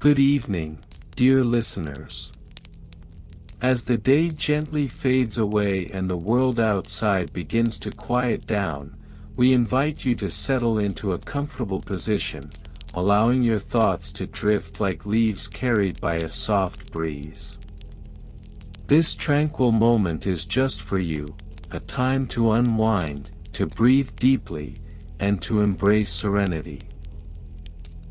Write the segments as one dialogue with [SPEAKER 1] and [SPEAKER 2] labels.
[SPEAKER 1] Good evening, dear listeners. As the day gently fades away and the world outside begins to quiet down, we invite you to settle into a comfortable position, allowing your thoughts to drift like leaves carried by a soft breeze. This tranquil moment is just for you, a time to unwind, to breathe deeply, and to embrace serenity.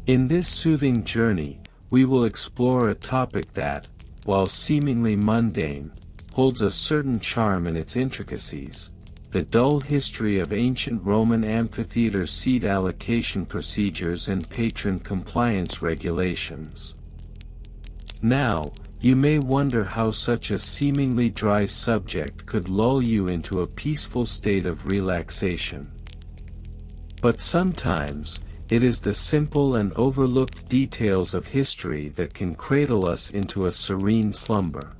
[SPEAKER 1] In this soothing journey, we will explore a topic that, while seemingly mundane, holds a certain charm in its intricacies: the dull history of ancient Roman amphitheater seat allocation procedures and patron compliance regulations. Now, you may wonder how such a seemingly dry subject could lull you into a peaceful state of relaxation. But sometimes, it is the simple and overlooked details of history that can cradle us into a serene slumber.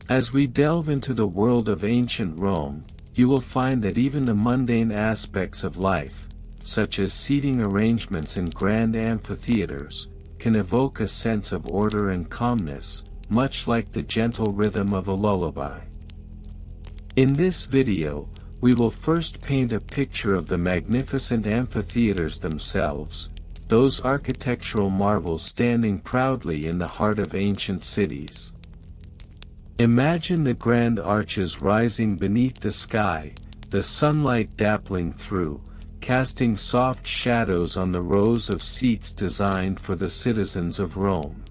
[SPEAKER 1] As we delve into the world of ancient Rome, you will find that even the mundane aspects of life, such as seating arrangements in grand amphitheaters, can evoke a sense of order and calmness, much like the gentle rhythm of a lullaby. In this video, we will first paint a picture of the magnificent amphitheaters themselves, those architectural marvels standing proudly in the heart of ancient cities. Imagine the grand arches rising beneath the sky, the sunlight dappling through, casting soft shadows on the rows of seats designed for the citizens of Rome.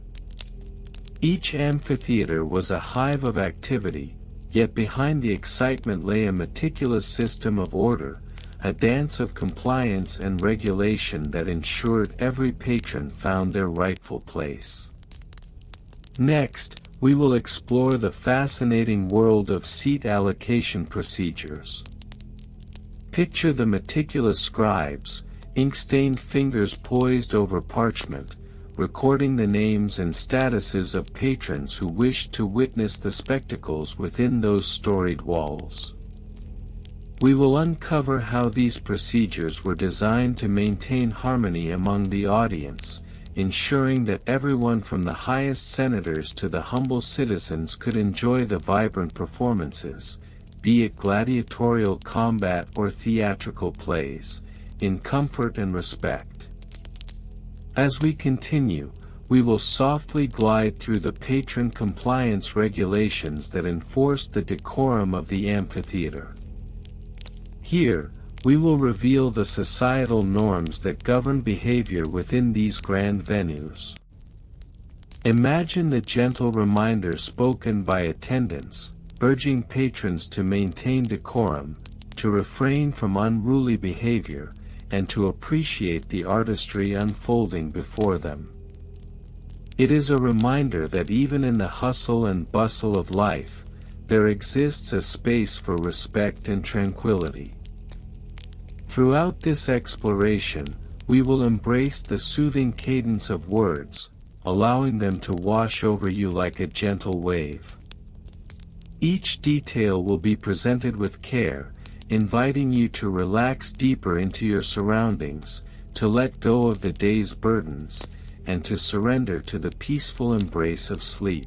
[SPEAKER 1] Each amphitheater was a hive of activity, yet behind the excitement lay a meticulous system of order, a dance of compliance and regulation that ensured every patron found their rightful place. Next, we will explore the fascinating world of seat allocation procedures. Picture the meticulous scribes, ink-stained fingers poised over parchment, recording the names and statuses of patrons who wished to witness the spectacles within those storied walls. We will uncover how these procedures were designed to maintain harmony among the audience, ensuring that everyone from the highest senators to the humble citizens could enjoy the vibrant performances, be it gladiatorial combat or theatrical plays, in comfort and respect. As we continue, we will softly glide through the patron compliance regulations that enforce the decorum of the amphitheater. Here, we will reveal the societal norms that govern behavior within these grand venues. Imagine the gentle reminders spoken by attendants, urging patrons to maintain decorum, to refrain from unruly behavior, and to appreciate the artistry unfolding before them. It is a reminder that even in the hustle and bustle of life, there exists a space for respect and tranquility. Throughout this exploration, we will embrace the soothing cadence of words, allowing them to wash over you like a gentle wave. Each detail will be presented with care, inviting you to relax deeper into your surroundings, to let go of the day's burdens, and to surrender to the peaceful embrace of sleep.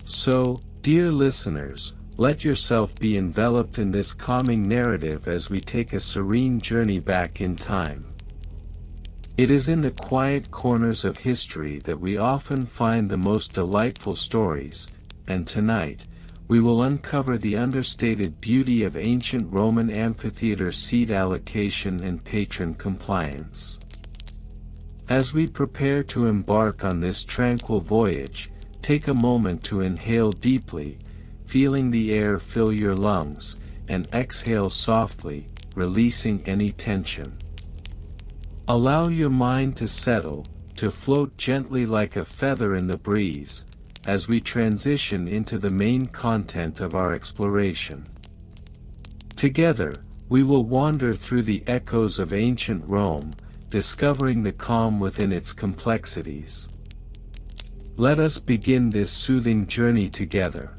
[SPEAKER 1] So, dear listeners, let yourself be enveloped in this calming narrative as we take a serene journey back in time. It is in the quiet corners of history that we often find the most delightful stories, and tonight, we will uncover the understated beauty of ancient Roman amphitheater seat allocation and patron compliance. As we prepare to embark on this tranquil voyage, take a moment to inhale deeply, feeling the air fill your lungs, and exhale softly, releasing any tension. Allow your mind to settle, to float gently like a feather in the breeze, as we transition into the main content of our exploration. Together, we will wander through the echoes of ancient Rome, discovering the calm within its complexities. Let us begin this soothing journey together.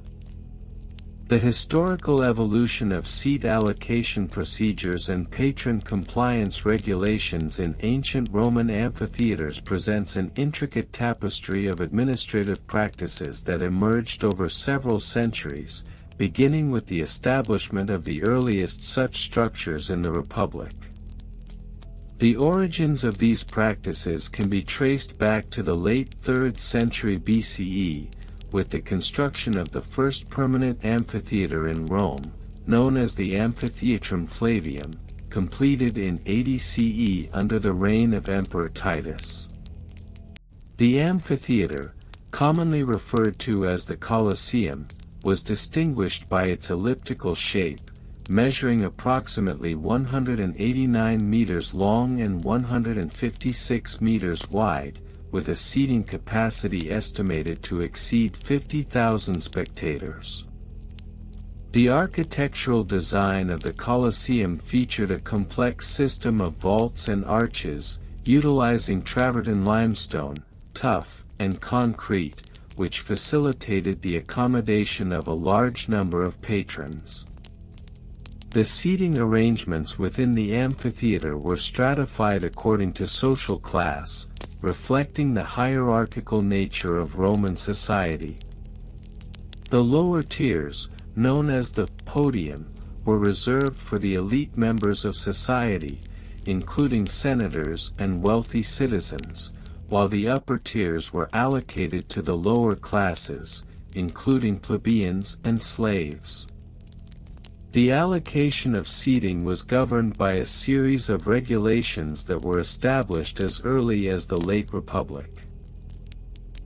[SPEAKER 1] The historical evolution of seat allocation procedures and patron compliance regulations in ancient Roman amphitheaters presents an intricate tapestry of administrative practices that emerged over several centuries, beginning with the establishment of the earliest such structures in the Republic. The origins of these practices can be traced back to the late 3rd century BCE, with the construction of the first permanent amphitheater in Rome, known as the Amphitheatrum Flavium, completed in 80 CE under the reign of Emperor Titus. The amphitheater, commonly referred to as the Colosseum, was distinguished by its elliptical shape, measuring approximately 189 meters long and 156 meters wide, with a seating capacity estimated to exceed 50,000 spectators. The architectural design of the Colosseum featured a complex system of vaults and arches, utilizing travertine limestone, tuff, and concrete, which facilitated the accommodation of a large number of patrons. The seating arrangements within the amphitheater were stratified according to social class, reflecting the hierarchical nature of Roman society. The lower tiers, known as the podium, were reserved for the elite members of society, including senators and wealthy citizens, while the upper tiers were allocated to the lower classes, including plebeians and slaves. The allocation of seating was governed by a series of regulations that were established as early as the late Republic.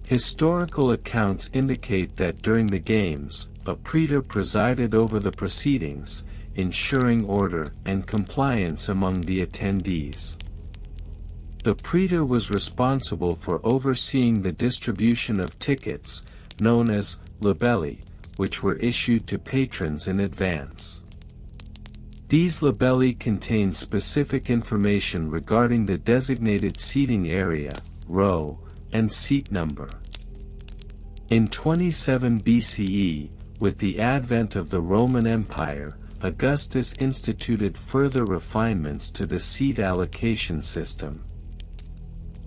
[SPEAKER 1] Historical accounts indicate that during the games, a praetor presided over the proceedings, ensuring order and compliance among the attendees. The praetor was responsible for overseeing the distribution of tickets, known as libelli, which were issued to patrons in advance. These libelli contained specific information regarding the designated seating area, row, and seat number. In 27 BCE, with the advent of the Roman Empire, Augustus instituted further refinements to the seat allocation system.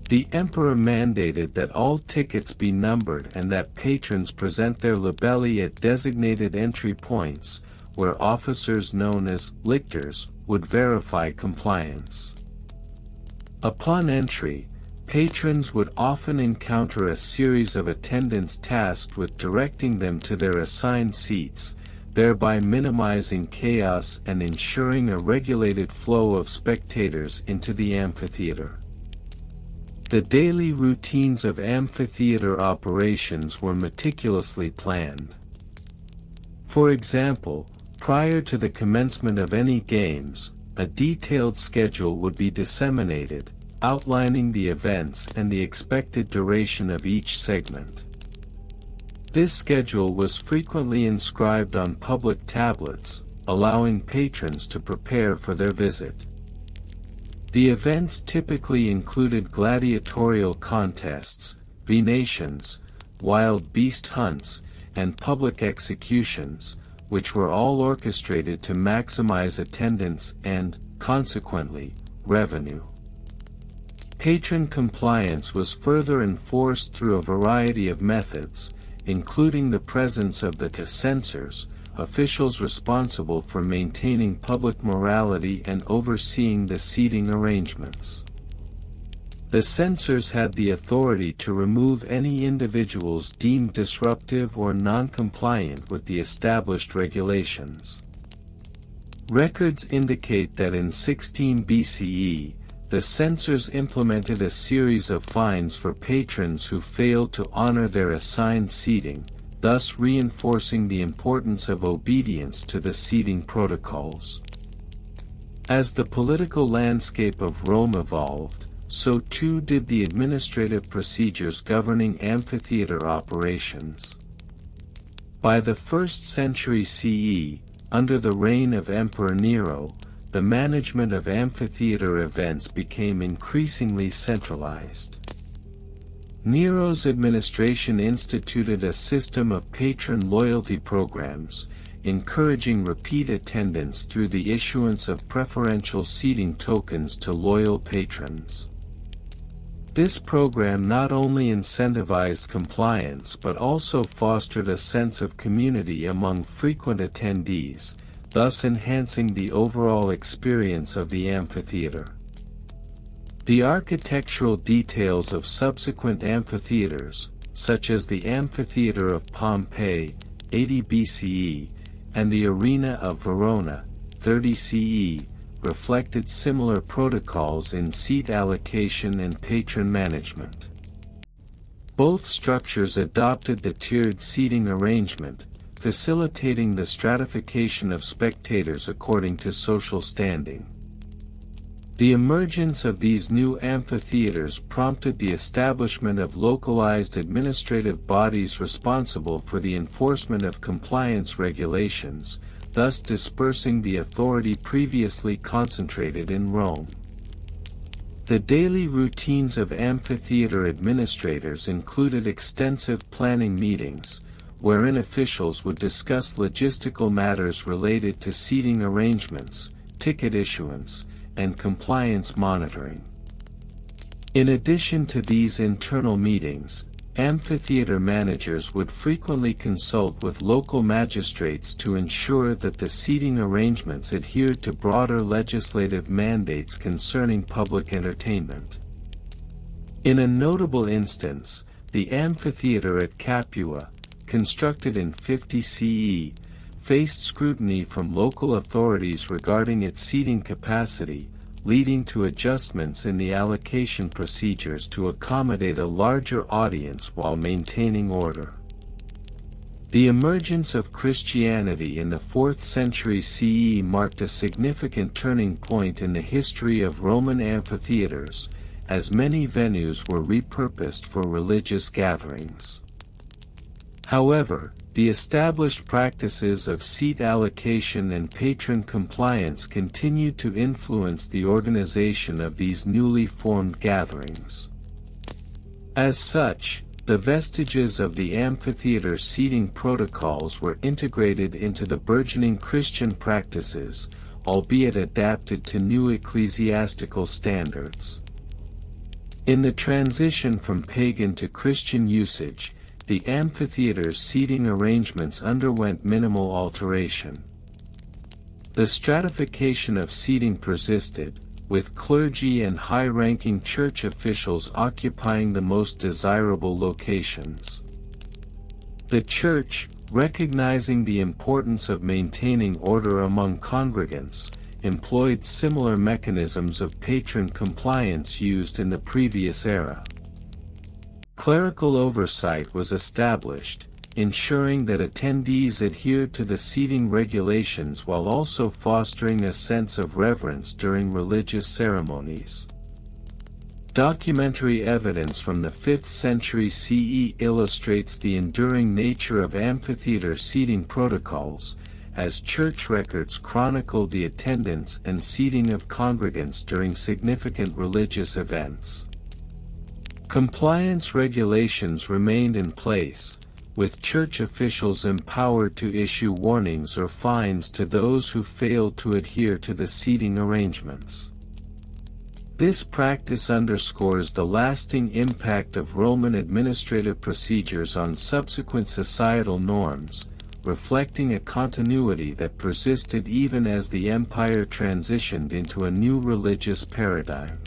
[SPEAKER 1] The emperor mandated that all tickets be numbered and that patrons present their libelli at designated entry points, where officers known as lictors would verify compliance. Upon entry, patrons would often encounter a series of attendants tasked with directing them to their assigned seats, thereby minimizing chaos and ensuring a regulated flow of spectators into the amphitheater. The daily routines of amphitheater operations were meticulously planned. For example, prior to the commencement of any games, a detailed schedule would be disseminated, outlining the events and the expected duration of each segment. This schedule was frequently inscribed on public tablets, allowing patrons to prepare for their visit. The events typically included gladiatorial contests, venations, wild beast hunts, and public executions, which were all orchestrated to maximize attendance and, consequently, revenue. Patron compliance was further enforced through a variety of methods, including the presence of the censors, officials responsible for maintaining public morality and overseeing the seating arrangements. The censors had the authority to remove any individuals deemed disruptive or non-compliant with the established regulations. Records indicate that in 16 BCE, the censors implemented a series of fines for patrons who failed to honor their assigned seating, thus reinforcing the importance of obedience to the seating protocols. As the political landscape of Rome evolved, so too did the administrative procedures governing amphitheater operations. By the 1st century CE, under the reign of Emperor Nero, the management of amphitheater events became increasingly centralized. Nero's administration instituted a system of patron loyalty programs, encouraging repeat attendance through the issuance of preferential seating tokens to loyal patrons. This program not only incentivized compliance but also fostered a sense of community among frequent attendees, thus enhancing the overall experience of the amphitheater. The architectural details of subsequent amphitheaters, such as the Amphitheater of Pompeii, 80 BCE, and the Arena of Verona, 30 CE, reflected similar protocols in seat allocation and patron management. Both structures adopted the tiered seating arrangement, facilitating the stratification of spectators according to social standing. The emergence of these new amphitheaters prompted the establishment of localized administrative bodies responsible for the enforcement of compliance regulations, thus dispersing the authority previously concentrated in Rome. The daily routines of amphitheater administrators included extensive planning meetings, wherein officials would discuss logistical matters related to seating arrangements, ticket issuance, and compliance monitoring. In addition to these internal meetings, amphitheater managers would frequently consult with local magistrates to ensure that the seating arrangements adhered to broader legislative mandates concerning public entertainment. In a notable instance, the amphitheater at Capua, constructed in 50 CE, faced scrutiny from local authorities regarding its seating capacity, leading to adjustments in the allocation procedures to accommodate a larger audience while maintaining order. The emergence of Christianity in the 4th century CE marked a significant turning point in the history of Roman amphitheaters, as many venues were repurposed for religious gatherings. However, the established practices of seat allocation and patron compliance continued to influence the organization of these newly formed gatherings. As such, the vestiges of the amphitheater seating protocols were integrated into the burgeoning Christian practices, albeit adapted to new ecclesiastical standards. In the transition from pagan to Christian usage, the amphitheater's seating arrangements underwent minimal alteration. The stratification of seating persisted, with clergy and high-ranking church officials occupying the most desirable locations. The church, recognizing the importance of maintaining order among congregants, employed similar mechanisms of patron compliance used in the previous era. Clerical oversight was established, ensuring that attendees adhered to the seating regulations while also fostering a sense of reverence during religious ceremonies. Documentary evidence from the 5th century CE illustrates the enduring nature of amphitheater seating protocols, as church records chronicled the attendance and seating of congregants during significant religious events. Compliance regulations remained in place, with church officials empowered to issue warnings or fines to those who failed to adhere to the seating arrangements. This practice underscores the lasting impact of Roman administrative procedures on subsequent societal norms, reflecting a continuity that persisted even as the empire transitioned into a new religious paradigm.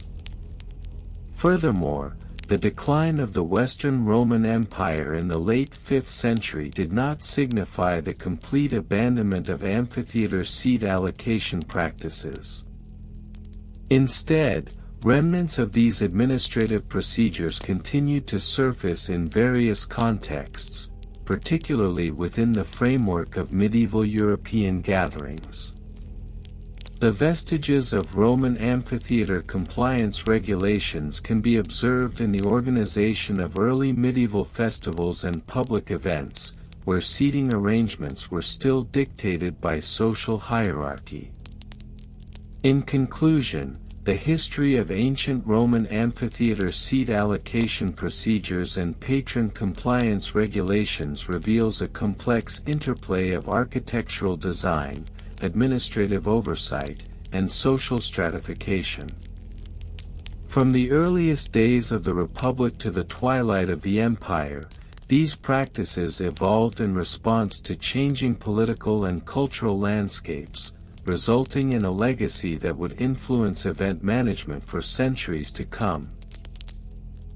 [SPEAKER 1] Furthermore, the decline of the Western Roman Empire in the late 5th century did not signify the complete abandonment of amphitheater seat allocation practices. Instead, remnants of these administrative procedures continued to surface in various contexts, particularly within the framework of medieval European gatherings. The vestiges of Roman amphitheater compliance regulations can be observed in the organization of early medieval festivals and public events, where seating arrangements were still dictated by social hierarchy. In conclusion, The history of ancient Roman amphitheater seat allocation procedures and patron compliance regulations reveals a complex interplay of architectural design, administrative oversight, and social stratification. From the earliest days of the Republic to the twilight of the Empire, these practices evolved in response to changing political and cultural landscapes, resulting in a legacy that would influence event management for centuries to come.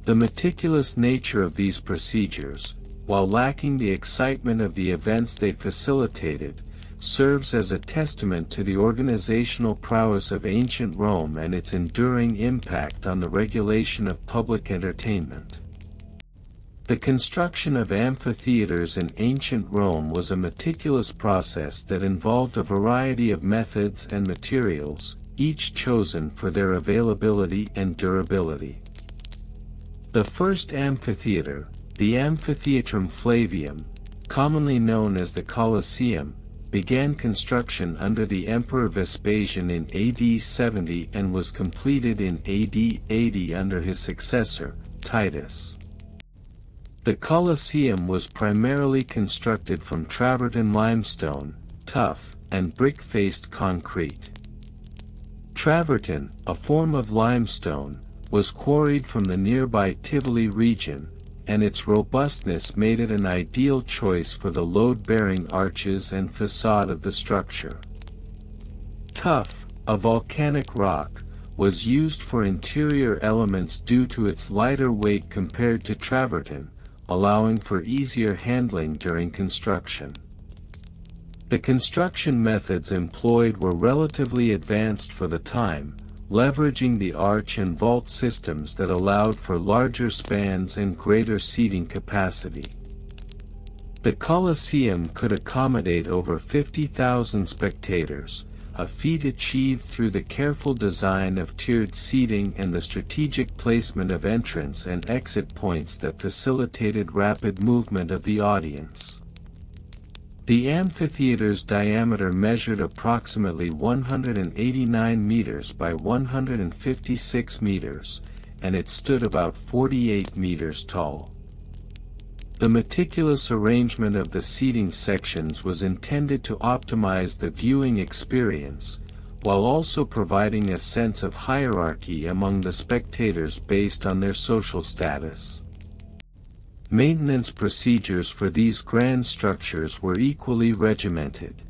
[SPEAKER 1] The meticulous nature of these procedures, while lacking the excitement of the events they facilitated, serves as a testament to the organizational prowess of ancient Rome and its enduring impact on the regulation of public entertainment. The construction of amphitheaters in ancient Rome was a meticulous process that involved a variety of methods and materials, each chosen for their availability and durability. The first amphitheater, the Amphitheatrum Flavium, commonly known as the Colosseum, began construction under the Emperor Vespasian in AD 70 and was completed in AD 80 under his successor, Titus. The Colosseum was primarily constructed from travertine limestone, tuff, and brick-faced concrete. Travertine, a form of limestone, was quarried from the nearby Tivoli region, and its robustness made it an ideal choice for the load-bearing arches and facade of the structure. Tuff, a volcanic rock, was used for interior elements due to its lighter weight compared to travertine, allowing for easier handling during construction. The construction methods employed were relatively advanced for the time, leveraging the arch and vault systems that allowed for larger spans and greater seating capacity. The Colosseum could accommodate over 50,000 spectators, a feat achieved through the careful design of tiered seating and the strategic placement of entrance and exit points that facilitated rapid movement of the audience. The amphitheater's diameter measured approximately 189 meters by 156 meters, and it stood about 48 meters tall. The meticulous arrangement of the seating sections was intended to optimize the viewing experience, while also providing a sense of hierarchy among the spectators based on their social status. Maintenance procedures for these grand structures were equally regimented.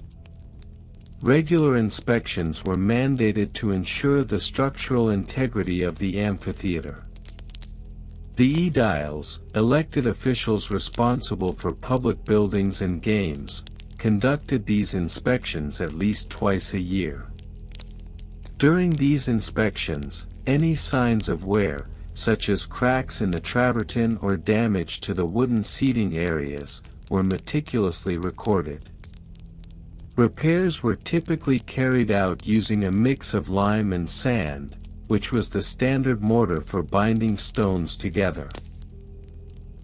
[SPEAKER 1] Regular inspections were mandated to ensure the structural integrity of the amphitheater. The aediles, elected officials responsible for public buildings and games, conducted these inspections at least twice a year. During these inspections, any signs of wear, such as cracks in the travertine or damage to the wooden seating areas, were meticulously recorded. Repairs were typically carried out using a mix of lime and sand, which was the standard mortar for binding stones together.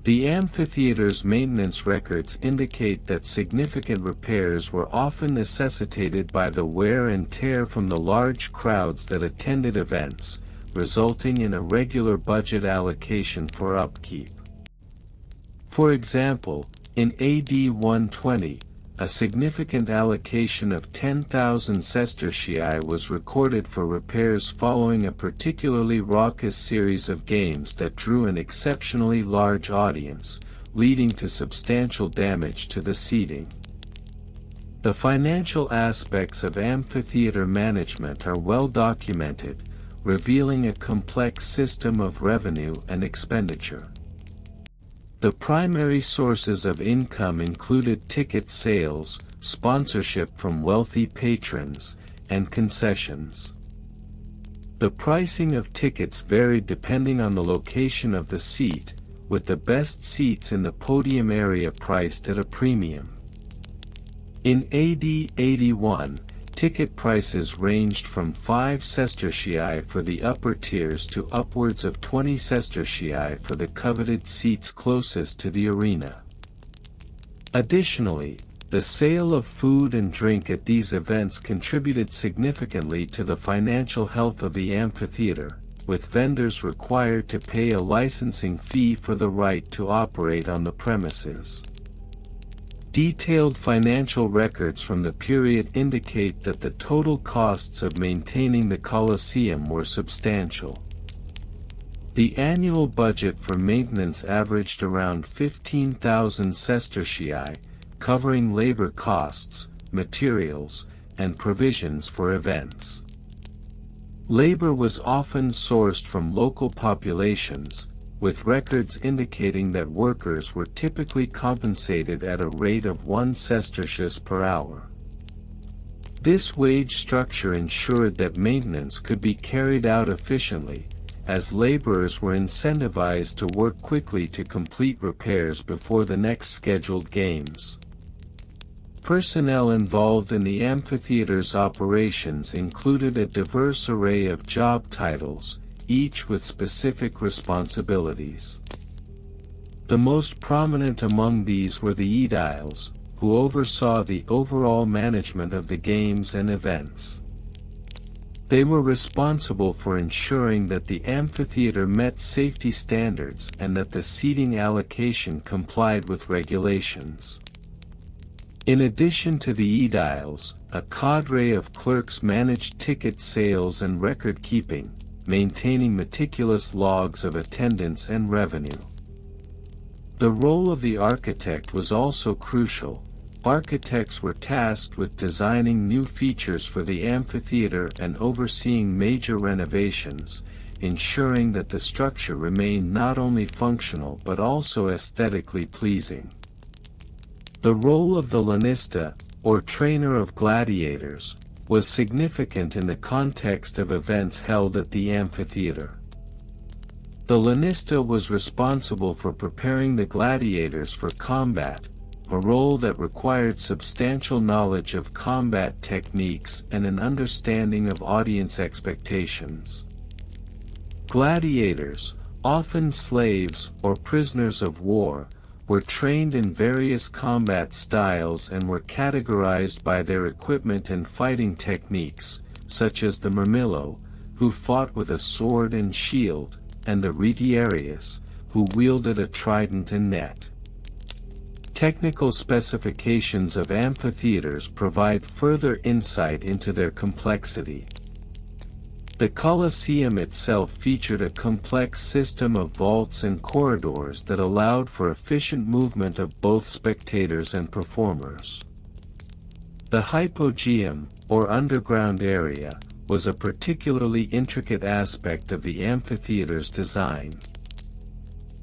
[SPEAKER 1] The amphitheater's maintenance records indicate that significant repairs were often necessitated by the wear and tear from the large crowds that attended events, resulting in a regular budget allocation for upkeep. For example, in AD 120, a significant allocation of 10,000 sestertii was recorded for repairs following a particularly raucous series of games that drew an exceptionally large audience, leading to substantial damage to the seating. The financial aspects of amphitheater management are well documented, revealing a complex system of revenue and expenditure. The primary sources of income included ticket sales, sponsorship from wealthy patrons, and concessions. The pricing of tickets varied depending on the location of the seat, with the best seats in the podium area priced at a premium. In AD 81, ticket prices ranged from 5 sestertii for the upper tiers to upwards of 20 sestertii for the coveted seats closest to the arena. Additionally, The sale of food and drink at these events contributed significantly to the financial health of the amphitheater, with vendors required to pay a licensing fee for the right to operate on the premises. Detailed financial records from the period indicate that the total costs of maintaining the Colosseum were substantial. The annual budget for maintenance averaged around 15,000 sestertii, covering labor costs, materials, and provisions for events. Labor was often sourced from local populations, with records indicating that workers were typically compensated at a rate of 1 sestertius per hour. This wage structure ensured that maintenance could be carried out efficiently, as laborers were incentivized to work quickly to complete repairs before the next scheduled games. Personnel involved in the amphitheater's operations included a diverse array of job titles, each with specific responsibilities. The most prominent among these were the aediles, who oversaw the overall management of the games and events. They were responsible for ensuring that the amphitheater met safety standards and that the seating allocation complied with regulations. In addition to the aediles, a cadre of clerks managed ticket sales and record keeping, maintaining meticulous logs of attendance and revenue. The role of the architect was also crucial. Architects were tasked with designing new features for the amphitheater and overseeing major renovations, ensuring that the structure remained not only functional but also aesthetically pleasing. The role of the lanista, or trainer of gladiators, was significant in the context of events held at the amphitheater. The lanista was responsible for preparing the gladiators for combat, a role that required substantial knowledge of combat techniques and an understanding of audience expectations. Gladiators, often slaves or prisoners of war, were trained in various combat styles and were categorized by their equipment and fighting techniques, such as the murmillo, who fought with a sword and shield, and the retiarius, who wielded a trident and net. Technical specifications of amphitheaters provide further insight into their complexity. The Colosseum itself featured a complex system of vaults and corridors that allowed for efficient movement of both spectators and performers. The hypogeum, or underground area, was a particularly intricate aspect of the amphitheater's design.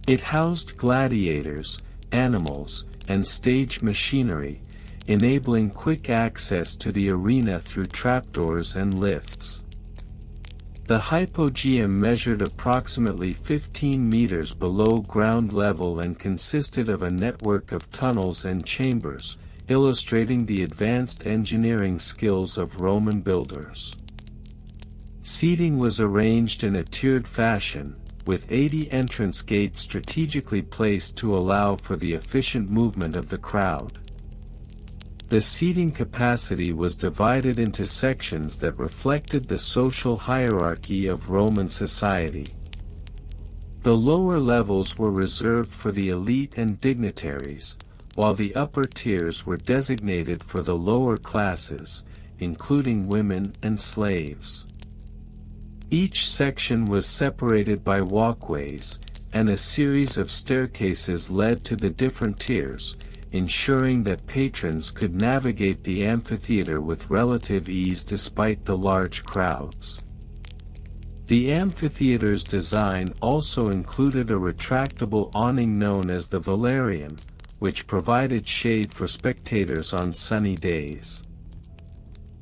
[SPEAKER 1] It housed gladiators, animals, and stage machinery, enabling quick access to the arena through trapdoors and lifts. The hypogeum measured approximately 15 meters below ground level and consisted of a network of tunnels and chambers, illustrating the advanced engineering skills of Roman builders. Seating was arranged in a tiered fashion, with 80 entrance gates strategically placed to allow for the efficient movement of the crowd. The seating capacity was divided into sections that reflected the social hierarchy of Roman society. The lower levels were reserved for the elite and dignitaries, while the upper tiers were designated for the lower classes, including women and slaves. Each section was separated by walkways, and a series of staircases led to the different tiers, ensuring that patrons could navigate the amphitheater with relative ease despite the large crowds. The amphitheater's design also included a retractable awning known as the velarium, which provided shade for spectators on sunny days.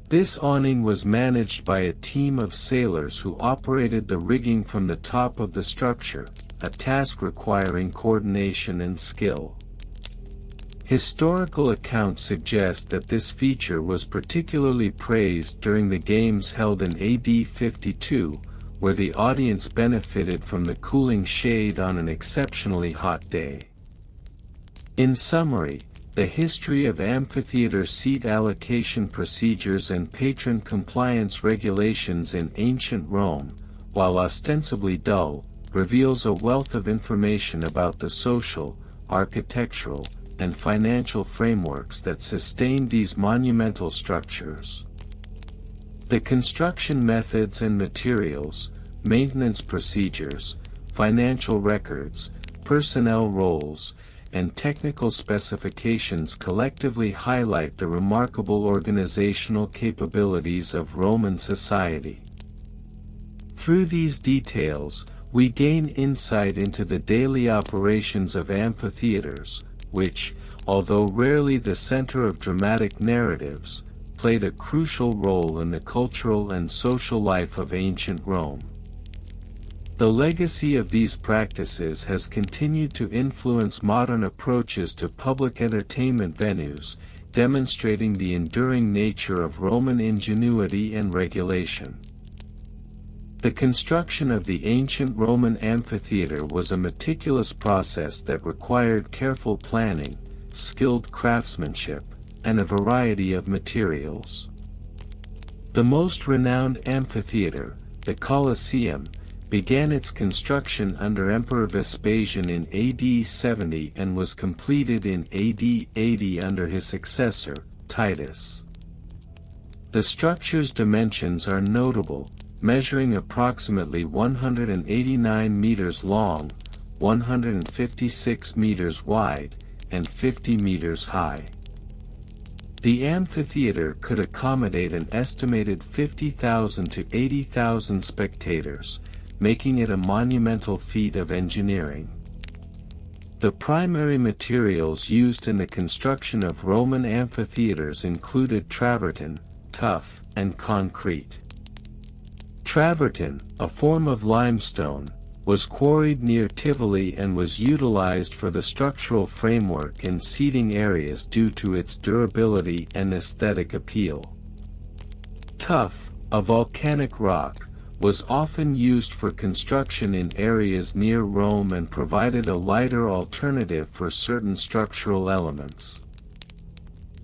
[SPEAKER 1] This awning was managed by a team of sailors who operated the rigging from the top of the structure, a task requiring coordination and skill. Historical accounts suggest that this feature was particularly praised during the games held in AD 52, where the audience benefited from the cooling shade on an exceptionally hot day. In summary, The history of amphitheater seat allocation procedures and patron compliance regulations in ancient Rome, while ostensibly dull, reveals a wealth of information about the social, architectural, and financial frameworks that sustained these monumental structures. The construction methods and materials, maintenance procedures, financial records, personnel roles, and technical specifications collectively highlight the remarkable organizational capabilities of Roman society. Through these details, we gain insight into the daily operations of amphitheaters, which, although rarely the center of dramatic narratives, played a crucial role in the cultural and social life of ancient Rome. The legacy of these practices has continued to influence modern approaches to public entertainment venues, demonstrating the enduring nature of Roman ingenuity and regulation. The construction of the ancient Roman amphitheater was a meticulous process that required careful planning, skilled craftsmanship, and a variety of materials. The most renowned amphitheater, the Colosseum, began its construction under Emperor Vespasian in AD 70 and was completed in AD 80 under his successor, Titus. The structure's dimensions are notable, measuring approximately 189 meters long, 156 meters wide, and 50 meters high. The amphitheater could accommodate an estimated 50,000 to 80,000 spectators, making it a monumental feat of engineering. The primary materials used in the construction of Roman amphitheaters included travertine, tuff, and concrete. Travertine, a form of limestone, was quarried near Tivoli and was utilized for the structural framework in seating areas due to its durability and aesthetic appeal. Tuff, a volcanic rock, was often used for construction in areas near Rome and provided a lighter alternative for certain structural elements.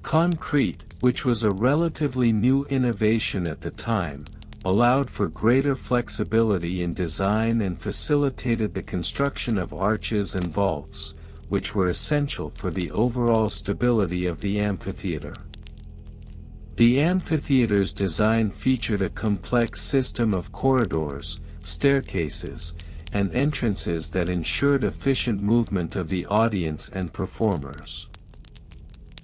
[SPEAKER 1] Concrete, which was a relatively new innovation at the time, allowed for greater flexibility in design and facilitated the construction of arches and vaults, which were essential for the overall stability of the amphitheater. The amphitheater's design featured a complex system of corridors, staircases, and entrances that ensured efficient movement of the audience and performers.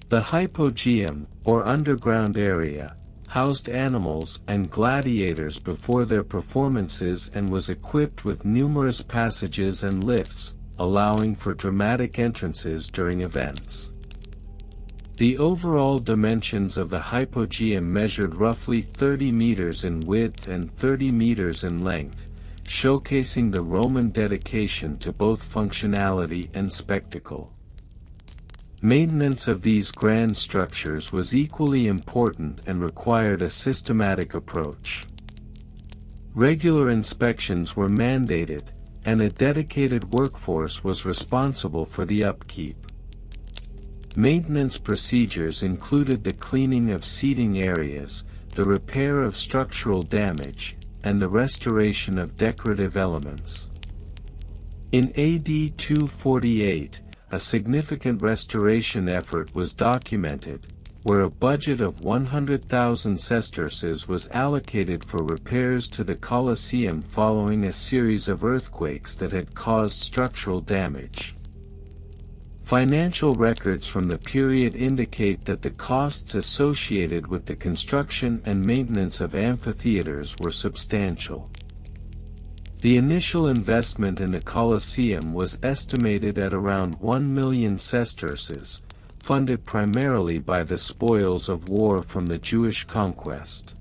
[SPEAKER 1] The hypogeum, or underground area, housed animals and gladiators before their performances and was equipped with numerous passages and lifts, allowing for dramatic entrances during events. The overall dimensions of the hypogeum measured roughly 30 meters in width and 30 meters in length, showcasing the Roman dedication to both functionality and spectacle. Maintenance of these grand structures was equally important and required a systematic approach. Regular inspections were mandated, and a dedicated workforce was responsible for the upkeep. Maintenance procedures included the cleaning of seating areas, the repair of structural damage, and the restoration of decorative elements. In AD 248, a significant restoration effort was documented, where a budget of 100,000 sesterces was allocated for repairs to the Colosseum following a series of earthquakes that had caused structural damage. Financial records from the period indicate that the costs associated with the construction and maintenance of amphitheaters were substantial. The initial investment in the Colosseum was estimated at around 1 million sesterces, funded primarily by the spoils of war from the Jewish conquest.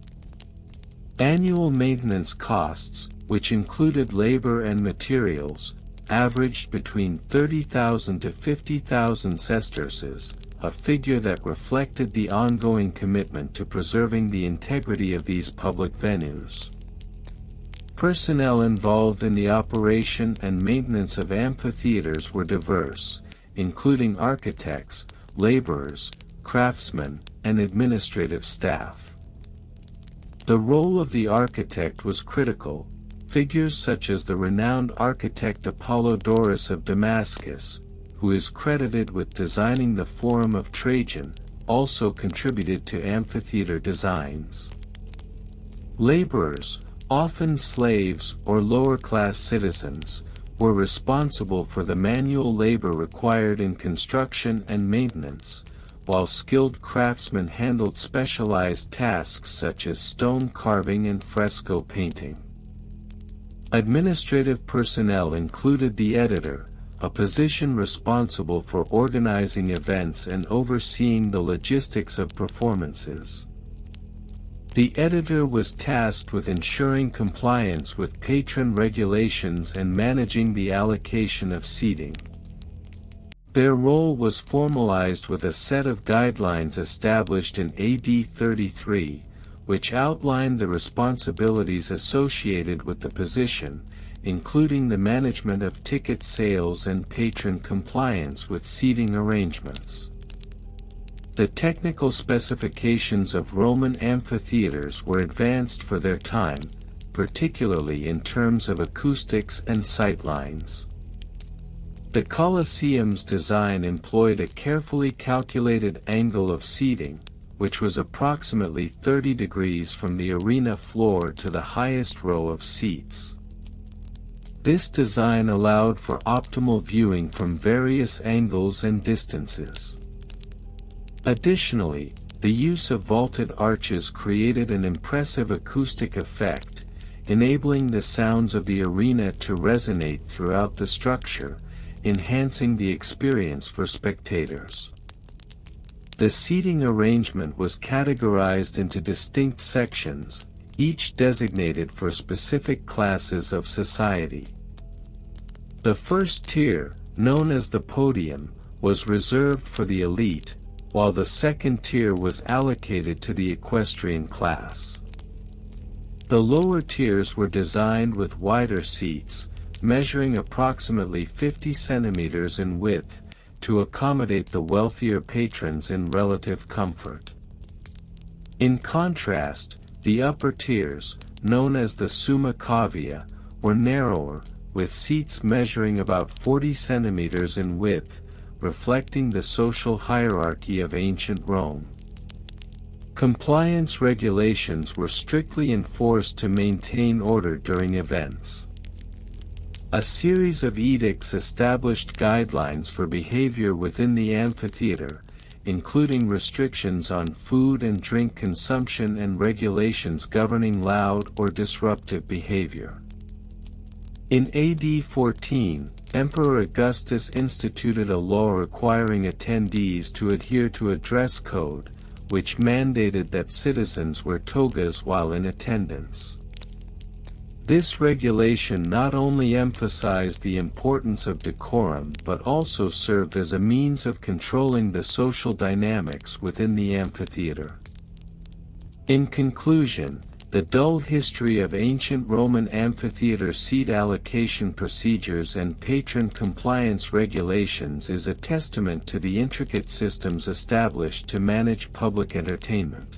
[SPEAKER 1] Annual maintenance costs, which included labor and materials, averaged between 30,000 to 50,000 sesterces, a figure that reflected the ongoing commitment to preserving the integrity of these public venues. Personnel involved in the operation and maintenance of amphitheaters were diverse, including architects, laborers, craftsmen, and administrative staff. The role of the architect was critical. Figures such as the renowned architect Apollodorus of Damascus, who is credited with designing the Forum of Trajan, also contributed to amphitheater designs. Laborers, often slaves or lower-class citizens, were responsible for the manual labor required in construction and maintenance, while skilled craftsmen handled specialized tasks such as stone carving and fresco painting. Administrative personnel included the editor, a position responsible for organizing events and overseeing the logistics of performances. The editor was tasked with ensuring compliance with patron regulations and managing the allocation of seating. Their role was formalized with a set of guidelines established in AD 33, which outlined the responsibilities associated with the position, including the management of ticket sales and patron compliance with seating arrangements. The technical specifications of Roman amphitheaters were advanced for their time, particularly in terms of acoustics and sightlines. The Colosseum's design employed a carefully calculated angle of seating, which was approximately 30 degrees from the arena floor to the highest row of seats. This design allowed for optimal viewing from various angles and distances. Additionally, the use of vaulted arches created an impressive acoustic effect, enabling the sounds of the arena to resonate throughout the structure, enhancing the experience for spectators. The seating arrangement was categorized into distinct sections, each designated for specific classes of society. The first tier, known as the podium, was reserved for the elite, while the second tier was allocated to the equestrian class. The lower tiers were designed with wider seats, measuring approximately 50 centimeters in width, to accommodate the wealthier patrons in relative comfort. In contrast, the upper tiers, known as the summa cavea, were narrower, with seats measuring about 40 centimeters in width, reflecting the social hierarchy of ancient Rome. Compliance regulations were strictly enforced to maintain order during events. A series of edicts established guidelines for behavior within the amphitheater, including restrictions on food and drink consumption and regulations governing loud or disruptive behavior. In AD 14, Emperor Augustus instituted a law requiring attendees to adhere to a dress code, which mandated that citizens wear togas while in attendance. This regulation not only emphasized the importance of decorum but also served as a means of controlling the social dynamics within the amphitheater. In conclusion, the dull history of ancient Roman amphitheater seat allocation procedures and patron compliance regulations is a testament to the intricate systems established to manage public entertainment.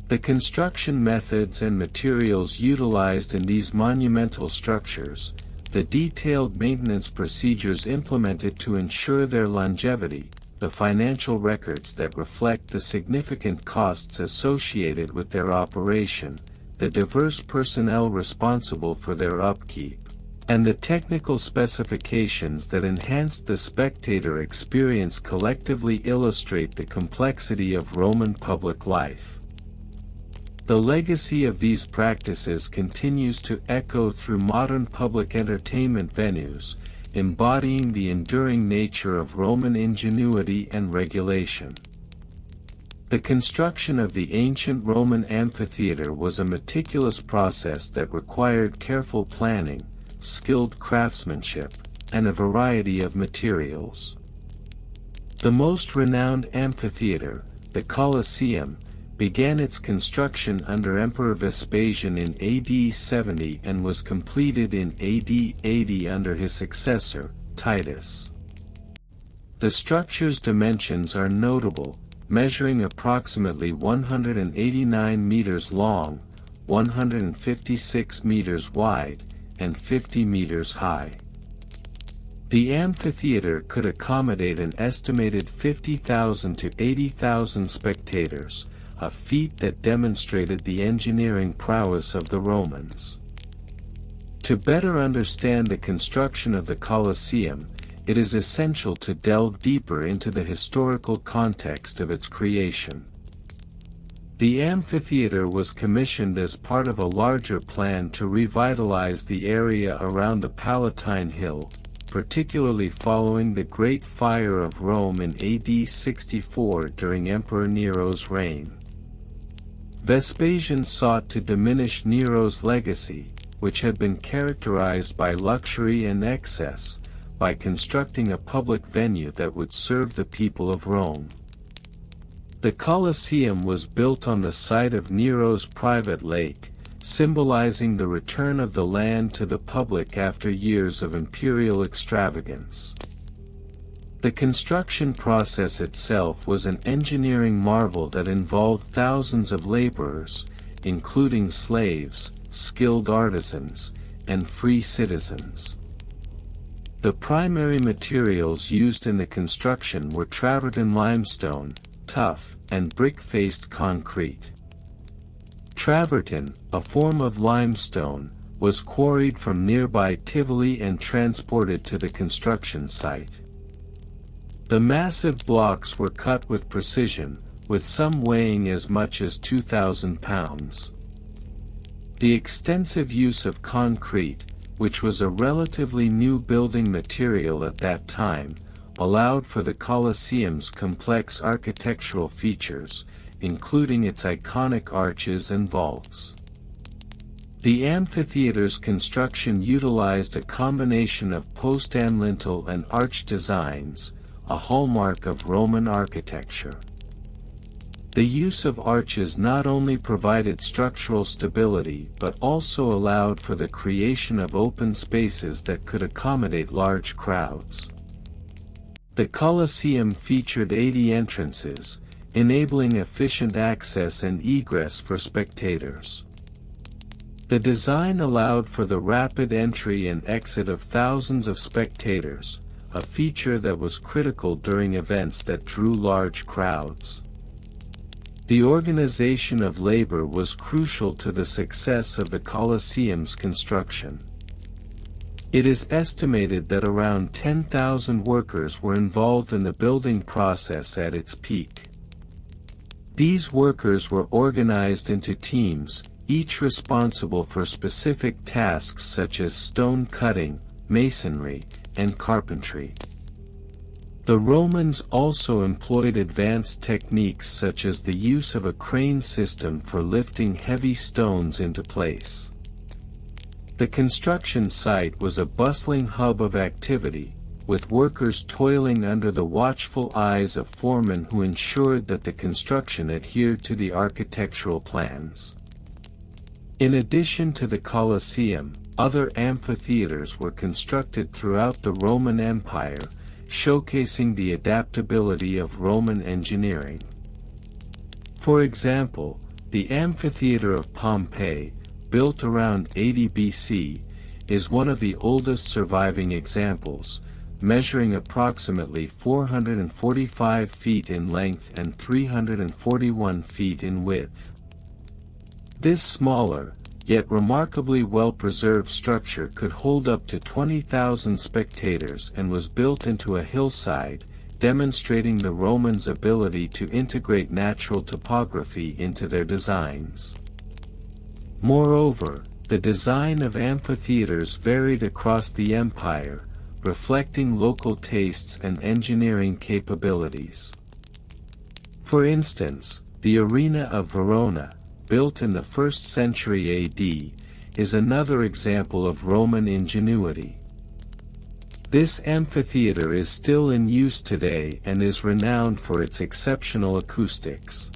[SPEAKER 1] The construction methods and materials utilized in these monumental structures, the detailed maintenance procedures implemented to ensure their longevity, the financial records that reflect the significant costs associated with their operation, the diverse personnel responsible for their upkeep, and the technical specifications that enhanced the spectator experience collectively illustrate the complexity of Roman public life. The legacy of these practices continues to echo through modern public entertainment venues, embodying the enduring nature of Roman ingenuity and regulation. The construction of the ancient Roman amphitheater was a meticulous process that required careful planning, skilled craftsmanship, and a variety of materials. The most renowned amphitheater, the Colosseum, began its construction under Emperor Vespasian in AD 70 and was completed in AD 80 under his successor, Titus. The structure's dimensions are notable, measuring approximately 189 meters long, 156 meters wide, and 50 meters high. The amphitheater could accommodate an estimated 50,000 to 80,000 spectators, a feat that demonstrated the engineering prowess of the Romans. To better understand the construction of the Colosseum, it is essential to delve deeper into the historical context of its creation. The amphitheater was commissioned as part of a larger plan to revitalize the area around the Palatine Hill, particularly following the Great Fire of Rome in AD 64 during Emperor Nero's reign. Vespasian sought to diminish Nero's legacy, which had been characterized by luxury and excess, by constructing a public venue that would serve the people of Rome. The Colosseum was built on the site of Nero's private lake, symbolizing the return of the land to the public after years of imperial extravagance. The construction process itself was an engineering marvel that involved thousands of laborers, including slaves, skilled artisans, and free citizens. The primary materials used in the construction were travertine limestone, tuff, and brick-faced concrete. Travertine, a form of limestone, was quarried from nearby Tivoli and transported to the construction site. The massive blocks were cut with precision, with some weighing as much as 2,000 pounds. The extensive use of concrete, which was a relatively new building material at that time, allowed for the Colosseum's complex architectural features, including its iconic arches and vaults. The amphitheater's construction utilized a combination of post-and lintel and arch designs, a hallmark of Roman architecture. The use of arches not only provided structural stability but also allowed for the creation of open spaces that could accommodate large crowds. The Colosseum featured 80 entrances, enabling efficient access and egress for spectators. The design allowed for the rapid entry and exit of thousands of spectators, a feature that was critical during events that drew large crowds. The organization of labor was crucial to the success of the Colosseum's construction. It is estimated that around 10,000 workers were involved in the building process at its peak. These workers were organized into teams, each responsible for specific tasks such as stone cutting, masonry, and carpentry. The Romans also employed advanced techniques such as the use of a crane system for lifting heavy stones into place. The construction site was a bustling hub of activity, with workers toiling under the watchful eyes of foremen who ensured that the construction adhered to the architectural plans. In addition to the Colosseum, other amphitheaters were constructed throughout the Roman Empire, showcasing the adaptability of Roman engineering. For example, the Amphitheater of Pompeii, built around 80 BC, is one of the oldest surviving examples, measuring approximately 445 feet in length and 341 feet in width. This smaller, yet remarkably well-preserved structure could hold up to 20,000 spectators and was built into a hillside, demonstrating the Romans' ability to integrate natural topography into their designs. Moreover, the design of amphitheaters varied across the empire, reflecting local tastes and engineering capabilities. For instance, the Arena of Verona, built in the 1st century AD, is another example of Roman ingenuity. This amphitheater is still in use today and is renowned for its exceptional acoustics.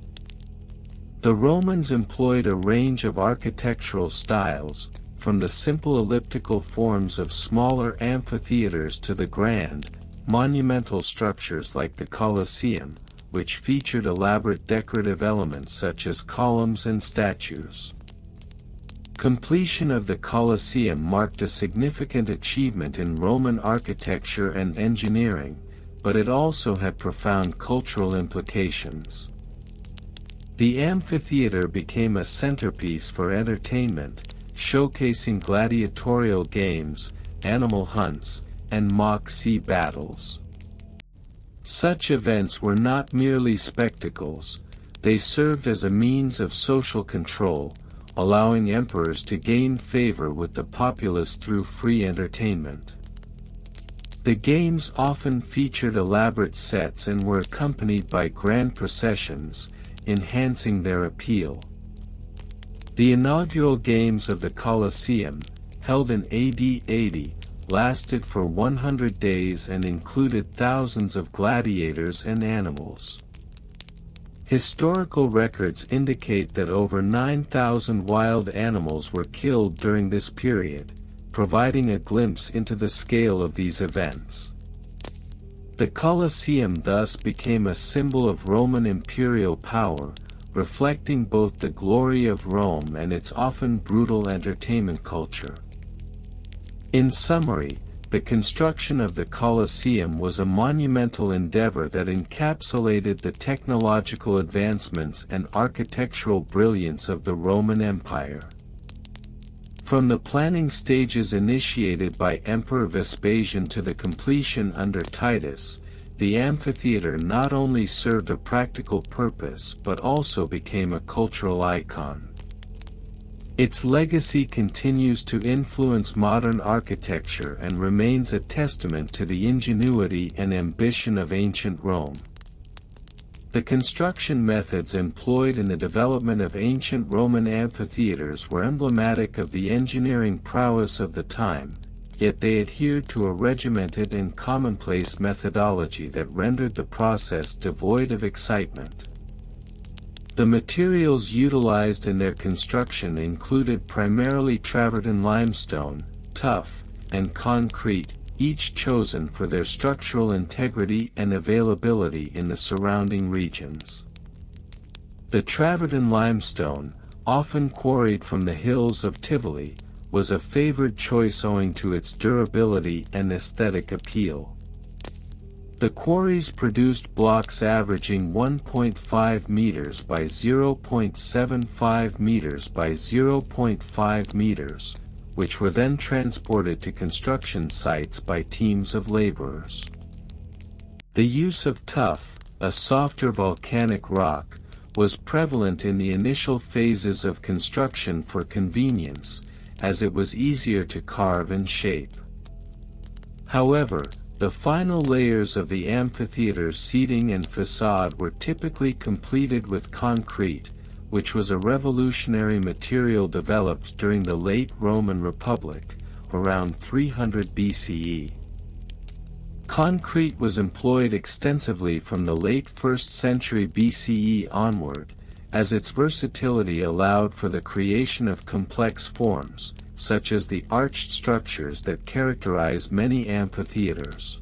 [SPEAKER 1] The Romans employed a range of architectural styles, from the simple elliptical forms of smaller amphitheaters to the grand, monumental structures like the Colosseum, which featured elaborate decorative elements such as columns and statues. Completion of the Colosseum marked a significant achievement in Roman architecture and engineering, but it also had profound cultural implications. The amphitheater became a centerpiece for entertainment, showcasing gladiatorial games, animal hunts, and mock sea battles. Such events were not merely spectacles, they served as a means of social control, allowing emperors to gain favor with the populace through free entertainment. The games often featured elaborate sets and were accompanied by grand processions, enhancing their appeal. The inaugural games of the Colosseum, held in AD 80, lasted for 100 days and included thousands of gladiators and animals. Historical records indicate that over 9,000 wild animals were killed during this period, providing a glimpse into the scale of these events. The Colosseum thus became a symbol of Roman imperial power, reflecting both the glory of Rome and its often brutal entertainment culture. In summary, the construction of the Colosseum was a monumental endeavor that encapsulated the technological advancements and architectural brilliance of the Roman Empire. From the planning stages initiated by Emperor Vespasian to the completion under Titus, the amphitheater not only served a practical purpose but also became a cultural icon. Its legacy continues to influence modern architecture and remains a testament to the ingenuity and ambition of ancient Rome. The construction methods employed in the development of ancient Roman amphitheaters were emblematic of the engineering prowess of the time, yet they adhered to a regimented and commonplace methodology that rendered the process devoid of excitement. The materials utilized in their construction included primarily travertine limestone, tuff, and concrete, each chosen for their structural integrity and availability in the surrounding regions. The travertine limestone, often quarried from the hills of Tivoli, was a favored choice owing to its durability and aesthetic appeal. The quarries produced blocks averaging 1.5 meters by 0.75 meters by 0.5 meters, which were then transported to construction sites by teams of laborers. The use of tuff, a softer volcanic rock, was prevalent in the initial phases of construction for convenience, as it was easier to carve and shape. However, the final layers of the amphitheater's seating and facade were typically completed with concrete, which was a revolutionary material developed during the late Roman Republic, around 300 BCE. Concrete was employed extensively from the late 1st century BCE onward, as its versatility allowed for the creation of complex forms, such as the arched structures that characterize many amphitheaters.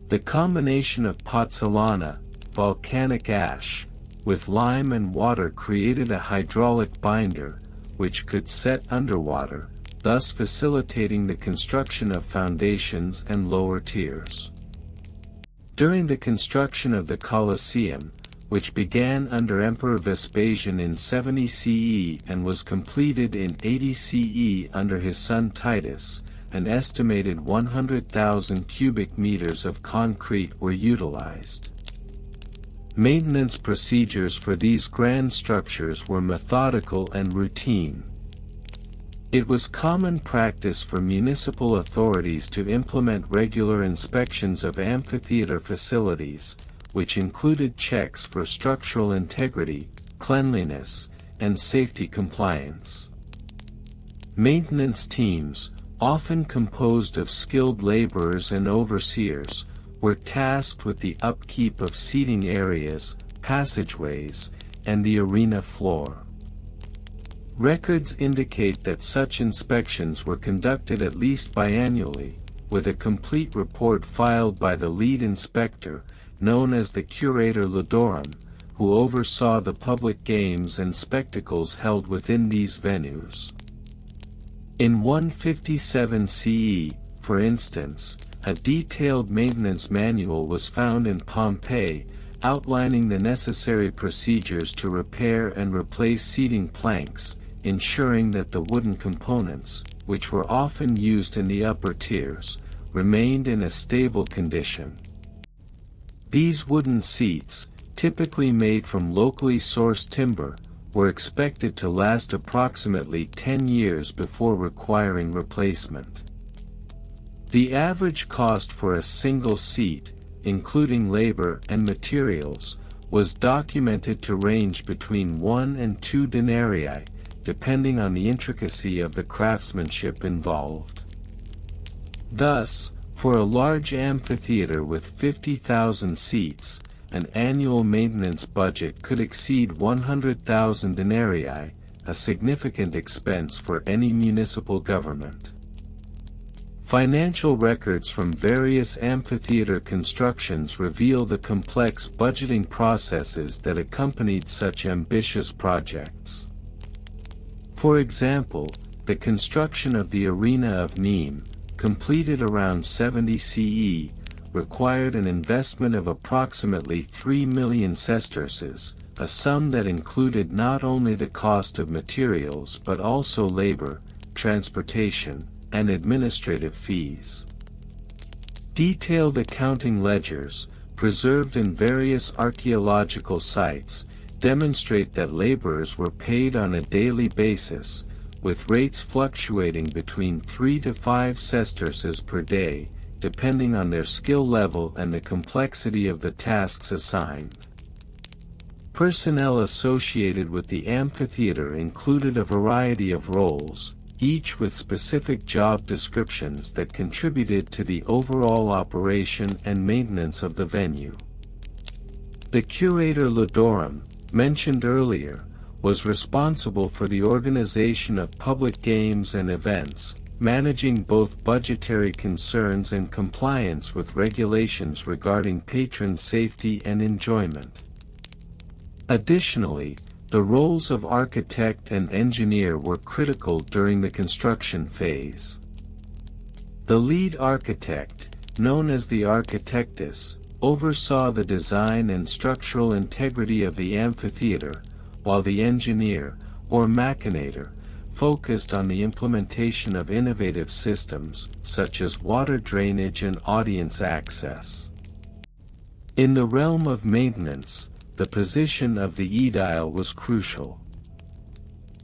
[SPEAKER 1] The combination of pozzolana, volcanic ash, with lime and water created a hydraulic binder, which could set underwater, thus facilitating the construction of foundations and lower tiers. During the construction of the Colosseum, which began under Emperor Vespasian in 70 CE and was completed in 80 CE under his son Titus, an estimated 100,000 cubic meters of concrete were utilized. Maintenance procedures for these grand structures were methodical and routine. It was common practice for municipal authorities to implement regular inspections of amphitheater facilities, which included checks for structural integrity, cleanliness, and safety compliance. Maintenance teams, often composed of skilled laborers and overseers, were tasked with the upkeep of seating areas, passageways, and the arena floor. Records indicate that such inspections were conducted at least biannually, with a complete report filed by the lead inspector, known as the curator Ladorum, who oversaw the public games and spectacles held within these venues. In 157 CE, for instance, a detailed maintenance manual was found in Pompeii, outlining the necessary procedures to repair and replace seating planks, ensuring that the wooden components, which were often used in the upper tiers, remained in a stable condition. These wooden seats, typically made from locally sourced timber, were expected to last approximately 10 years before requiring replacement. The average cost for a single seat, including labor and materials, was documented to range between 1 and 2 denarii, depending on the intricacy of the craftsmanship involved. Thus, for a large amphitheater with 50,000 seats, an annual maintenance budget could exceed 100,000 denarii, a significant expense for any municipal government. Financial records from various amphitheater constructions reveal the complex budgeting processes that accompanied such ambitious projects. For example, the construction of the Arena of Nîmes, completed around 70 CE, required an investment of approximately 3 million sesterces, a sum that included not only the cost of materials but also labor, transportation, and administrative fees. Detailed accounting ledgers, preserved in various archaeological sites, demonstrate that laborers were paid on a daily basis, with rates fluctuating between 3 to 5 sesterces per day, depending on their skill level and the complexity of the tasks assigned. Personnel associated with the amphitheater included a variety of roles, each with specific job descriptions that contributed to the overall operation and maintenance of the venue. The curator Ladorum, mentioned earlier, was responsible for the organization of public games and events, managing both budgetary concerns and compliance with regulations regarding patron safety and enjoyment. Additionally, the roles of architect and engineer were critical during the construction phase. The lead architect, known as the architectus, oversaw the design and structural integrity of the amphitheater, while the engineer, or machinator, focused on the implementation of innovative systems, such as water drainage and audience access. In the realm of maintenance, the position of the aedile was crucial.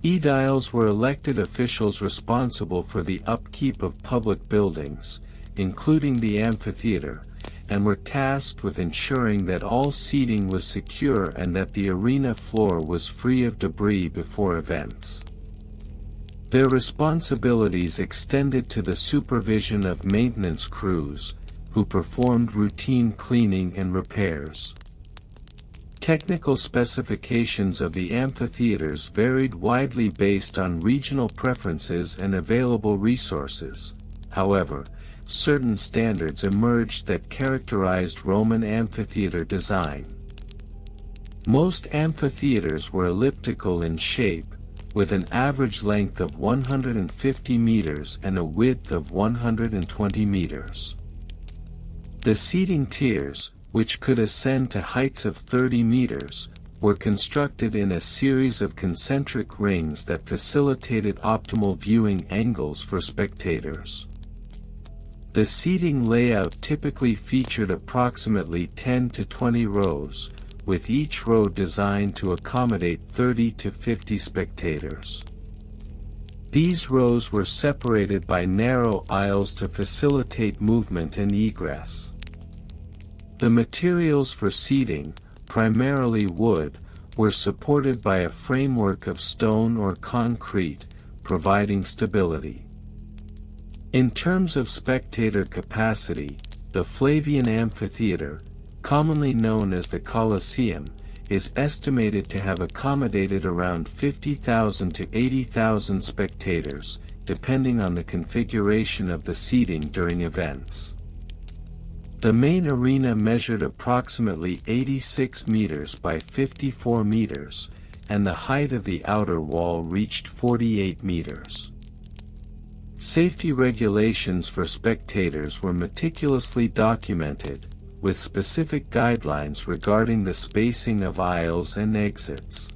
[SPEAKER 1] Aediles were elected officials responsible for the upkeep of public buildings, including the amphitheater, and were tasked with ensuring that all seating was secure and that the arena floor was free of debris before events. Their responsibilities extended to the supervision of maintenance crews, who performed routine cleaning and repairs. Technical specifications of the amphitheaters varied widely based on regional preferences and available resources. However, certain standards emerged that characterized Roman amphitheater design. Most amphitheaters were elliptical in shape, with an average length of 150 meters and a width of 120 meters. The seating tiers, which could ascend to heights of 30 meters, were constructed in a series of concentric rings that facilitated optimal viewing angles for spectators. The seating layout typically featured approximately 10 to 20 rows, with each row designed to accommodate 30 to 50 spectators. These rows were separated by narrow aisles to facilitate movement and egress. The materials for seating, primarily wood, were supported by a framework of stone or concrete, providing stability. In terms of spectator capacity, the Flavian Amphitheater, commonly known as the Colosseum, is estimated to have accommodated around 50,000 to 80,000 spectators, depending on the configuration of the seating during events. The main arena measured approximately 86 meters by 54 meters, and the height of the outer wall reached 48 meters. Safety regulations for spectators were meticulously documented, with specific guidelines regarding the spacing of aisles and exits.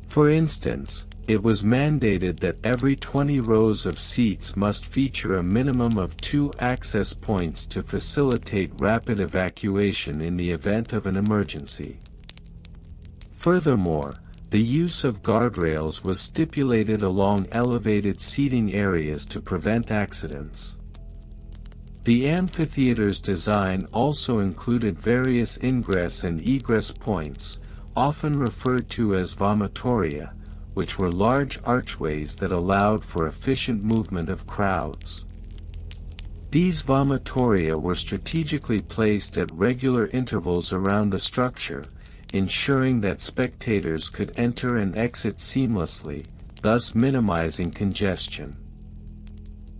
[SPEAKER 1] For instance, it was mandated that every 20 rows of seats must feature a minimum of 2 access points to facilitate rapid evacuation in the event of an emergency. Furthermore, the use of guardrails was stipulated along elevated seating areas to prevent accidents. The amphitheater's design also included various ingress and egress points, often referred to as vomitoria, which were large archways that allowed for efficient movement of crowds. These vomitoria were strategically placed at regular intervals around the structure, ensuring that spectators could enter and exit seamlessly, thus minimizing congestion.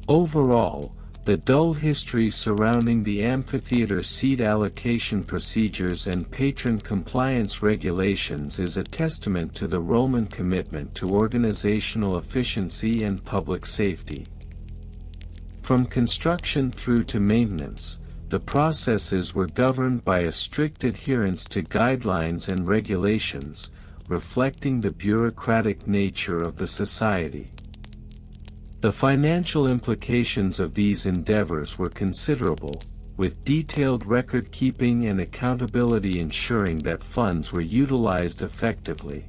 [SPEAKER 1] Overall, the dull history surrounding the amphitheater seat allocation procedures and patron compliance regulations is a testament to the Roman commitment to organizational efficiency and public safety. From construction through to maintenance, the processes were governed by a strict adherence to guidelines and regulations, reflecting the bureaucratic nature of the society. The financial implications of these endeavors were considerable, with detailed record-keeping and accountability ensuring that funds were utilized effectively.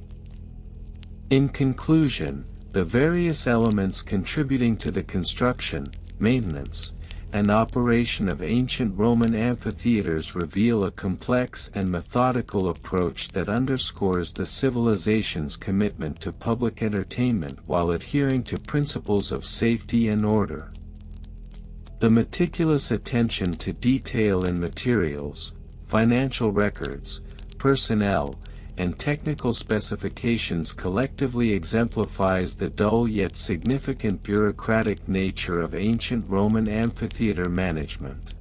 [SPEAKER 1] In conclusion, the various elements contributing to the construction, maintenance, and operation of ancient Roman amphitheaters reveal a complex and methodical approach that underscores the civilization's commitment to public entertainment while adhering to principles of safety and order. The meticulous attention to detail in materials, financial records, personnel, and technical specifications collectively exemplifies the dull yet significant bureaucratic nature of ancient Roman amphitheater management.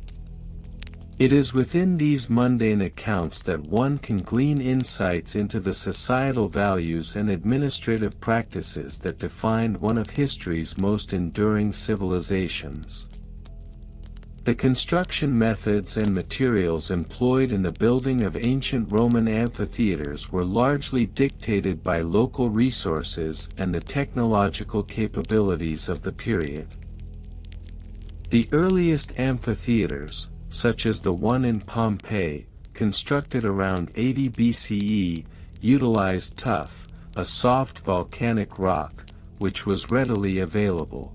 [SPEAKER 1] It is within these mundane accounts that one can glean insights into the societal values and administrative practices that defined one of history's most enduring civilizations. The construction methods and materials employed in the building of ancient Roman amphitheaters were largely dictated by local resources and the technological capabilities of the period. The earliest amphitheaters, such as the one in Pompeii, constructed around 80 BCE, utilized tuff, a soft volcanic rock, which was readily available.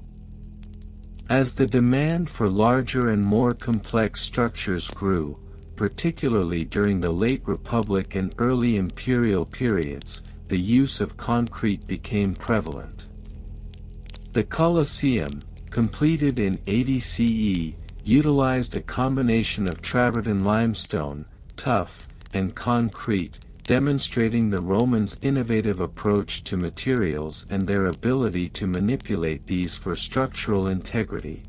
[SPEAKER 1] As the demand for larger and more complex structures grew, particularly during the late Republic and early imperial periods, the use of concrete became prevalent. The Colosseum, completed in 80 CE, utilized a combination of travertine limestone, tuff, and concrete, demonstrating the Romans' innovative approach to materials and their ability to manipulate these for structural integrity.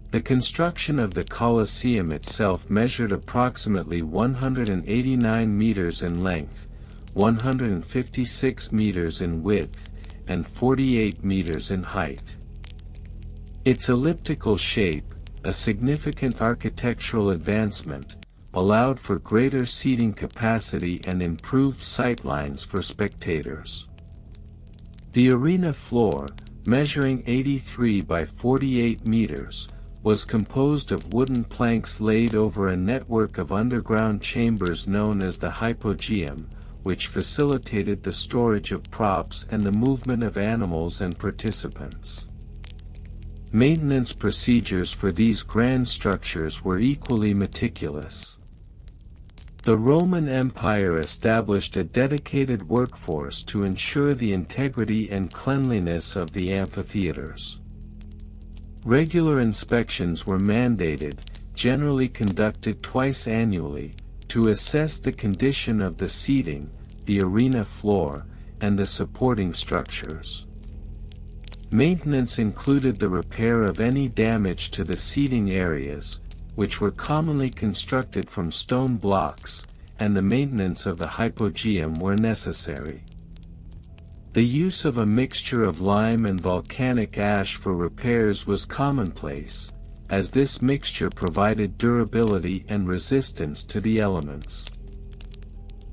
[SPEAKER 1] The construction of the Colosseum itself measured approximately 189 meters in length, 156 meters in width, and 48 meters in height. Its elliptical shape, a significant architectural advancement, allowed for greater seating capacity and improved sightlines for spectators. The arena floor, measuring 83 by 48 meters, was composed of wooden planks laid over a network of underground chambers known as the hypogeum, which facilitated the storage of props and the movement of animals and participants. Maintenance procedures for these grand structures were equally meticulous. The Roman Empire established a dedicated workforce to ensure the integrity and cleanliness of the amphitheaters. Regular inspections were mandated, generally conducted twice annually, to assess the condition of the seating, the arena floor, and the supporting structures. Maintenance included the repair of any damage to the seating areas, which were commonly constructed from stone blocks, and the maintenance of the hypogeum where necessary. The use of a mixture of lime and volcanic ash for repairs was commonplace, as this mixture provided durability and resistance to the elements.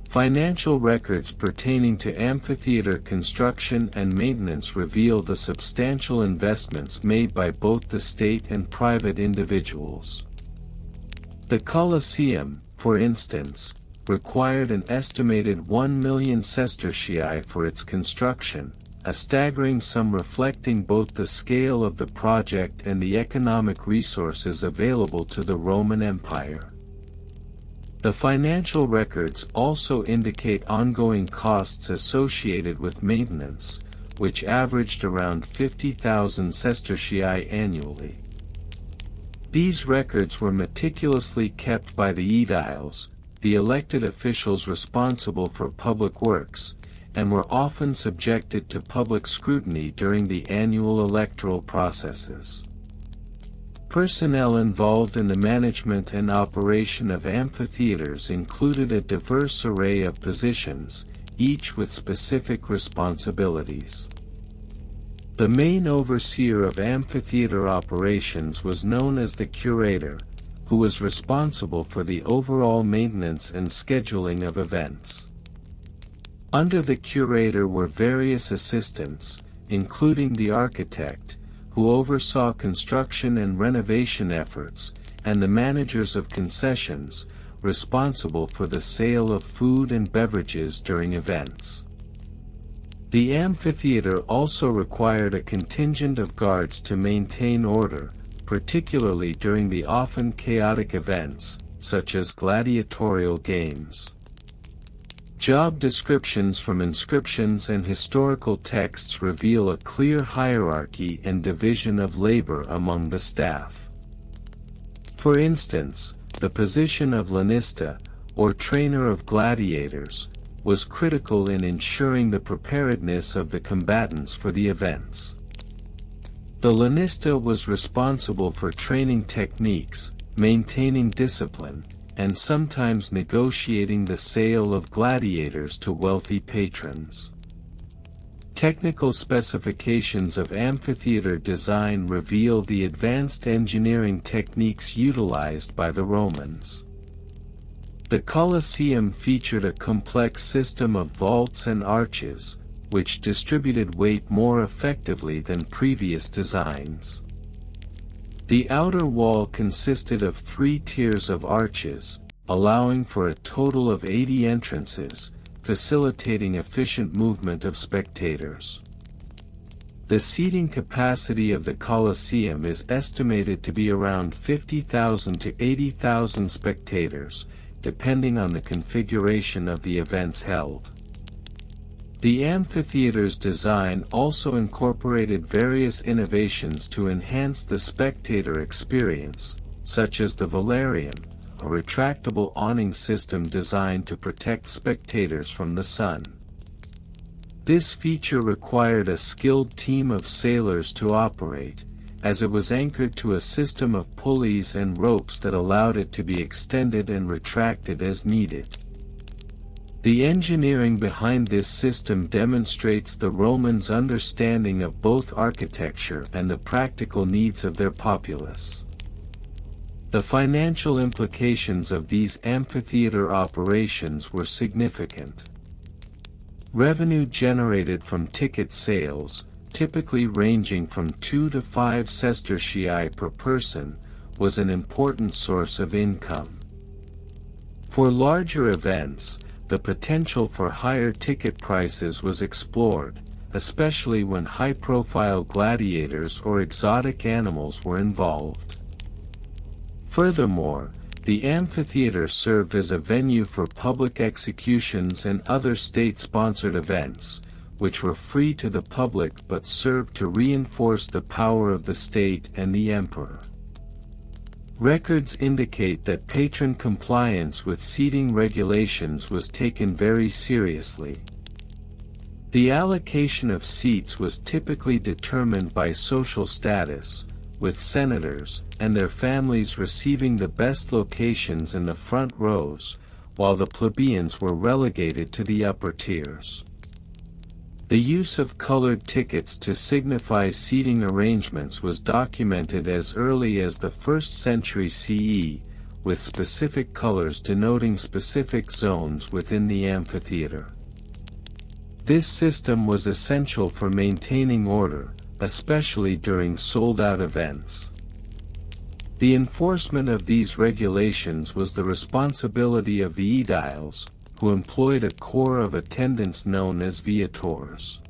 [SPEAKER 1] Financial records pertaining to amphitheater construction and maintenance reveal the substantial investments made by both the state and private individuals. The Colosseum, for instance, required an estimated 1 million sestertii for its construction, a staggering sum reflecting both the scale of the project and the economic resources available to the Roman Empire. The financial records also indicate ongoing costs associated with maintenance, which averaged around 50,000 sestertii annually. These records were meticulously kept by the aediles, the elected officials responsible for public works, and were often subjected to public scrutiny during the annual electoral processes. Personnel involved in the management and operation of amphitheaters included a diverse array of positions, each with specific responsibilities. The main overseer of amphitheater operations was known as the curator, who was responsible for the overall maintenance and scheduling of events. Under the curator were various assistants, including the architect, who oversaw construction and renovation efforts, and the managers of concessions, responsible for the sale of food and beverages during events. The amphitheater also required a contingent of guards to maintain order, particularly during the often chaotic events, such as gladiatorial games. Job descriptions from inscriptions and historical texts reveal a clear hierarchy and division of labor among the staff. For instance, the position of lanista, or trainer of gladiators, was critical in ensuring the preparedness of the combatants for the events. The lanista was responsible for training techniques, maintaining discipline, and sometimes negotiating the sale of gladiators to wealthy patrons. Technical specifications of amphitheater design reveal the advanced engineering techniques utilized by the Romans. The Colosseum featured a complex system of vaults and arches, which distributed weight more effectively than previous designs. The outer wall consisted of 3 tiers of arches, allowing for a total of 80 entrances, facilitating efficient movement of spectators. The seating capacity of the Colosseum is estimated to be around 50,000 to 80,000 spectators, depending on the configuration of the events held. The amphitheater's design also incorporated various innovations to enhance the spectator experience, such as the velarium, a retractable awning system designed to protect spectators from the sun. This feature required a skilled team of sailors to operate, as it was anchored to a system of pulleys and ropes that allowed it to be extended and retracted as needed. The engineering behind this system demonstrates the Romans' understanding of both architecture and the practical needs of their populace. The financial implications of these amphitheater operations were significant. Revenue generated from ticket sales, typically ranging from 2 to 5 sestertii per person, was an important source of income. For larger events, the potential for higher ticket prices was explored, especially when high-profile gladiators or exotic animals were involved. Furthermore, the amphitheater served as a venue for public executions and other state-sponsored events, which were free to the public but served to reinforce the power of the state and the emperor. Records indicate that patron compliance with seating regulations was taken very seriously. The allocation of seats was typically determined by social status, with senators and their families receiving the best locations in the front rows, while the plebeians were relegated to the upper tiers. The use of colored tickets to signify seating arrangements was documented as early as the 1st century CE, with specific colors denoting specific zones within the amphitheater. This system was essential for maintaining order, especially during sold-out events. The enforcement of these regulations was the responsibility of the aediles, who employed a corps of attendants known as viators.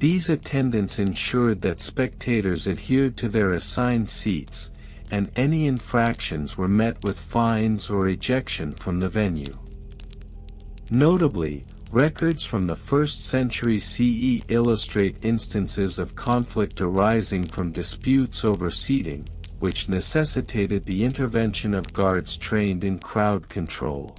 [SPEAKER 1] These attendants ensured that spectators adhered to their assigned seats, and any infractions were met with fines or ejection from the venue. Notably, records from the 1st century CE illustrate instances of conflict arising from disputes over seating, which necessitated the intervention of guards trained in crowd control.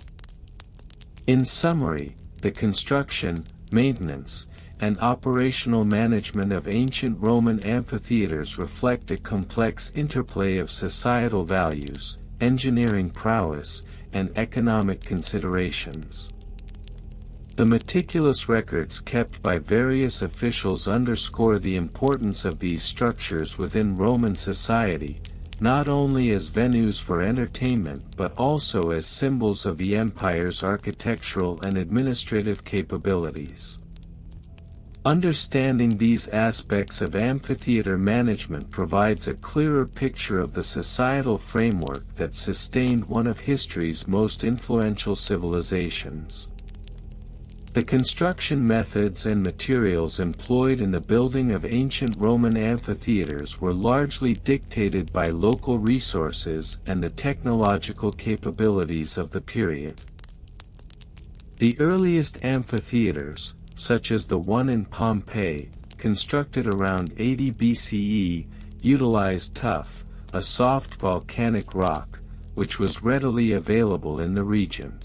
[SPEAKER 1] In summary, the construction, maintenance, and operational management of ancient Roman amphitheaters reflect a complex interplay of societal values, engineering prowess, and economic considerations. The meticulous records kept by various officials underscore the importance of these structures within Roman society, not only as venues for entertainment but also as symbols of the empire's architectural and administrative capabilities. Understanding these aspects of amphitheater management provides a clearer picture of the societal framework that sustained one of history's most influential civilizations. The construction methods and materials employed in the building of ancient Roman amphitheaters were largely dictated by local resources and the technological capabilities of the period. The earliest amphitheaters, such as the one in Pompeii, constructed around 80 BCE, utilized tuff, a soft volcanic rock, which was readily available in the region.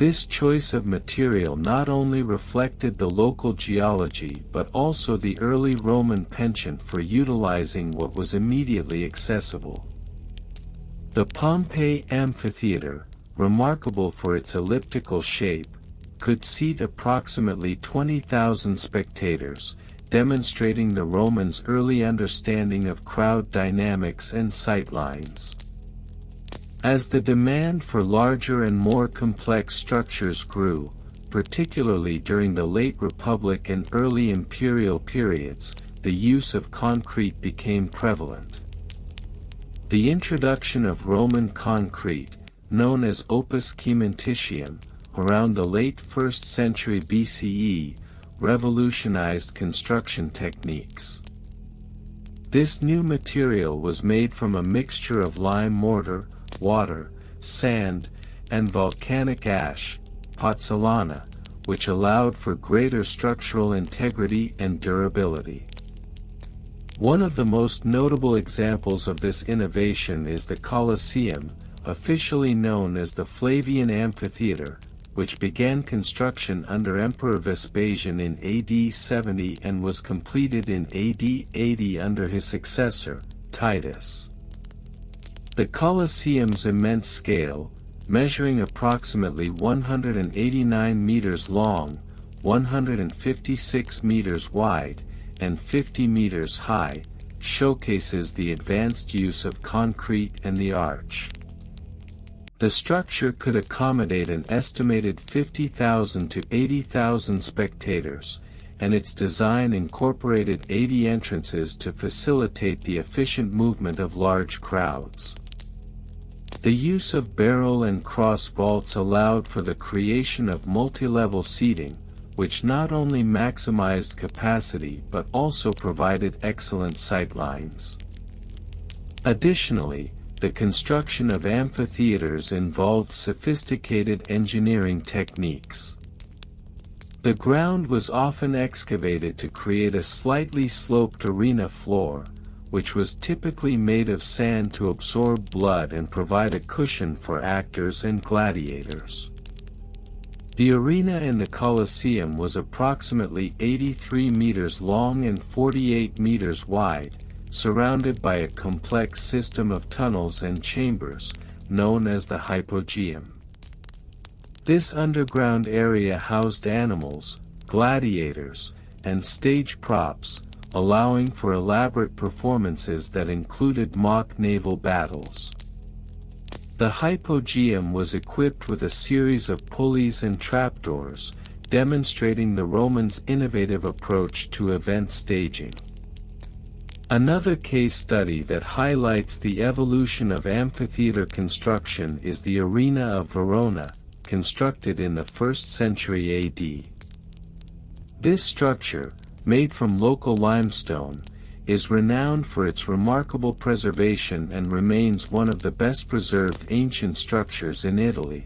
[SPEAKER 1] This choice of material not only reflected the local geology but also the early Roman penchant for utilizing what was immediately accessible. The Pompeii amphitheater, remarkable for its elliptical shape, could seat approximately 20,000 spectators, demonstrating the Romans' early understanding of crowd dynamics and sightlines. As the demand for larger and more complex structures grew, particularly during the late Republic and early imperial periods, the use of concrete became prevalent. The introduction of Roman concrete, known as opus caementitium, around the late 1st century BCE, revolutionized construction techniques. This new material was made from a mixture of lime mortar, water, sand, and volcanic ash, pozzolana, which allowed for greater structural integrity and durability. One of the most notable examples of this innovation is the Colosseum, officially known as the Flavian Amphitheater, which began construction under Emperor Vespasian in AD 70 and was completed in AD 80 under his successor, Titus. The Colosseum's immense scale, measuring approximately 189 meters long, 156 meters wide, and 50 meters high, showcases the advanced use of concrete and the arch. The structure could accommodate an estimated 50,000 to 80,000 spectators, and its design incorporated 80 entrances to facilitate the efficient movement of large crowds. The use of barrel and cross vaults allowed for the creation of multi-level seating, which not only maximized capacity but also provided excellent sightlines. Additionally, the construction of amphitheaters involved sophisticated engineering techniques. The ground was often excavated to create a slightly sloped arena floor, which was typically made of sand to absorb blood and provide a cushion for actors and gladiators. The arena in the Colosseum was approximately 83 meters long and 48 meters wide, surrounded by a complex system of tunnels and chambers, known as the hypogeum. This underground area housed animals, gladiators, and stage props, allowing for elaborate performances that included mock naval battles. The hypogeum was equipped with a series of pulleys and trapdoors, demonstrating the Romans' innovative approach to event staging. Another case study that highlights the evolution of amphitheater construction is the Arena of Verona, constructed in the 1st century AD. This structure, made from local limestone, is renowned for its remarkable preservation and remains one of the best preserved ancient structures in Italy.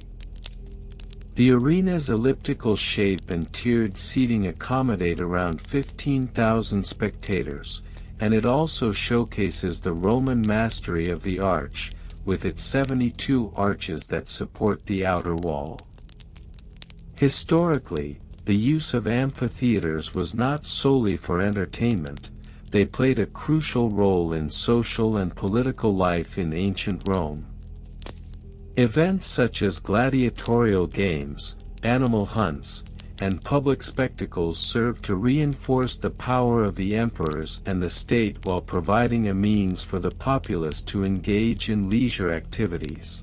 [SPEAKER 1] The arena's elliptical shape and tiered seating accommodate around 15,000 spectators, and it also showcases the Roman mastery of the arch, with its 72 arches that support the outer wall. Historically, the use of amphitheaters was not solely for entertainment. They played a crucial role in social and political life in ancient Rome. Events such as gladiatorial games, animal hunts, and public spectacles served to reinforce the power of the emperors and the state while providing a means for the populace to engage in leisure activities.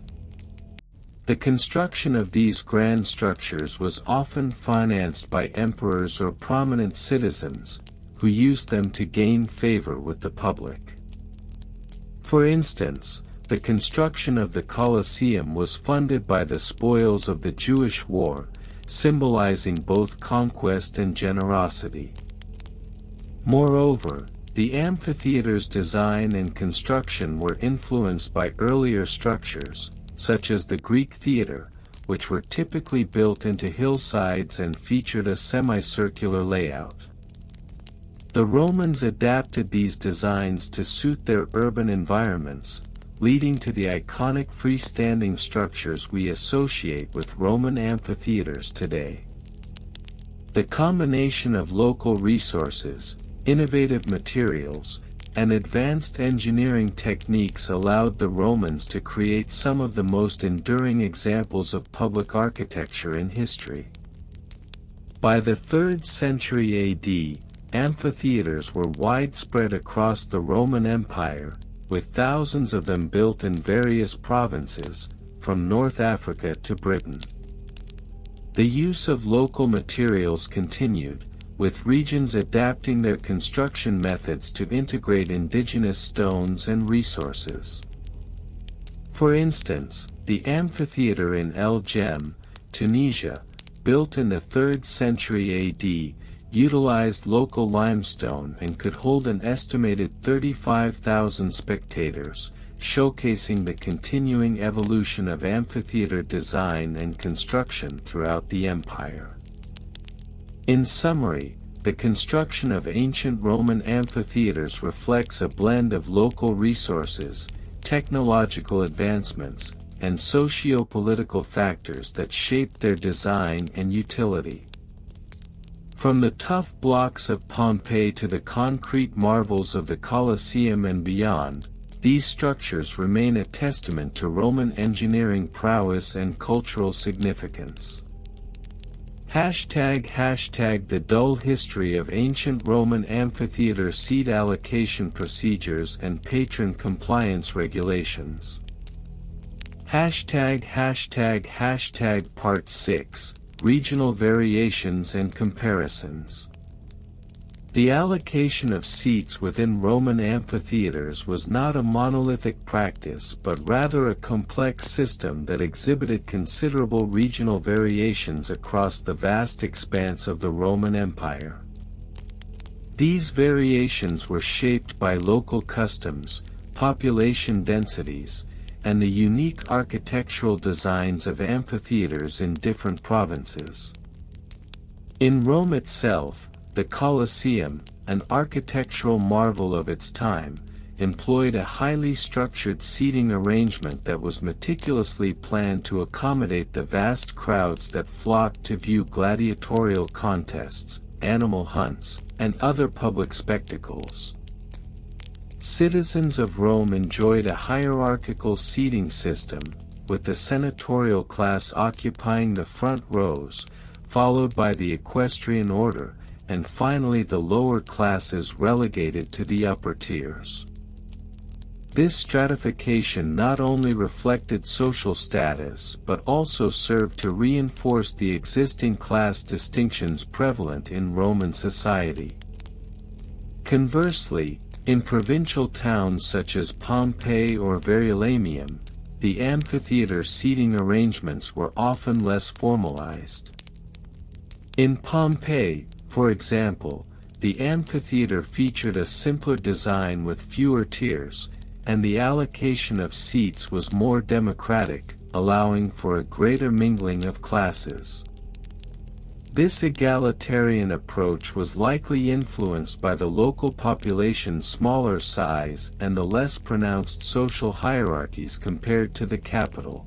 [SPEAKER 1] The construction of these grand structures was often financed by emperors or prominent citizens, who used them to gain favor with the public. For instance, the construction of the Colosseum was funded by the spoils of the Jewish war, symbolizing both conquest and generosity. Moreover, the amphitheater's design and construction were influenced by earlier structures, such as the Greek theater, which were typically built into hillsides and featured a semicircular layout. The Romans adapted these designs to suit their urban environments, leading to the iconic freestanding structures we associate with Roman amphitheaters today. The combination of local resources, innovative materials, and advanced engineering techniques allowed the Romans to create some of the most enduring examples of public architecture in history. By the 3rd century AD, amphitheaters were widespread across the Roman Empire, with thousands of them built in various provinces, from North Africa to Britain. The use of local materials continued, with regions adapting their construction methods to integrate indigenous stones and resources. For instance, the amphitheater in El Jem, Tunisia, built in the 3rd century AD, utilized local limestone and could hold an estimated 35,000 spectators, showcasing the continuing evolution of amphitheater design and construction throughout the empire. In summary, the construction of ancient Roman amphitheaters reflects a blend of local resources, technological advancements, and socio-political factors that shaped their design and utility. From the tough blocks of Pompeii to the concrete marvels of the Colosseum and beyond, these structures remain a testament to Roman engineering prowess and cultural significance. #The dull history of ancient Roman amphitheater seat allocation procedures and patron compliance regulations. Part 6. Regional variations and comparisons. The allocation of seats within Roman amphitheaters was not a monolithic practice but rather a complex system that exhibited considerable regional variations across the vast expanse of the Roman Empire. These variations were shaped by local customs, population densities, and the unique architectural designs of amphitheaters in different provinces. In Rome itself, the Colosseum, an architectural marvel of its time, employed a highly structured seating arrangement that was meticulously planned to accommodate the vast crowds that flocked to view gladiatorial contests, animal hunts, and other public spectacles. Citizens of Rome enjoyed a hierarchical seating system, with the senatorial class occupying the front rows, followed by the equestrian order, and finally the lower classes relegated to the upper tiers. This stratification not only reflected social status but also served to reinforce the existing class distinctions prevalent in Roman society. Conversely, in provincial towns such as Pompeii or Verulamium, the amphitheater seating arrangements were often less formalized. In Pompeii, for example, the amphitheater featured a simpler design with fewer tiers, and the allocation of seats was more democratic, allowing for a greater mingling of classes. This egalitarian approach was likely influenced by the local population's smaller size and the less pronounced social hierarchies compared to the capital.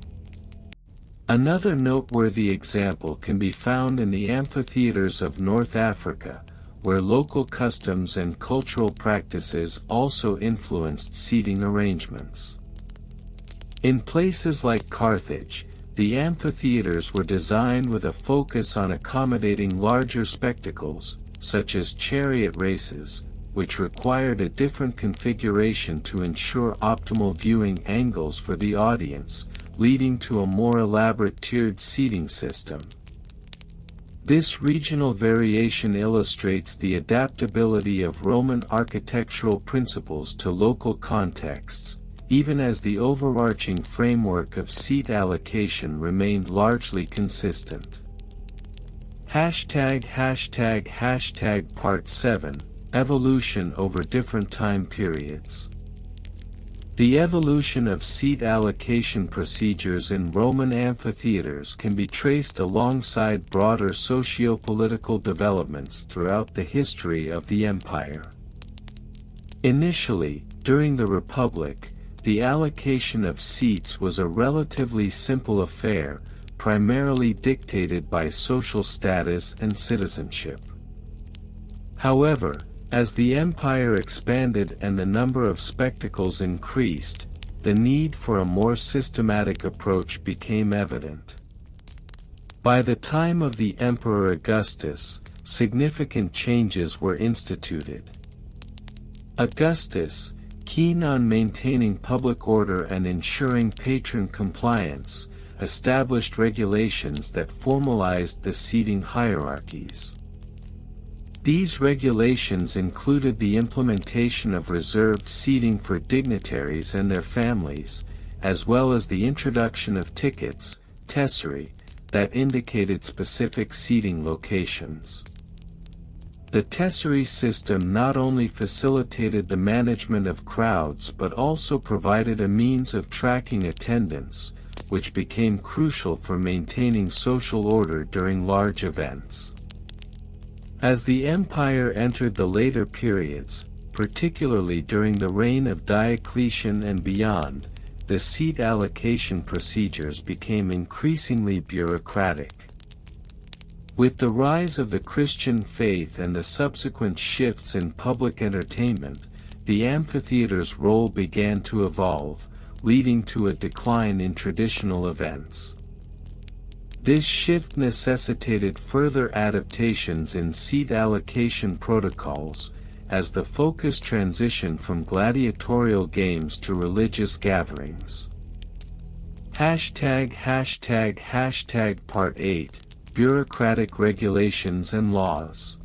[SPEAKER 1] Another noteworthy example can be found in the amphitheaters of North Africa, where local customs and cultural practices also influenced seating arrangements. In places like Carthage, the amphitheaters were designed with a focus on accommodating larger spectacles, such as chariot races, which required a different configuration to ensure optimal viewing angles for the audience, leading to a more elaborate tiered seating system. This regional variation illustrates the adaptability of Roman architectural principles to local contexts, even as the overarching framework of seat allocation remained largely consistent. Part 7, Evolution over different time periods. The evolution of seat allocation procedures in Roman amphitheaters can be traced alongside broader socio-political developments throughout the history of the empire. Initially, during the Republic, the allocation of seats was a relatively simple affair, primarily dictated by social status and citizenship. However, as the empire expanded and the number of spectacles increased, the need for a more systematic approach became evident. By the time of the Emperor Augustus, significant changes were instituted. Augustus, keen on maintaining public order and ensuring patron compliance, established regulations that formalized the seating hierarchies. These regulations included the implementation of reserved seating for dignitaries and their families, as well as the introduction of tickets, tesserae, that indicated specific seating locations. The tesserae system not only facilitated the management of crowds but also provided a means of tracking attendance, which became crucial for maintaining social order during large events. As the empire entered the later periods, particularly during the reign of Diocletian and beyond, the seat allocation procedures became increasingly bureaucratic. With the rise of the Christian faith and the subsequent shifts in public entertainment, the amphitheater's role began to evolve, leading to a decline in traditional events. This shift necessitated further adaptations in seat allocation protocols, as the focus transitioned from gladiatorial games to religious gatherings. Part 8, Bureaucratic Regulations and Laws.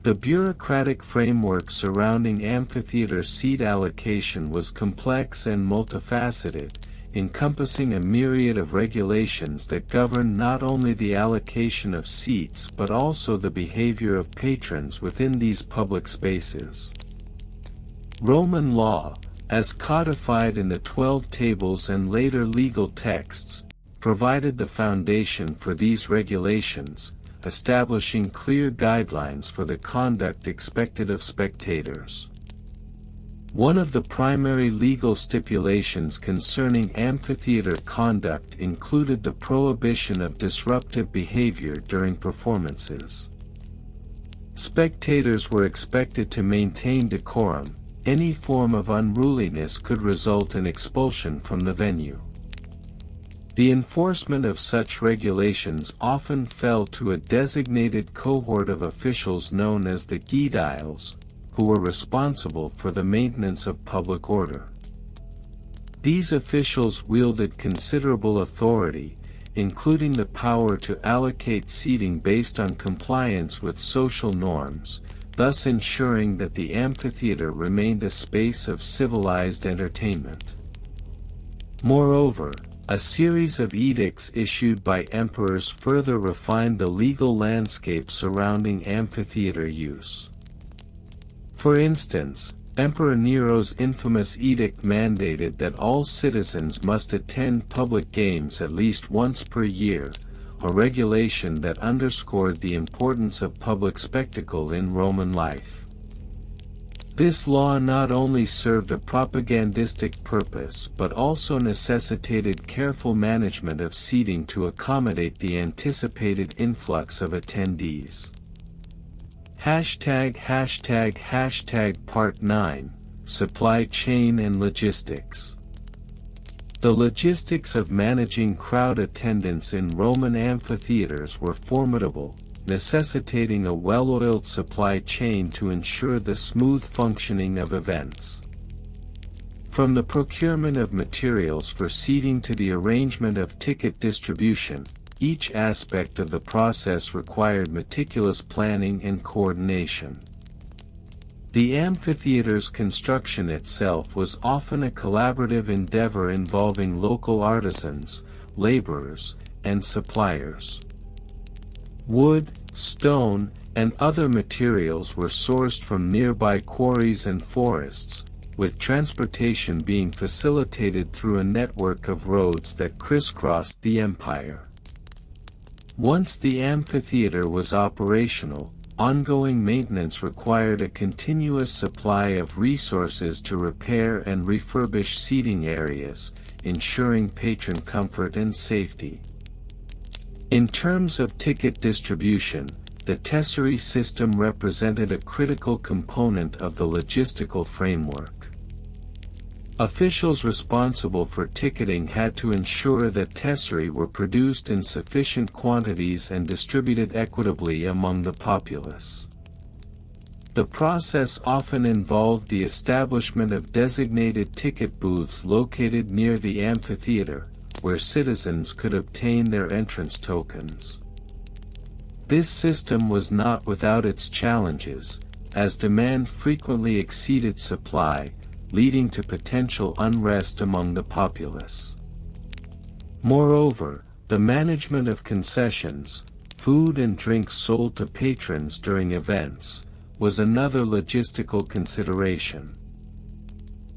[SPEAKER 1] The bureaucratic framework surrounding amphitheater seat allocation was complex and multifaceted, encompassing a myriad of regulations that govern not only the allocation of seats but also the behavior of patrons within these public spaces. Roman law, as codified in the 12 Tables and later legal texts, provided the foundation for these regulations, establishing clear guidelines for the conduct expected of spectators. One of the primary legal stipulations concerning amphitheater conduct included the prohibition of disruptive behavior during performances. Spectators were expected to maintain decorum. Any form of unruliness could result in expulsion from the venue. The enforcement of such regulations often fell to a designated cohort of officials known as the Guidiles, who were responsible for the maintenance of public order. These officials wielded considerable authority, including the power to allocate seating based on compliance with social norms, thus ensuring that the amphitheater remained a space of civilized entertainment. Moreover, a series of edicts issued by emperors further refined the legal landscape surrounding amphitheater use. For instance, Emperor Nero's infamous edict mandated that all citizens must attend public games at least once per year, a regulation that underscored the importance of public spectacle in Roman life. This law not only served a propagandistic purpose but also necessitated careful management of seating to accommodate the anticipated influx of attendees. Part 9, Supply Chain and Logistics. The logistics of managing crowd attendance in Roman amphitheaters were formidable, necessitating a well-oiled supply chain to ensure the smooth functioning of events. From the procurement of materials for seating to the arrangement of ticket distribution, each aspect of the process required meticulous planning and coordination. The amphitheater's construction itself was often a collaborative endeavor involving local artisans, laborers, and suppliers. Wood, stone, and other materials were sourced from nearby quarries and forests, with transportation being facilitated through a network of roads that crisscrossed the empire. Once the amphitheater was operational, ongoing maintenance required a continuous supply of resources to repair and refurbish seating areas, ensuring patron comfort and safety. In terms of ticket distribution, the tesserae system represented a critical component of the logistical framework. Officials responsible for ticketing had to ensure that tesserae were produced in sufficient quantities and distributed equitably among the populace. The process often involved the establishment of designated ticket booths located near the amphitheater, where citizens could obtain their entrance tokens. This system was not without its challenges, as demand frequently exceeded supply, leading to potential unrest among the populace. Moreover, the management of concessions, food and drinks sold to patrons during events, was another logistical consideration.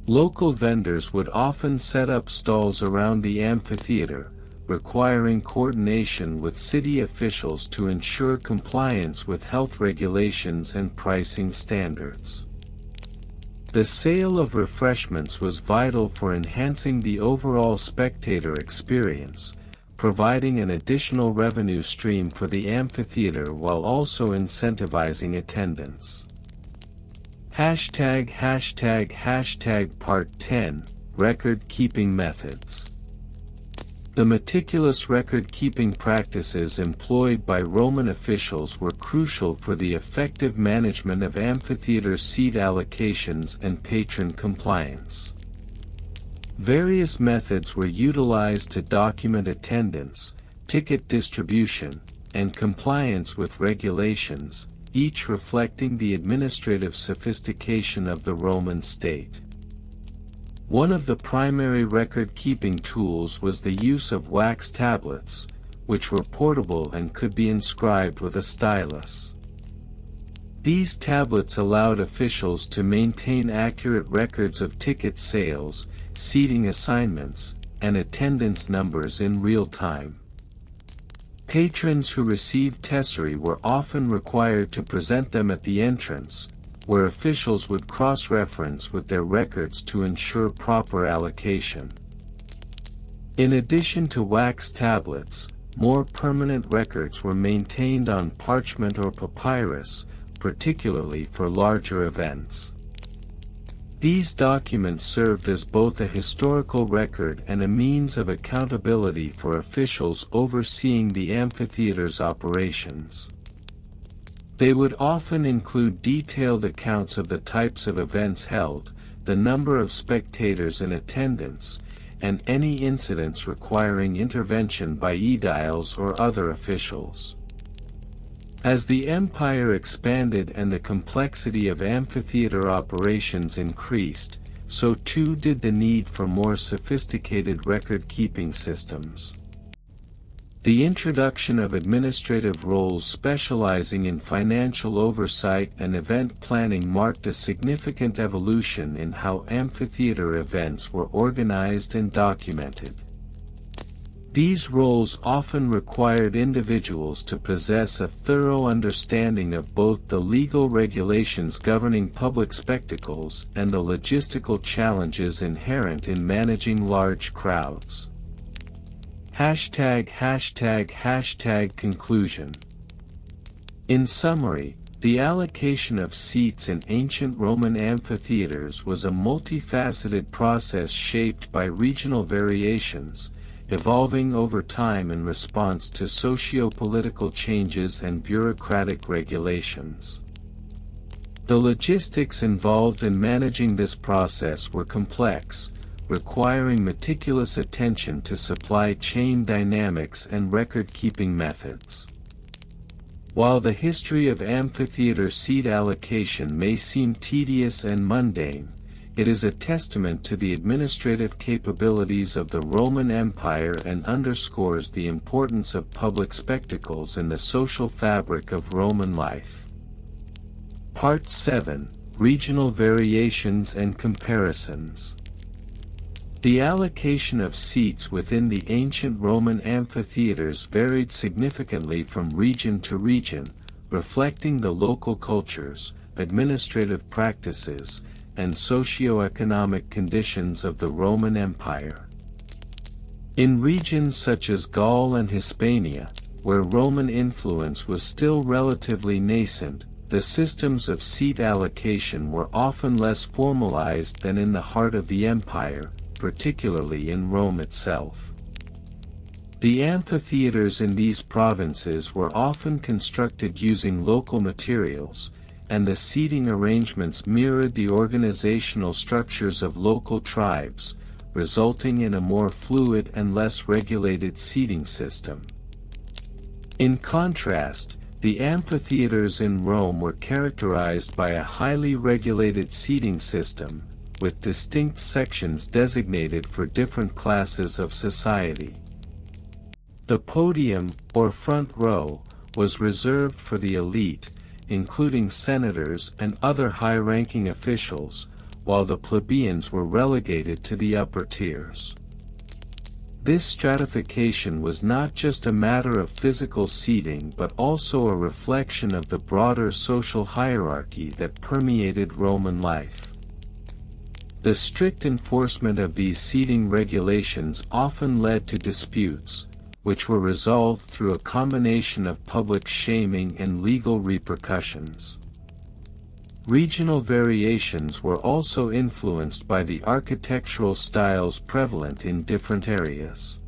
[SPEAKER 1] Local vendors would often set up stalls around the amphitheater, requiring coordination with city officials to ensure compliance with health regulations and pricing standards. The sale of refreshments was vital for enhancing the overall spectator experience, providing an additional revenue stream for the amphitheater while also incentivizing attendance. Part 10, Record-Keeping Methods. The meticulous record-keeping practices employed by Roman officials were crucial for the effective management of amphitheater seat allocations and patron compliance. Various methods were utilized to document attendance, ticket distribution, and compliance with regulations, each reflecting the administrative sophistication of the Roman state. One of the primary record-keeping tools was the use of wax tablets, which were portable and could be inscribed with a stylus. These tablets allowed officials to maintain accurate records of ticket sales, seating assignments, and attendance numbers in real time. Patrons who received tesserae were often required to present them at the entrance, where officials would cross-reference with their records to ensure proper allocation. In addition to wax tablets, more permanent records were maintained on parchment or papyrus, particularly for larger events. These documents served as both a historical record and a means of accountability for officials overseeing the amphitheater's operations. They would often include detailed accounts of the types of events held, the number of spectators in attendance, and any incidents requiring intervention by aediles or other officials. As the empire expanded and the complexity of amphitheater operations increased, so too did the need for more sophisticated record-keeping systems. The introduction of administrative roles specializing in financial oversight and event planning marked a significant evolution in how amphitheater events were organized and documented. These roles often required individuals to possess a thorough understanding of both the legal regulations governing public spectacles and the logistical challenges inherent in managing large crowds. #Conclusion. In summary, the allocation of seats in ancient Roman amphitheaters was a multifaceted process shaped by regional variations, evolving over time in response to socio-political changes and bureaucratic regulations. The logistics involved in managing this process were complex, requiring meticulous attention to supply chain dynamics and record-keeping methods. While the history of amphitheater seat allocation may seem tedious and mundane, it is a testament to the administrative capabilities of the Roman Empire and underscores the importance of public spectacles in the social fabric of Roman life. Part 7: Regional Variations and Comparisons. The allocation of seats within the ancient Roman amphitheaters varied significantly from region to region, reflecting the local cultures, administrative practices, and socio-economic conditions of the Roman Empire. In regions such as Gaul and Hispania, where Roman influence was still relatively nascent, the systems of seat allocation were often less formalized than in the heart of the empire, particularly in Rome itself. The amphitheaters in these provinces were often constructed using local materials, and the seating arrangements mirrored the organizational structures of local tribes, resulting in a more fluid and less regulated seating system. In contrast, the amphitheaters in Rome were characterized by a highly regulated seating system, with distinct sections designated for different classes of society. The podium, or front row, was reserved for the elite, including senators and other high-ranking officials, while the plebeians were relegated to the upper tiers. This stratification was not just a matter of physical seating but also a reflection of the broader social hierarchy that permeated Roman life. The strict enforcement of these seating regulations often led to disputes, which were resolved through a combination of public shaming and legal repercussions. Regional variations were also influenced by the architectural styles prevalent in different areas.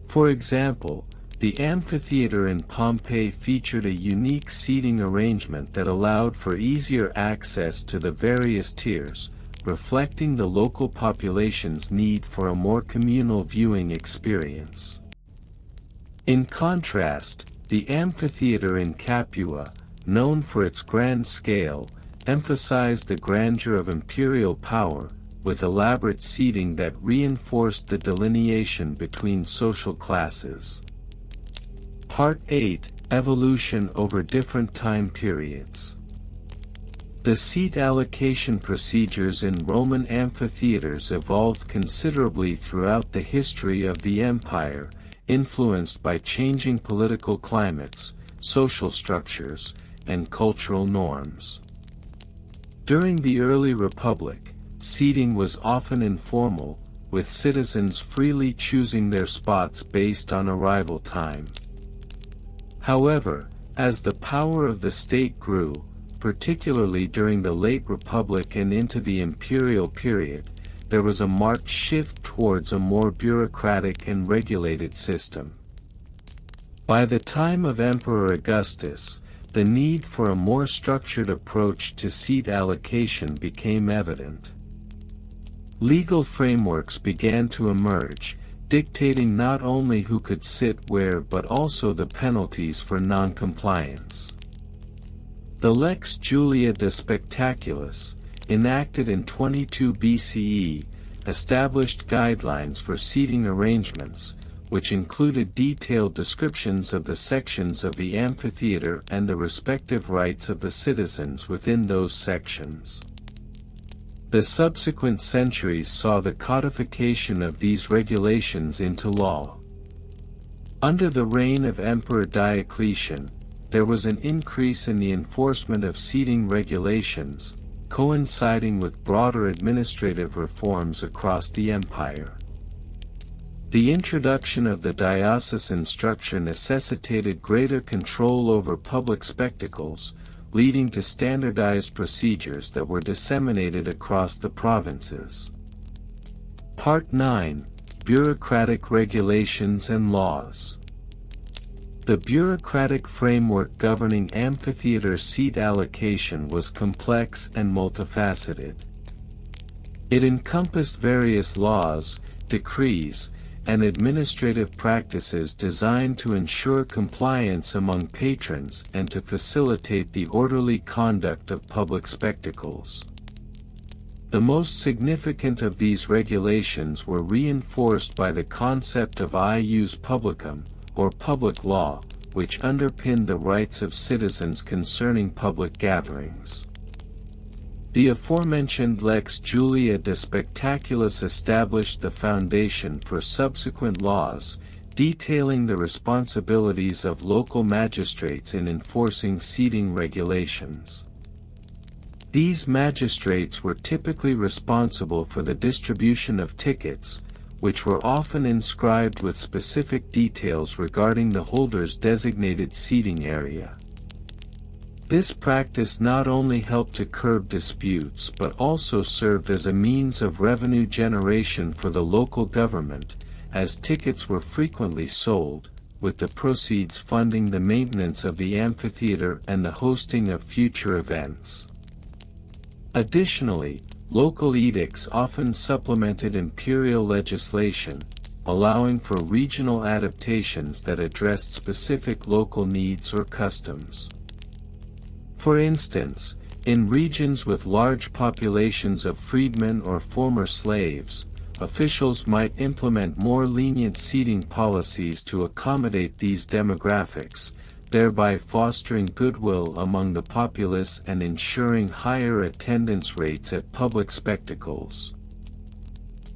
[SPEAKER 1] For example, the amphitheater in Pompeii featured a unique seating arrangement that allowed for easier access to the various tiers, reflecting the local population's need for a more communal viewing experience. In contrast, the amphitheater in Capua, known for its grand scale, emphasized the grandeur of imperial power, with elaborate seating that reinforced the delineation between social classes. Part 8: Evolution over different time periods. The seat allocation procedures in Roman amphitheaters evolved considerably throughout the history of the empire, influenced by changing political climates, social structures, and cultural norms. During the early Republic, seating was often informal, with citizens freely choosing their spots based on arrival time. However, as the power of the state grew, particularly during the late Republic and into the imperial period, there was a marked shift towards a more bureaucratic and regulated system. By the time of Emperor Augustus, the need for a more structured approach to seat allocation became evident. Legal frameworks began to emerge, dictating not only who could sit where but also the penalties for non-compliance. The Lex Julia de Spectaculis, enacted in 22 BCE, established guidelines for seating arrangements, which included detailed descriptions of the sections of the amphitheater and the respective rights of the citizens within those sections. The subsequent centuries saw the codification of these regulations into law. Under the reign of Emperor Diocletian, there was an increase in the enforcement of seating regulations, coinciding with broader administrative reforms across the empire. The introduction of the diocesan structure necessitated greater control over public spectacles, leading to standardized procedures that were disseminated across the provinces. Part 9: Bureaucratic Regulations and Laws. The bureaucratic framework governing amphitheater seat allocation was complex and multifaceted. It encompassed various laws, decrees, and administrative practices designed to ensure compliance among patrons and to facilitate the orderly conduct of public spectacles. The most significant of these regulations were reinforced by the concept of ius publicum, or public law, which underpinned the rights of citizens concerning public gatherings. The aforementioned Lex Julia de Spectaculis established the foundation for subsequent laws, detailing the responsibilities of local magistrates in enforcing seating regulations. These magistrates were typically responsible for the distribution of tickets, which were often inscribed with specific details regarding the holder's designated seating area. This practice not only helped to curb disputes but also served as a means of revenue generation for the local government, as tickets were frequently sold, with the proceeds funding the maintenance of the amphitheater and the hosting of future events. Additionally, local edicts often supplemented imperial legislation, allowing for regional adaptations that addressed specific local needs or customs. For instance, in regions with large populations of freedmen or former slaves, officials might implement more lenient seating policies to accommodate these demographics, thereby fostering goodwill among the populace and ensuring higher attendance rates at public spectacles.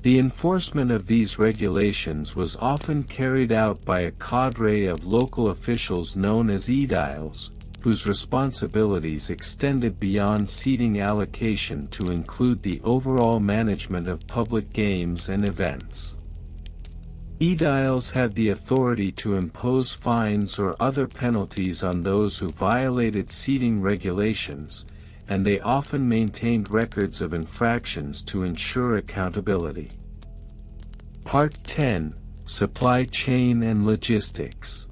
[SPEAKER 1] The enforcement of these regulations was often carried out by a cadre of local officials known as aediles, whose responsibilities extended beyond seating allocation to include the overall management of public games and events. Aediles had the authority to impose fines or other penalties on those who violated seating regulations, and they often maintained records of infractions to ensure accountability. Part 10: Supply Chain and Logistics.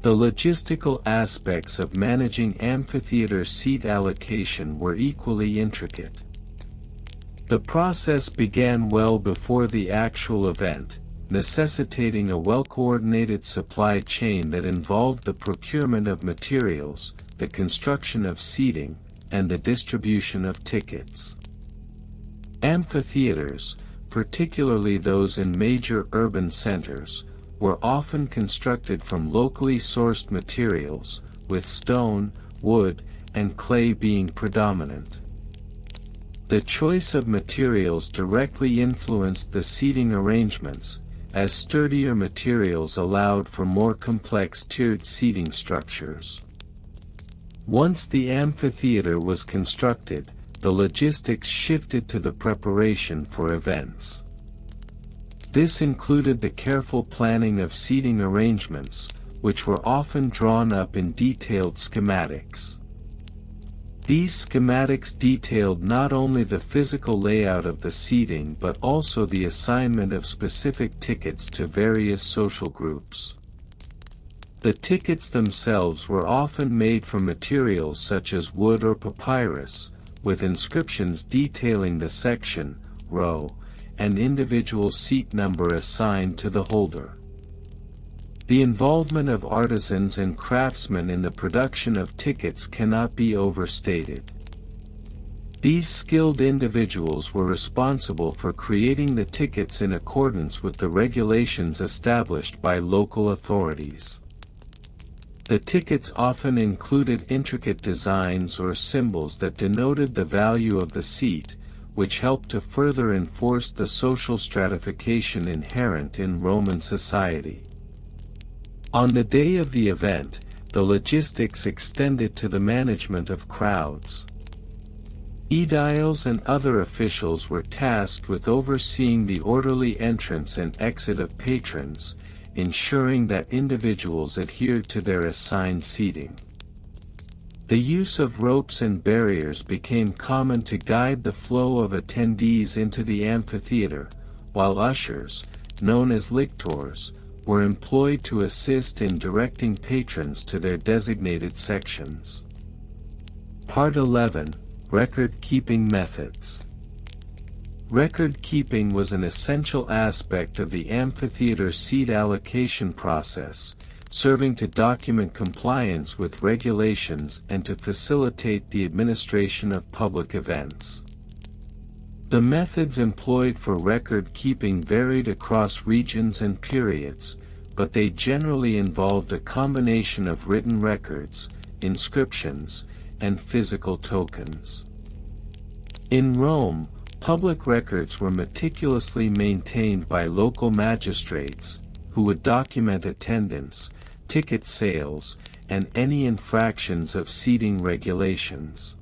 [SPEAKER 1] The logistical aspects of managing amphitheater seat allocation were equally intricate. The process began well before the actual event, necessitating a well-coordinated supply chain that involved the procurement of materials, the construction of seating, and the distribution of tickets. Amphitheaters, particularly those in major urban centers, were often constructed from locally sourced materials, with stone, wood, and clay being predominant. The choice of materials directly influenced the seating arrangements, as sturdier materials allowed for more complex tiered seating structures. Once the amphitheater was constructed, the logistics shifted to the preparation for events. This included the careful planning of seating arrangements, which were often drawn up in detailed schematics. These schematics detailed not only the physical layout of the seating but also the assignment of specific tickets to various social groups. The tickets themselves were often made from materials such as wood or papyrus, with inscriptions detailing the section, row, and individual seat number assigned to the holder. The involvement of artisans and craftsmen in the production of tickets cannot be overstated. These skilled individuals were responsible for creating the tickets in accordance with the regulations established by local authorities. The tickets often included intricate designs or symbols that denoted the value of the seat, which helped to further enforce the social stratification inherent in Roman society. On the day of the event, the logistics extended to the management of crowds. Aediles and other officials were tasked with overseeing the orderly entrance and exit of patrons, ensuring that individuals adhered to their assigned seating. The use of ropes and barriers became common to guide the flow of attendees into the amphitheater, while ushers, known as lictors, were employed to assist in directing patrons to their designated sections. Part 11. Record-keeping methods. Record-keeping was an essential aspect of the amphitheater seat allocation process, serving to document compliance with regulations and to facilitate the administration of public events. The methods employed for record-keeping varied across regions and periods, but they generally involved a combination of written records, inscriptions, and physical tokens. In Rome, public records were meticulously maintained by local magistrates, who would document attendance, ticket sales, and any infractions of seating regulations.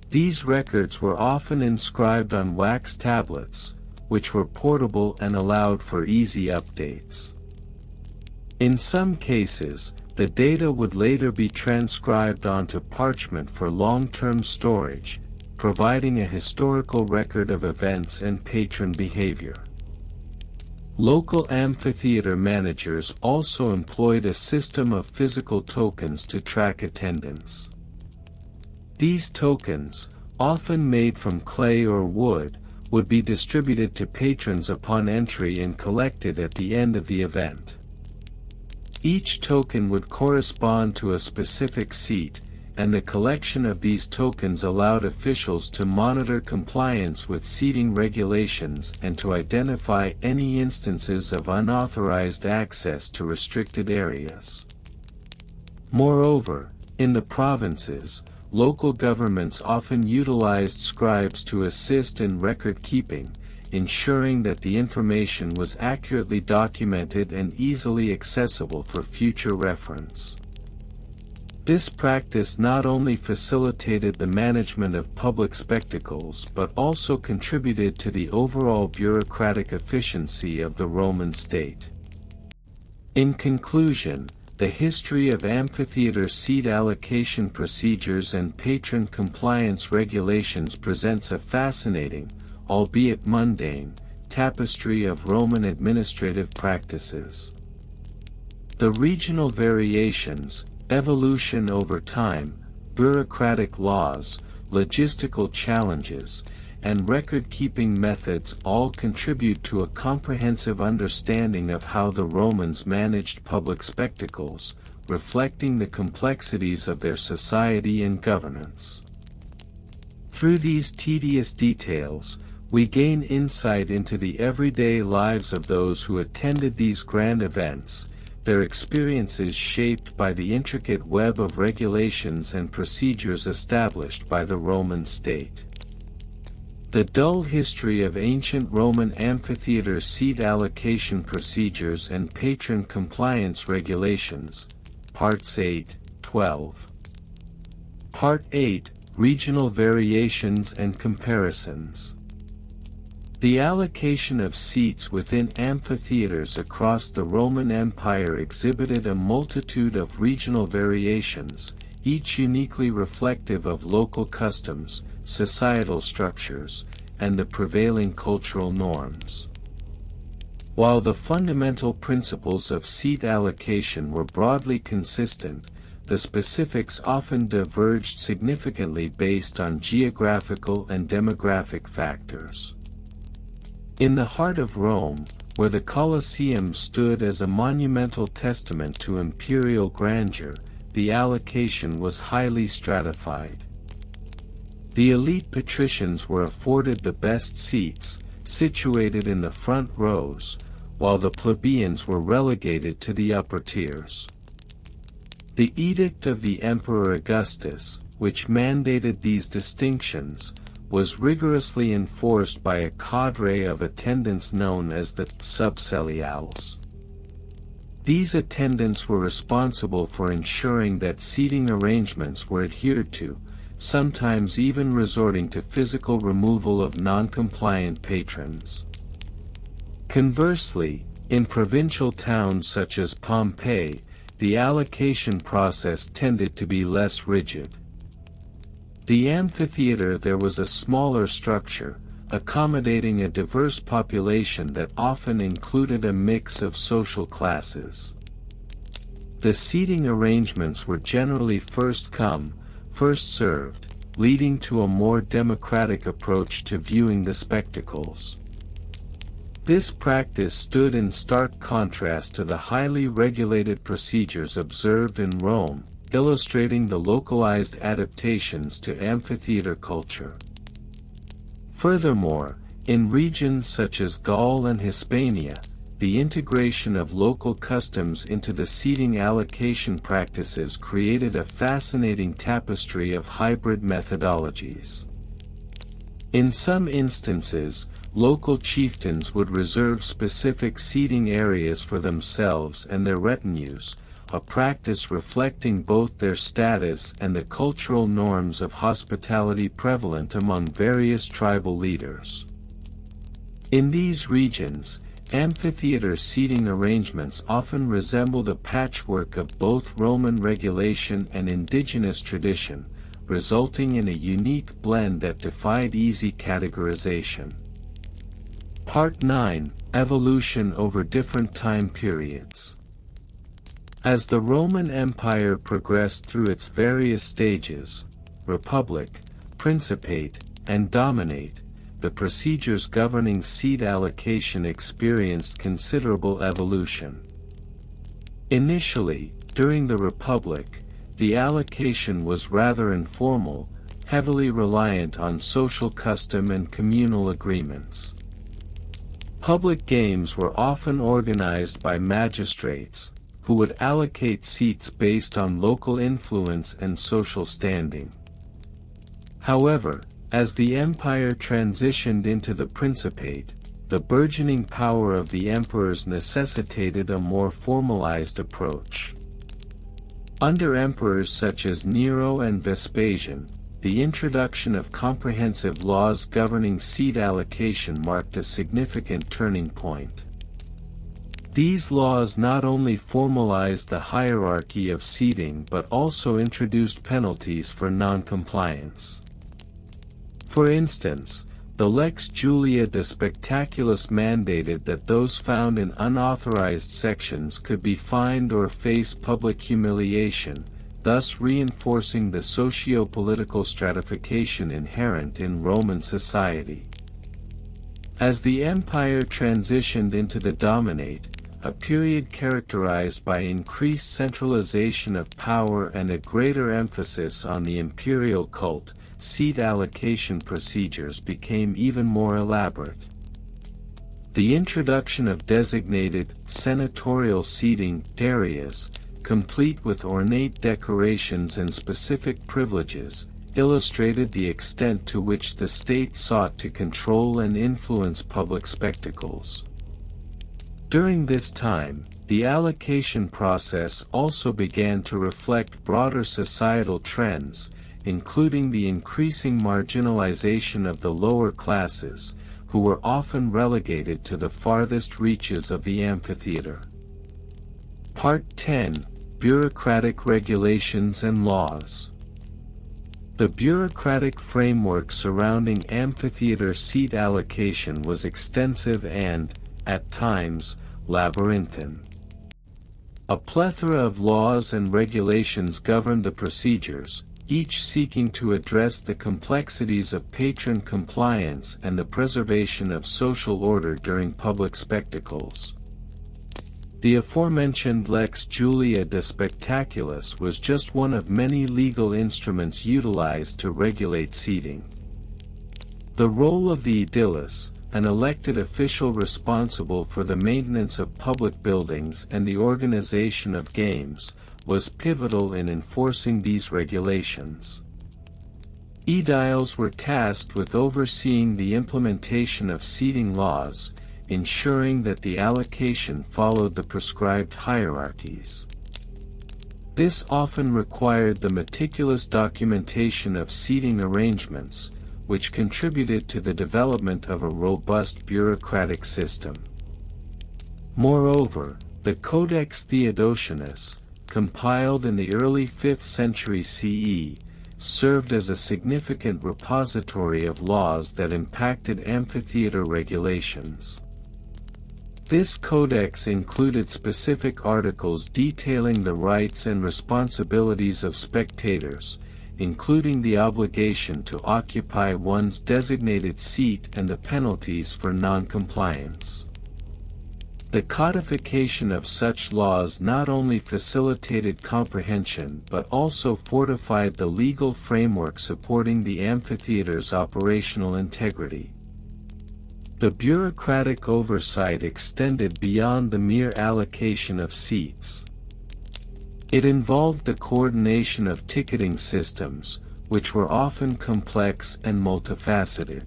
[SPEAKER 1] These records were often inscribed on wax tablets, which were portable and allowed for easy updates. In some cases, the data would later be transcribed onto parchment for long-term storage, providing a historical record of events and patron behavior. Local amphitheater managers also employed a system of physical tokens to track attendance. These tokens, often made from clay or wood, would be distributed to patrons upon entry and collected at the end of the event. Each token would correspond to a specific seat, and the collection of these tokens allowed officials to monitor compliance with seating regulations and to identify any instances of unauthorized access to restricted areas. Moreover, in the provinces, local governments often utilized scribes to assist in record-keeping, ensuring that the information was accurately documented and easily accessible for future reference. This practice not only facilitated the management of public spectacles but also contributed to the overall bureaucratic efficiency of the Roman state. In conclusion, the history of amphitheater seat allocation procedures and patron compliance regulations presents a fascinating, albeit mundane, tapestry of Roman administrative practices. The regional variations, evolution over time, bureaucratic laws, logistical challenges, and record-keeping methods all contribute to a comprehensive understanding of how the Romans managed public spectacles, reflecting the complexities of their society and governance. Through these tedious details, we gain insight into the everyday lives of those who attended these grand events, their experiences shaped by the intricate web of regulations and procedures established by the Roman state. The dull history of ancient Roman amphitheater seat allocation procedures and patron compliance regulations, Parts 8, 12. Part 8, Regional Variations and Comparisons. The allocation of seats within amphitheaters across the Roman Empire exhibited a multitude of regional variations, each uniquely reflective of local customs, societal structures, and the prevailing cultural norms. While the fundamental principles of seat allocation were broadly consistent, the specifics often diverged significantly based on geographical and demographic factors. In the heart of Rome, where the Colosseum stood as a monumental testament to imperial grandeur, the allocation was highly stratified. The elite patricians were afforded the best seats, situated in the front rows, while the plebeians were relegated to the upper tiers. The Edict of the Emperor Augustus, which mandated these distinctions, was rigorously enforced by a cadre of attendants known as the subseliales. These attendants were responsible for ensuring that seating arrangements were adhered to, sometimes even resorting to physical removal of non-compliant patrons. Conversely, in provincial towns such as Pompeii, the allocation process tended to be less rigid. The amphitheater there was a smaller structure, accommodating a diverse population that often included a mix of social classes. The seating arrangements were generally first come, first served, leading to a more democratic approach to viewing the spectacles. This practice stood in stark contrast to the highly regulated procedures observed in Rome, illustrating the localized adaptations to amphitheater culture. Furthermore, in regions such as Gaul and Hispania, the integration of local customs into the seating allocation practices created a fascinating tapestry of hybrid methodologies. In some instances, local chieftains would reserve specific seating areas for themselves and their retinues, a practice reflecting both their status and the cultural norms of hospitality prevalent among various tribal leaders. In these regions, amphitheater seating arrangements often resembled a patchwork of both Roman regulation and indigenous tradition, resulting in a unique blend that defied easy categorization. Part 9, Evolution over different time periods. As the Roman Empire progressed through its various stages, Republic, Principate, and Dominate, the procedures governing seat allocation experienced considerable evolution. Initially, during the Republic, the allocation was rather informal, heavily reliant on social custom and communal agreements. Public games were often organized by magistrates, who would allocate seats based on local influence and social standing. However, as the empire transitioned into the Principate, the burgeoning power of the emperors necessitated a more formalized approach. Under emperors such as Nero and Vespasian, the introduction of comprehensive laws governing seat allocation marked a significant turning point. These laws not only formalized the hierarchy of seating but also introduced penalties for non-compliance. For instance, the Lex Julia de Spectaculis mandated that those found in unauthorized sections could be fined or face public humiliation, thus reinforcing the socio-political stratification inherent in Roman society. As the empire transitioned into the Dominate, a period characterized by increased centralization of power and a greater emphasis on the imperial cult, seat allocation procedures became even more elaborate. The introduction of designated senatorial seating areas, complete with ornate decorations and specific privileges, illustrated the extent to which the state sought to control and influence public spectacles. During this time, the allocation process also began to reflect broader societal trends, including the increasing marginalization of the lower classes, who were often relegated to the farthest reaches of the amphitheater. Part 10: Bureaucratic Regulations and Laws. The bureaucratic framework surrounding amphitheater seat allocation was extensive and, at times, labyrinthine. A plethora of laws and regulations governed the procedures, each seeking to address the complexities of patron compliance and the preservation of social order during public spectacles. The aforementioned Lex Julia de Spectaculis was just one of many legal instruments utilized to regulate seating. The role of the aedilis, an elected official responsible for the maintenance of public buildings and the organization of games, was pivotal in enforcing these regulations. Aediles were tasked with overseeing the implementation of seating laws, ensuring that the allocation followed the prescribed hierarchies. This often required the meticulous documentation of seating arrangements, which contributed to the development of a robust bureaucratic system. Moreover, the Codex Theodosianus, compiled in the early 5th century CE, served as a significant repository of laws that impacted amphitheater regulations. This codex included specific articles detailing the rights and responsibilities of spectators, including the obligation to occupy one's designated seat and the penalties for non-compliance. The codification of such laws not only facilitated comprehension but also fortified the legal framework supporting the amphitheater's operational integrity. The bureaucratic oversight extended beyond the mere allocation of seats. It involved the coordination of ticketing systems, which were often complex and multifaceted.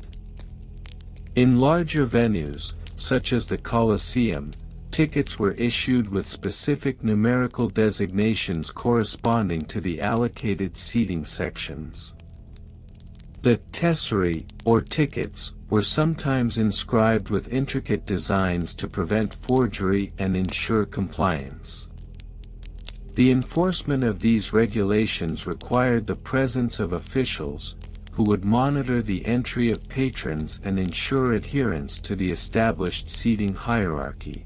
[SPEAKER 1] In larger venues, such as the Colosseum, tickets were issued with specific numerical designations corresponding to the allocated seating sections. The tesserae, or tickets, were sometimes inscribed with intricate designs to prevent forgery and ensure compliance. The enforcement of these regulations required the presence of officials, who would monitor the entry of patrons and ensure adherence to the established seating hierarchy.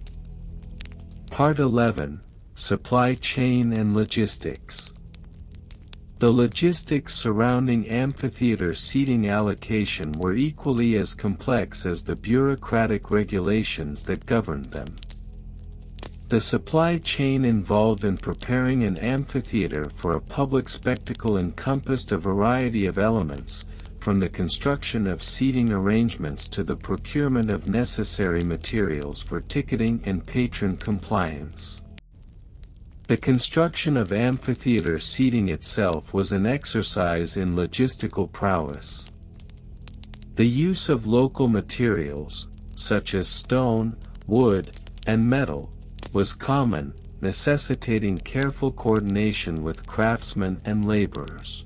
[SPEAKER 1] Part 11: Supply Chain and Logistics. The logistics surrounding amphitheater seating allocation were equally as complex as the bureaucratic regulations that governed them. The supply chain involved in preparing an amphitheater for a public spectacle encompassed a variety of elements, from the construction of seating arrangements to the procurement of necessary materials for ticketing and patron compliance. The construction of amphitheater seating itself was an exercise in logistical prowess. The use of local materials, such as stone, wood, and metal, was common, necessitating careful coordination with craftsmen and laborers.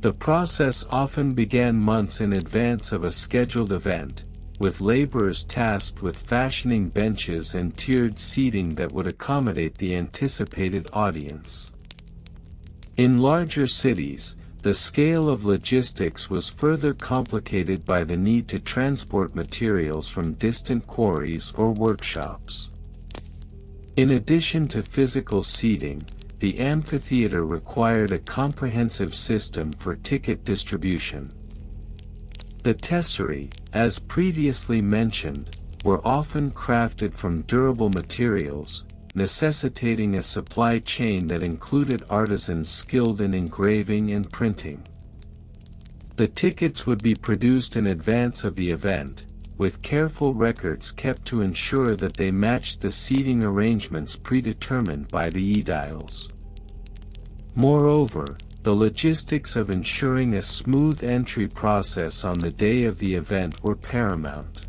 [SPEAKER 1] The process often began months in advance of a scheduled event, with laborers tasked with fashioning benches and tiered seating that would accommodate the anticipated audience. In larger cities, the scale of logistics was further complicated by the need to transport materials from distant quarries or workshops. In addition to physical seating, the amphitheater required a comprehensive system for ticket distribution. The tesserae, as previously mentioned, were often crafted from durable materials, necessitating a supply chain that included artisans skilled in engraving and printing. The tickets would be produced in advance of the event, with careful records kept to ensure that they matched the seating arrangements predetermined by the aediles. Moreover, the logistics of ensuring a smooth entry process on the day of the event were paramount.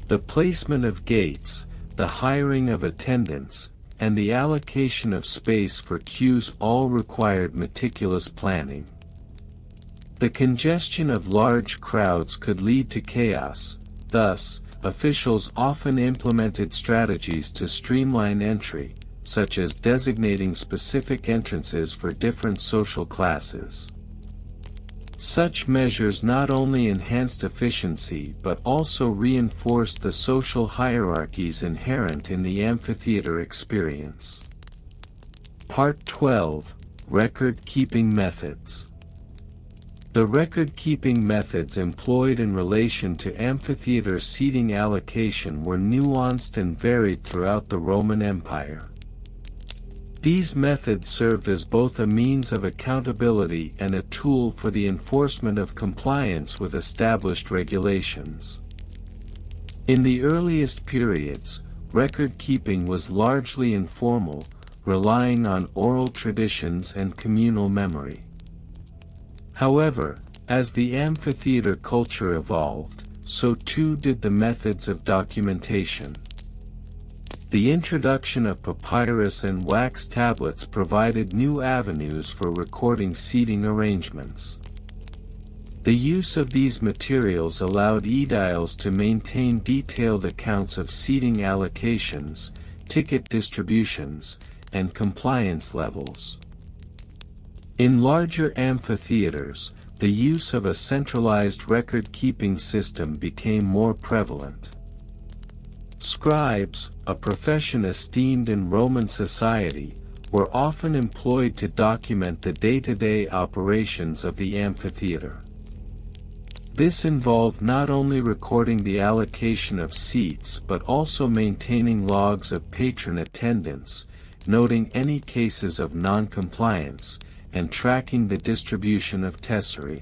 [SPEAKER 1] The placement of gates, the hiring of attendants, and the allocation of space for queues all required meticulous planning. The congestion of large crowds could lead to chaos, thus, officials often implemented strategies to streamline entry, such as designating specific entrances for different social classes. Such measures not only enhanced efficiency but also reinforced the social hierarchies inherent in the amphitheater experience. Part 12: Record-Keeping Methods. The record-keeping methods employed in relation to amphitheater seating allocation were nuanced and varied throughout the Roman Empire. These methods served as both a means of accountability and a tool for the enforcement of compliance with established regulations. In the earliest periods, record-keeping was largely informal, relying on oral traditions and communal memory. However, as the amphitheater culture evolved, so too did the methods of documentation. The introduction of papyrus and wax tablets provided new avenues for recording seating arrangements. The use of these materials allowed aediles to maintain detailed accounts of seating allocations, ticket distributions, and compliance levels. In larger amphitheaters, the use of a centralized record-keeping system became more prevalent. Scribes, a profession esteemed in Roman society, were often employed to document the day-to-day operations of the amphitheater. This involved not only recording the allocation of seats but also maintaining logs of patron attendance, noting any cases of non-compliance, and tracking the distribution of tesserae.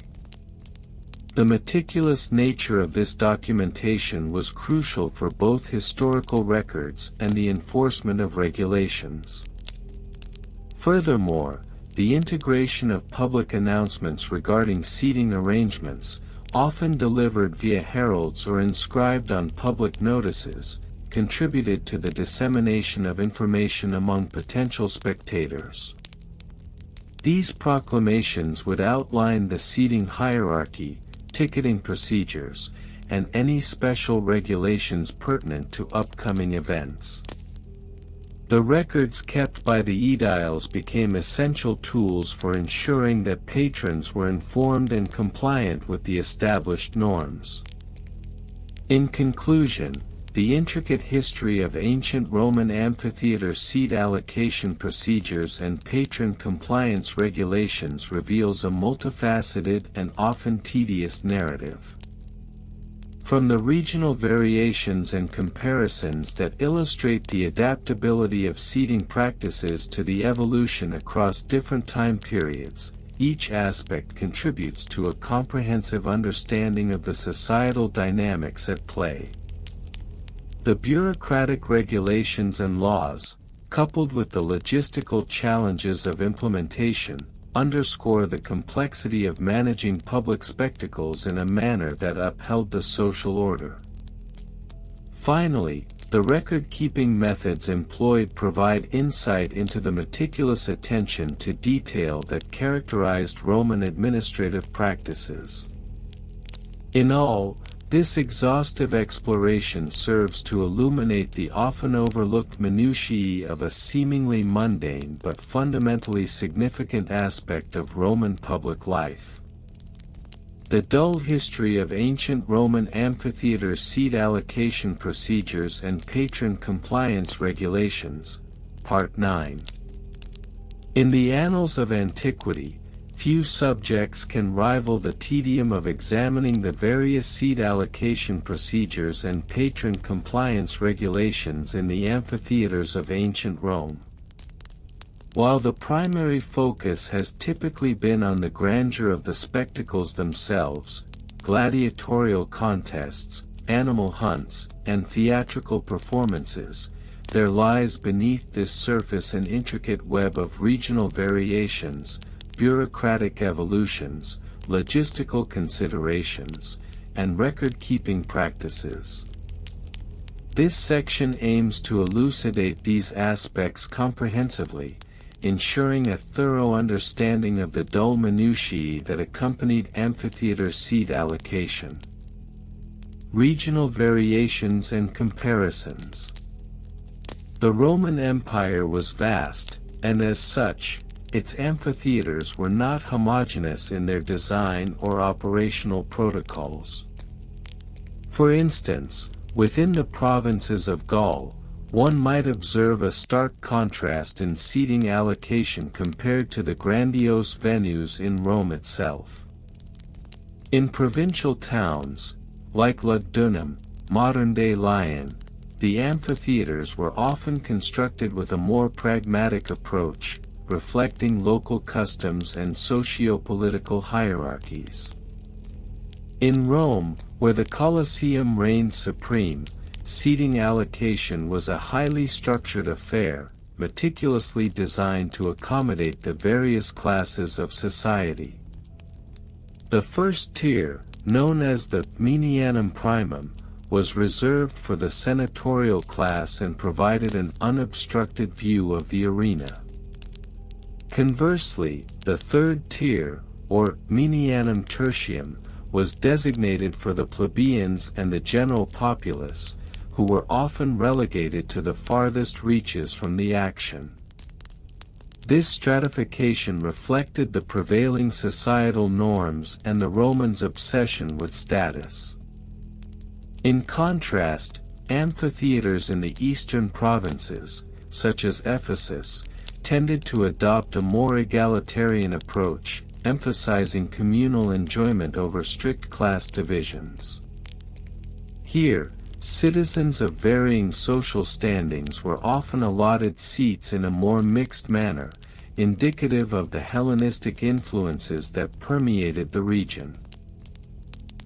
[SPEAKER 1] The meticulous nature of this documentation was crucial for both historical records and the enforcement of regulations. Furthermore, the integration of public announcements regarding seating arrangements, often delivered via heralds or inscribed on public notices, contributed to the dissemination of information among potential spectators. These proclamations would outline the seating hierarchy, ticketing procedures, and any special regulations pertinent to upcoming events. The records kept by the aediles became essential tools for ensuring that patrons were informed and compliant with the established norms. In conclusion, the intricate history of ancient Roman amphitheater seat allocation procedures and patron compliance regulations reveals a multifaceted and often tedious narrative. From the regional variations and comparisons that illustrate the adaptability of seating practices to the evolution across different time periods, each aspect contributes to a comprehensive understanding of the societal dynamics at play. The bureaucratic regulations and laws, coupled with the logistical challenges of implementation, underscore the complexity of managing public spectacles in a manner that upheld the social order. Finally, the record-keeping methods employed provide insight into the meticulous attention to detail that characterized Roman administrative practices. In all, this exhaustive exploration serves to illuminate the often overlooked minutiae of a seemingly mundane but fundamentally significant aspect of Roman public life. The dull history of ancient Roman amphitheater seat allocation procedures and patron compliance regulations, Part 9. In the annals of antiquity, few subjects can rival the tedium of examining the various seat allocation procedures and patron compliance regulations in the amphitheaters of ancient Rome. While the primary focus has typically been on the grandeur of the spectacles themselves, gladiatorial contests, animal hunts, and theatrical performances, there lies beneath this surface an intricate web of regional variations, bureaucratic evolutions, logistical considerations, and record-keeping practices. This section aims to elucidate these aspects comprehensively, ensuring a thorough understanding of the dull minutiae that accompanied amphitheater seat allocation. Regional variations and comparisons. The Roman Empire was vast, and as such, its amphitheaters were not homogeneous in their design or operational protocols. For instance, within the provinces of Gaul, one might observe a stark contrast in seating allocation compared to the grandiose venues in Rome itself. In provincial towns, like Lugdunum, modern-day Lyon, the amphitheaters were often constructed with a more pragmatic approach, reflecting local customs and socio-political hierarchies. In Rome, where the Colosseum reigned supreme, seating allocation was a highly structured affair, meticulously designed to accommodate the various classes of society. The first tier, known as the Menianum Primum, was reserved for the senatorial class and provided an unobstructed view of the arena. Conversely, the third tier, or Menianum Tertium, was designated for the plebeians and the general populace, who were often relegated to the farthest reaches from the action. This stratification reflected the prevailing societal norms and the Romans' obsession with status. In contrast, amphitheaters in the eastern provinces, such as Ephesus, tended to adopt a more egalitarian approach, emphasizing communal enjoyment over strict class divisions. Here, citizens of varying social standings were often allotted seats in a more mixed manner, indicative of the Hellenistic influences that permeated the region.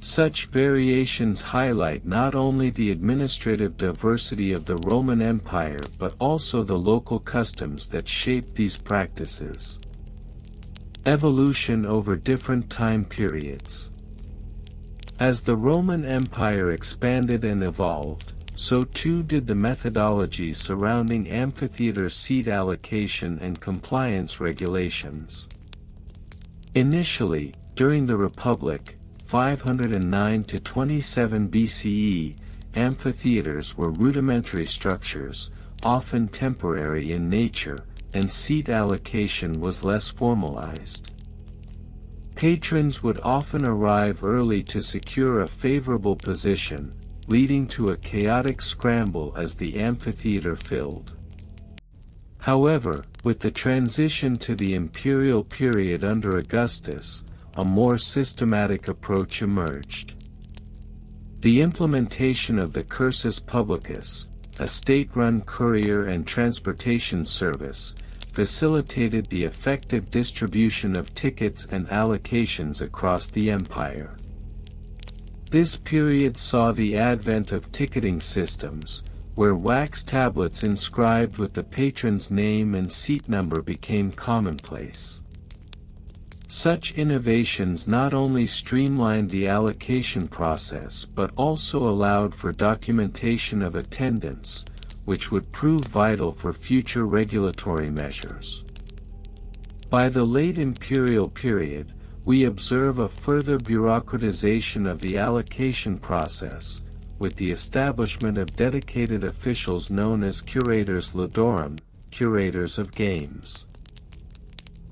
[SPEAKER 1] Such variations highlight not only the administrative diversity of the Roman Empire but also the local customs that shaped these practices. Evolution over different time periods. As the Roman Empire expanded and evolved, so too did the methodologies surrounding amphitheater seat allocation and compliance regulations. Initially, during the Republic, 509 to 27 BCE, amphitheaters were rudimentary structures, often temporary in nature, and seat allocation was less formalized. Patrons would often arrive early to secure a favorable position, leading to a chaotic scramble as the amphitheater filled. However, with the transition to the imperial period under Augustus, a more systematic approach emerged. The implementation of the cursus publicus, a state-run courier and transportation service, facilitated the effective distribution of tickets and allocations across the empire. This period saw the advent of ticketing systems, where wax tablets inscribed with the patron's name and seat number became commonplace. Such innovations not only streamlined the allocation process but also allowed for documentation of attendance, which would prove vital for future regulatory measures. By the late imperial period, we observe a further bureaucratization of the allocation process, with the establishment of dedicated officials known as curators laudorum, curators of games.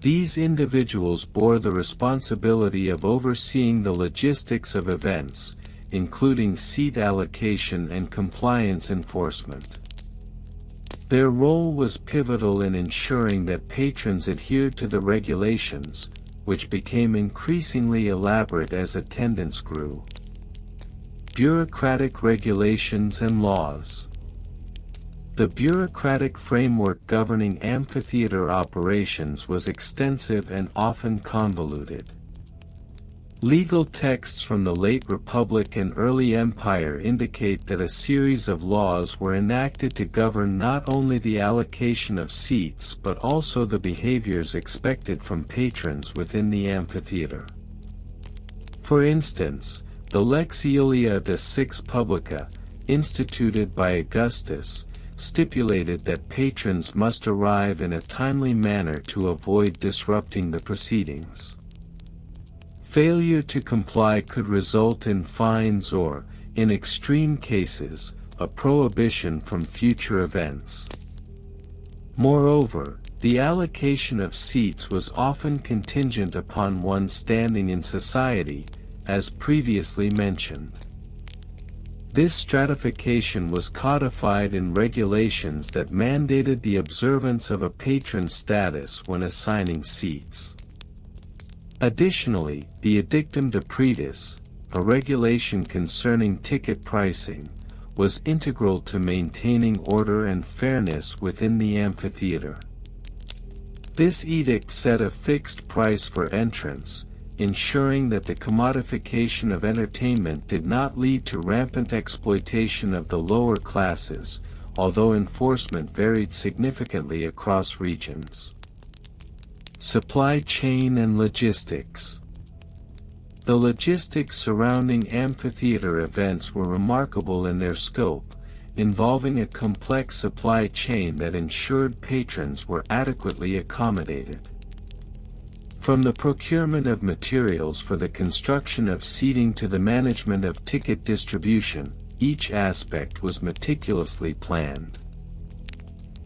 [SPEAKER 1] These individuals bore the responsibility of overseeing the logistics of events, including seat allocation and compliance enforcement. Their role was pivotal in ensuring that patrons adhered to the regulations, which became increasingly elaborate as attendance grew. Bureaucratic regulations and laws. The bureaucratic framework governing amphitheater operations was extensive and often convoluted. Legal texts from the late Republic and early Empire indicate that a series of laws were enacted to govern not only the allocation of seats but also the behaviors expected from patrons within the amphitheater. For instance, the Lex Iulia de Six Publica, instituted by Augustus, stipulated that patrons must arrive in a timely manner to avoid disrupting the proceedings. Failure to comply could result in fines or, in extreme cases, a prohibition from future events. Moreover, the allocation of seats was often contingent upon one's standing in society, as previously mentioned. This stratification was codified in regulations that mandated the observance of a patron status when assigning seats. Additionally, the Edictum de Praetus, a regulation concerning ticket pricing, was integral to maintaining order and fairness within the amphitheater. This edict set a fixed price for entrance, ensuring that the commodification of entertainment did not lead to rampant exploitation of the lower classes, although enforcement varied significantly across regions. Supply chain and logistics. The logistics surrounding amphitheater events were remarkable in their scope, involving a complex supply chain that ensured patrons were adequately accommodated. From the procurement of materials for the construction of seating to the management of ticket distribution, each aspect was meticulously planned.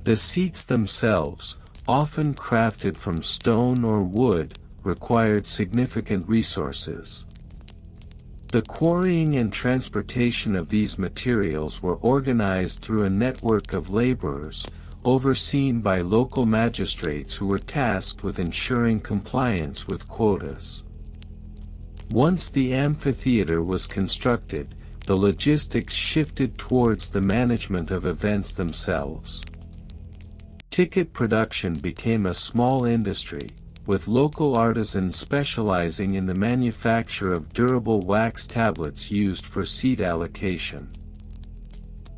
[SPEAKER 1] The seats themselves, often crafted from stone or wood, required significant resources. The quarrying and transportation of these materials were organized through a network of laborers, overseen by local magistrates who were tasked with ensuring compliance with quotas. Once the amphitheater was constructed, the logistics shifted towards the management of events themselves. Ticket production became a small industry, with local artisans specializing in the manufacture of durable wax tablets used for seat allocation.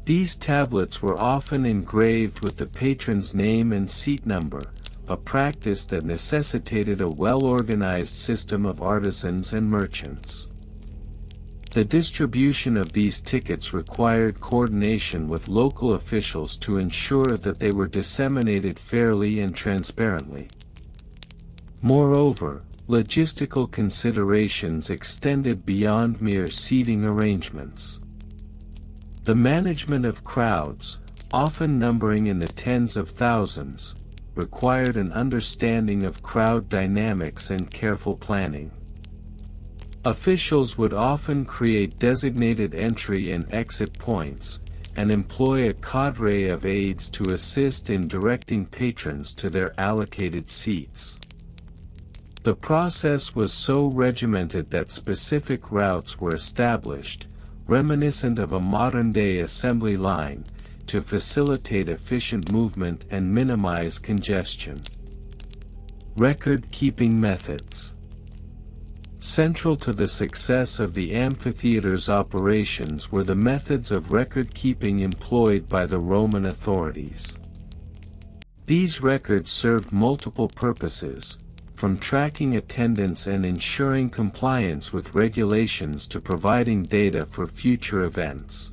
[SPEAKER 1] These tablets were often engraved with the patron's name and seat number, a practice that necessitated a well-organized system of artisans and merchants. The distribution of these tickets required coordination with local officials to ensure that they were disseminated fairly and transparently. Moreover, logistical considerations extended beyond mere seating arrangements. The management of crowds, often numbering in the tens of thousands, required an understanding of crowd dynamics and careful planning. Officials would often create designated entry and exit points, and employ a cadre of aides to assist in directing patrons to their allocated seats. The process was so regimented that specific routes were established, reminiscent of a modern-day assembly line, to facilitate efficient movement and minimize congestion. Record-keeping methods. Central to the success of the amphitheater's operations were the methods of record-keeping employed by the Roman authorities. These records served multiple purposes, from tracking attendance and ensuring compliance with regulations to providing data for future events.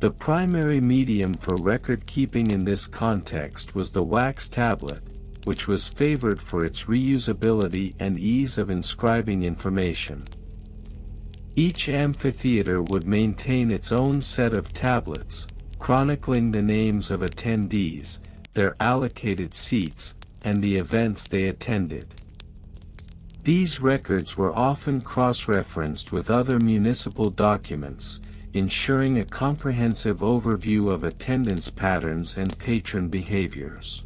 [SPEAKER 1] The primary medium for record-keeping in this context was the wax tablet, which was favored for its reusability and ease of inscribing information. Each amphitheater would maintain its own set of tablets, chronicling the names of attendees, their allocated seats, and the events they attended. These records were often cross-referenced with other municipal documents, ensuring a comprehensive overview of attendance patterns and patron behaviors.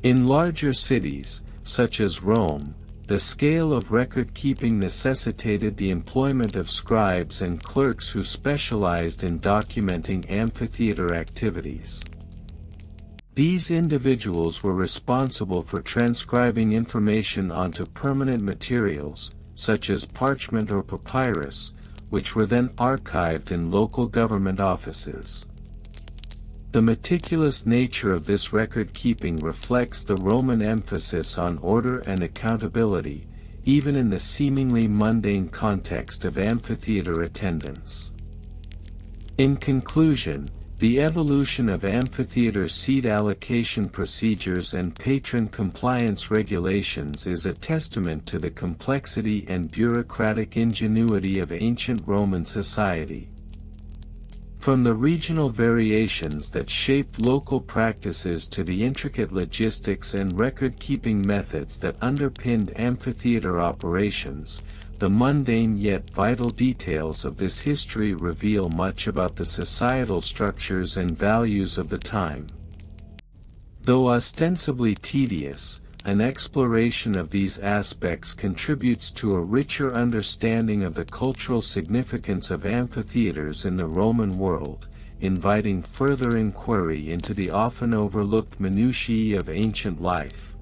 [SPEAKER 1] In larger cities, such as Rome, the scale of record-keeping necessitated the employment of scribes and clerks who specialized in documenting amphitheater activities. These individuals were responsible for transcribing information onto permanent materials, such as parchment or papyrus, which were then archived in local government offices. The meticulous nature of this record-keeping reflects the Roman emphasis on order and accountability, even in the seemingly mundane context of amphitheater attendance. In conclusion, the evolution of amphitheater seat allocation procedures and patron compliance regulations is a testament to the complexity and bureaucratic ingenuity of ancient Roman society. From the regional variations that shaped local practices to the intricate logistics and record-keeping methods that underpinned amphitheater operations, the mundane yet vital details of this history reveal much about the societal structures and values of the time. Though ostensibly tedious, an exploration of these aspects contributes to a richer understanding of the cultural significance of amphitheaters in the Roman world, inviting further inquiry into the often overlooked minutiae of ancient life.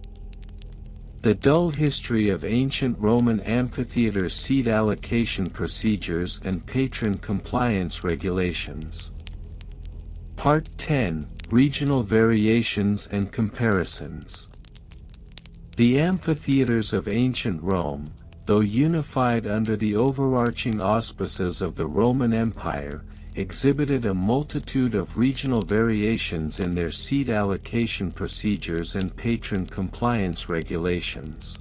[SPEAKER 1] The dull history of ancient Roman amphitheater seat allocation procedures and patron compliance regulations. Part 10: Regional Variations and Comparisons. The amphitheaters of ancient Rome, though unified under the overarching auspices of the Roman Empire, exhibited a multitude of regional variations in their seat allocation procedures and patron compliance regulations.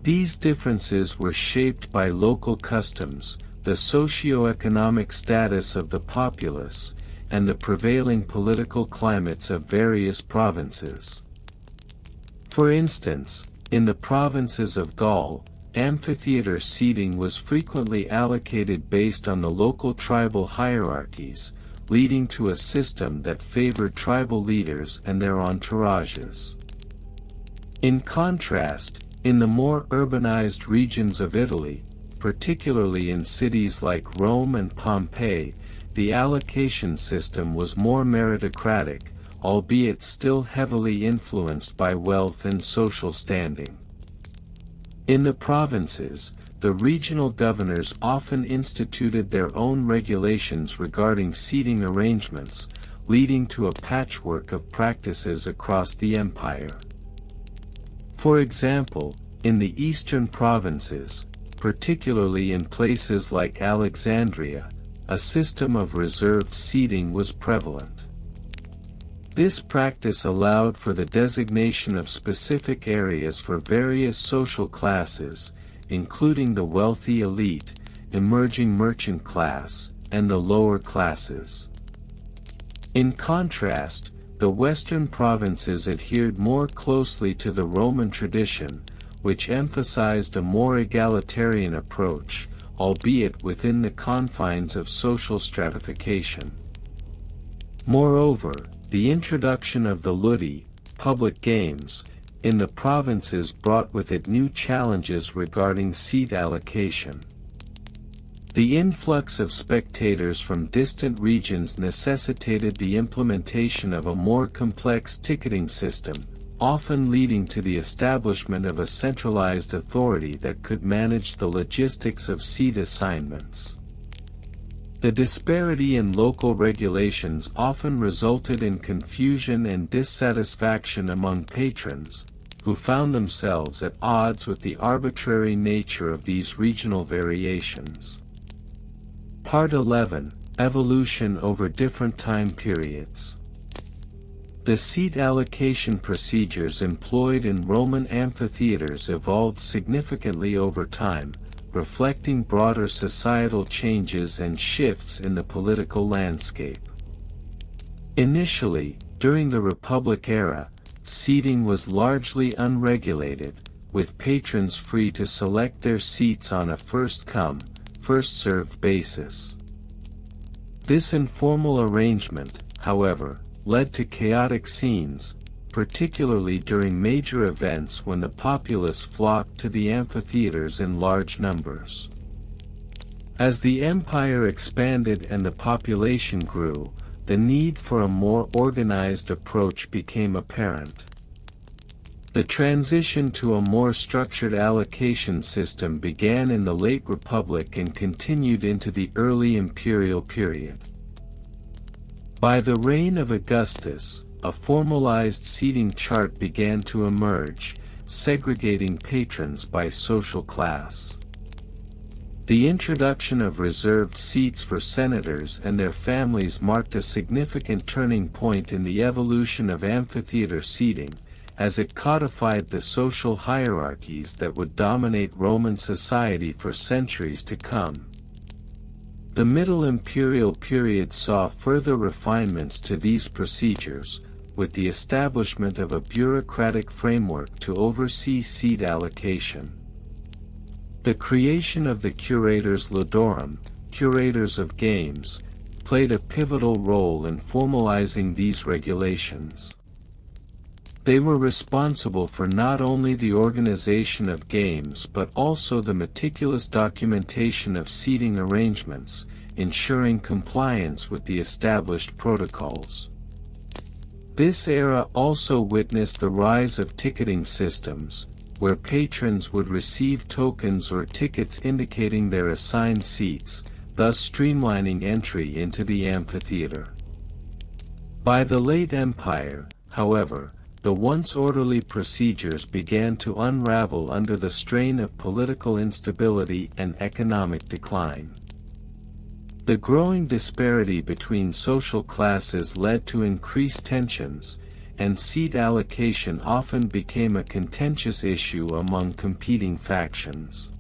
[SPEAKER 1] These differences were shaped by local customs, the socio-economic status of the populace, and the prevailing political climates of various provinces. For instance, in the provinces of Gaul, amphitheater seating was frequently allocated based on the local tribal hierarchies, leading to a system that favored tribal leaders and their entourages. In contrast, in the more urbanized regions of Italy, particularly in cities like Rome and Pompeii, the allocation system was more meritocratic, albeit still heavily influenced by wealth and social standing. In the provinces, the regional governors often instituted their own regulations regarding seating arrangements, leading to a patchwork of practices across the empire. For example, in the eastern provinces, particularly in places like Alexandria, a system of reserved seating was prevalent. This practice allowed for the designation of specific areas for various social classes, including the wealthy elite, emerging merchant class, and the lower classes. In contrast, the western provinces adhered more closely to the Roman tradition, which emphasized a more egalitarian approach, albeit within the confines of social stratification. Moreover, the introduction of the ludi, public games, in the provinces brought with it new challenges regarding seat allocation. The influx of spectators from distant regions necessitated the implementation of a more complex ticketing system, often leading to the establishment of a centralized authority that could manage the logistics of seat assignments. The disparity in local regulations often resulted in confusion and dissatisfaction among patrons, who found themselves at odds with the arbitrary nature of these regional variations. Part 11: Evolution over different time periods. The seat allocation procedures employed in Roman amphitheaters evolved significantly over time, reflecting broader societal changes and shifts in the political landscape. Initially, during the Republic era, seating was largely unregulated, with patrons free to select their seats on a first-come, first-served basis. This informal arrangement, however, led to chaotic scenes, particularly during major events when the populace flocked to the amphitheaters in large numbers. As the empire expanded and the population grew, the need for a more organized approach became apparent. The transition to a more structured allocation system began in the late Republic and continued into the early imperial period. By the reign of Augustus, a formalized seating chart began to emerge, segregating patrons by social class. The introduction of reserved seats for senators and their families marked a significant turning point in the evolution of amphitheater seating, as it codified the social hierarchies that would dominate Roman society for centuries to come. The Middle Imperial period saw further refinements to these procedures, with the establishment of a bureaucratic framework to oversee seat allocation. The creation of the curators laudorum, curators of games, played a pivotal role in formalizing these regulations. They were responsible for not only the organization of games but also the meticulous documentation of seating arrangements, ensuring compliance with the established protocols. This era also witnessed the rise of ticketing systems, where patrons would receive tokens or tickets indicating their assigned seats, thus streamlining entry into the amphitheater. By the late Empire, however, the once orderly procedures began to unravel under the strain of political instability and economic decline. The growing disparity between social classes led to increased tensions, and seat allocation often became a contentious issue among competing factions.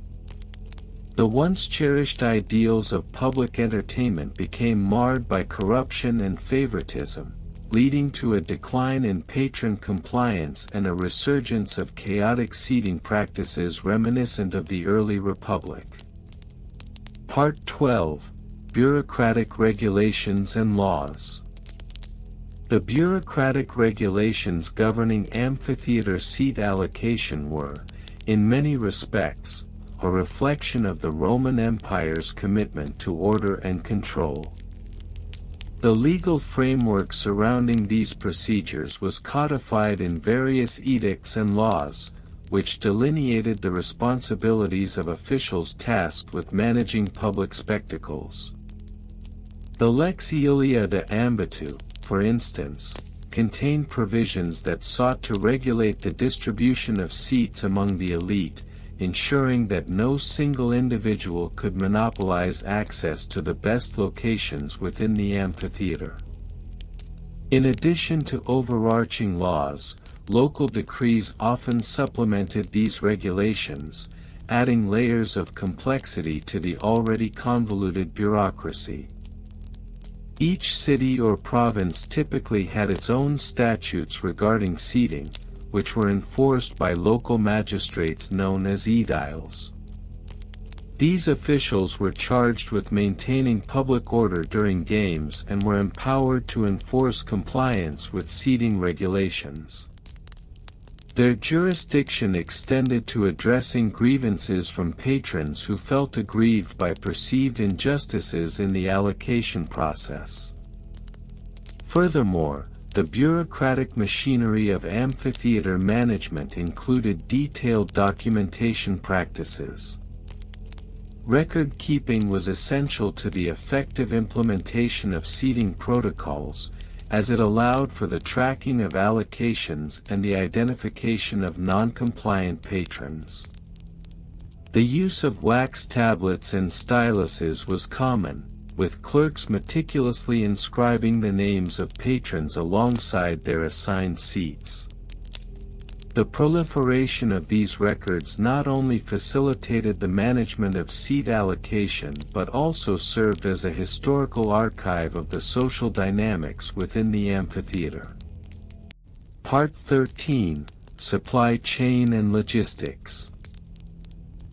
[SPEAKER 1] The once cherished ideals of public entertainment became marred by corruption and favoritism, leading to a decline in patron compliance and a resurgence of chaotic seating practices reminiscent of the early Republic. Part 12: Bureaucratic Regulations and Laws. The bureaucratic regulations governing amphitheater seat allocation were, in many respects, a reflection of the Roman Empire's commitment to order and control. The legal framework surrounding these procedures was codified in various edicts and laws, which delineated the responsibilities of officials tasked with managing public spectacles. The Lex Aelia de Ambitu, for instance, contained provisions that sought to regulate the distribution of seats among the elite, ensuring that no single individual could monopolize access to the best locations within the amphitheater. In addition to overarching laws, local decrees often supplemented these regulations, adding layers of complexity to the already convoluted bureaucracy. Each city or province typically had its own statutes regarding seating, which were enforced by local magistrates known as aediles. These officials were charged with maintaining public order during games and were empowered to enforce compliance with seating regulations. Their jurisdiction extended to addressing grievances from patrons who felt aggrieved by perceived injustices in the allocation process. Furthermore, the bureaucratic machinery of amphitheater management included detailed documentation practices. Record keeping was essential to the effective implementation of seating protocols, as it allowed for the tracking of allocations and the identification of non-compliant patrons. The use of wax tablets and styluses was common, with clerks meticulously inscribing the names of patrons alongside their assigned seats. The proliferation of these records not only facilitated the management of seat allocation but also served as a historical archive of the social dynamics within the amphitheater. Part 13: Supply Chain and Logistics.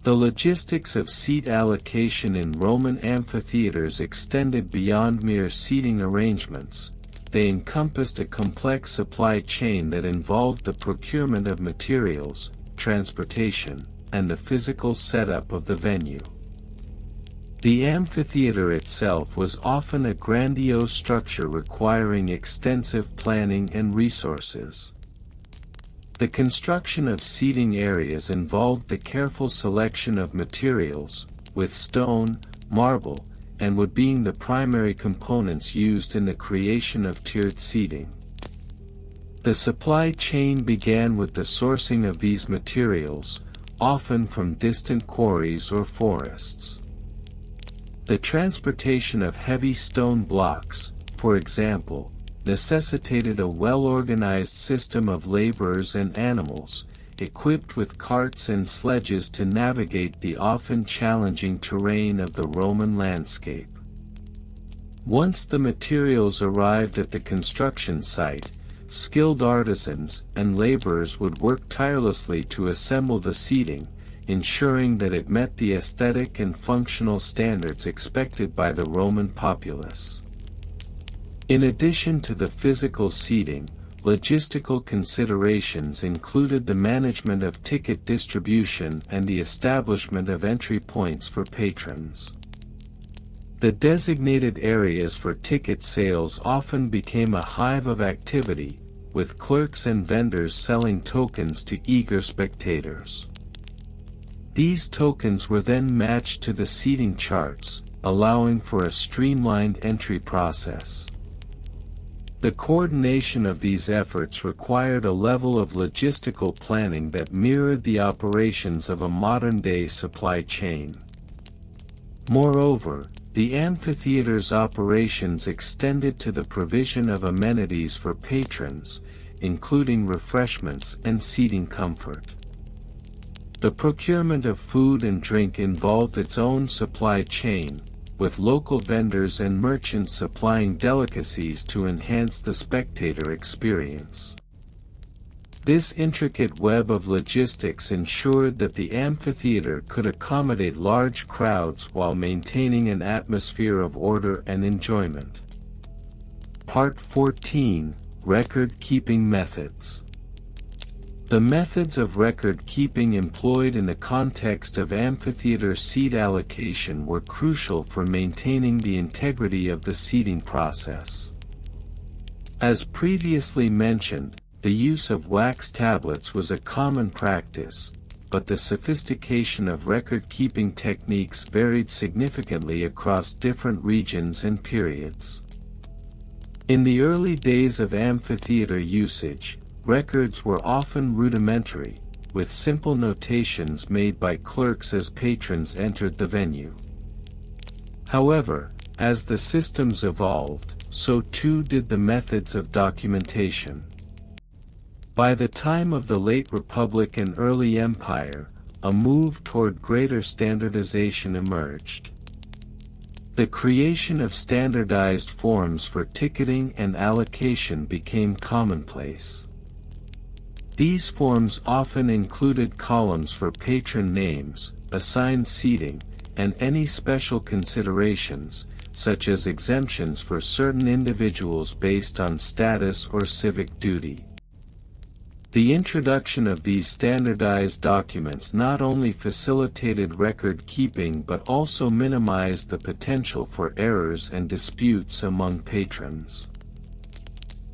[SPEAKER 1] The logistics of seat allocation in Roman amphitheaters extended beyond mere seating arrangements. They encompassed a complex supply chain that involved the procurement of materials, transportation, and the physical setup of the venue. The amphitheater itself was often a grandiose structure requiring extensive planning and resources. The construction of seating areas involved the careful selection of materials, with stone, marble, and wood being the primary components used in the creation of tiered seating. The supply chain began with the sourcing of these materials, often from distant quarries or forests. The transportation of heavy stone blocks, for example, necessitated a well-organized system of laborers and animals, equipped with carts and sledges to navigate the often challenging terrain of the Roman landscape. Once the materials arrived at the construction site, skilled artisans and laborers would work tirelessly to assemble the seating, ensuring that it met the aesthetic and functional standards expected by the Roman populace. In addition to the physical seating, logistical considerations included the management of ticket distribution and the establishment of entry points for patrons. The designated areas for ticket sales often became a hive of activity, with clerks and vendors selling tokens to eager spectators. These tokens were then matched to the seating charts, allowing for a streamlined entry process. The coordination of these efforts required a level of logistical planning that mirrored the operations of a modern-day supply chain. Moreover, the amphitheater's operations extended to the provision of amenities for patrons, including refreshments and seating comfort. The procurement of food and drink involved its own supply chain, with local vendors and merchants supplying delicacies to enhance the spectator experience. This intricate web of logistics ensured that the amphitheater could accommodate large crowds while maintaining an atmosphere of order and enjoyment. Part 14: Record-Keeping Methods. The methods of record-keeping employed in the context of amphitheater seat allocation were crucial for maintaining the integrity of the seating process. As previously mentioned, the use of wax tablets was a common practice, but the sophistication of record-keeping techniques varied significantly across different regions and periods. In the early days of amphitheater usage, records were often rudimentary, with simple notations made by clerks as patrons entered the venue. However, as the systems evolved, so too did the methods of documentation. By the time of the late Republic and early Empire, a move toward greater standardization emerged. The creation of standardized forms for ticketing and allocation became commonplace. These forms often included columns for patron names, assigned seating, and any special considerations, such as exemptions for certain individuals based on status or civic duty. The introduction of these standardized documents not only facilitated record-keeping but also minimized the potential for errors and disputes among patrons.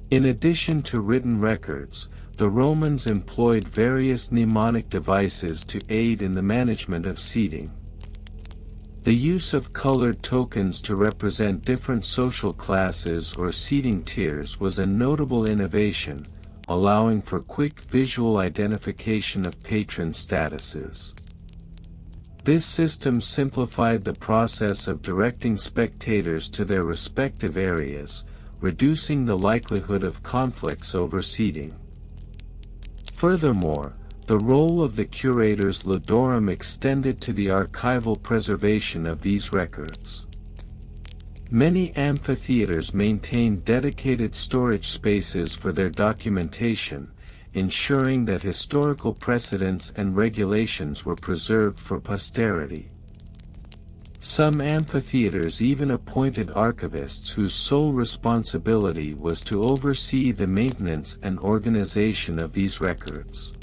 [SPEAKER 1] In addition to written records, the Romans employed various mnemonic devices to aid in the management of seating. The use of colored tokens to represent different social classes or seating tiers was a notable innovation, allowing for quick visual identification of patron statuses. This system simplified the process of directing spectators to their respective areas, reducing the likelihood of conflicts over seating. Furthermore, the role of the curator's laudorium extended to the archival preservation of these records. Many amphitheaters maintained dedicated storage spaces for their documentation, ensuring that historical precedents and regulations were preserved for posterity. Some amphitheaters even appointed archivists whose sole responsibility was to oversee the maintenance and organization of these records.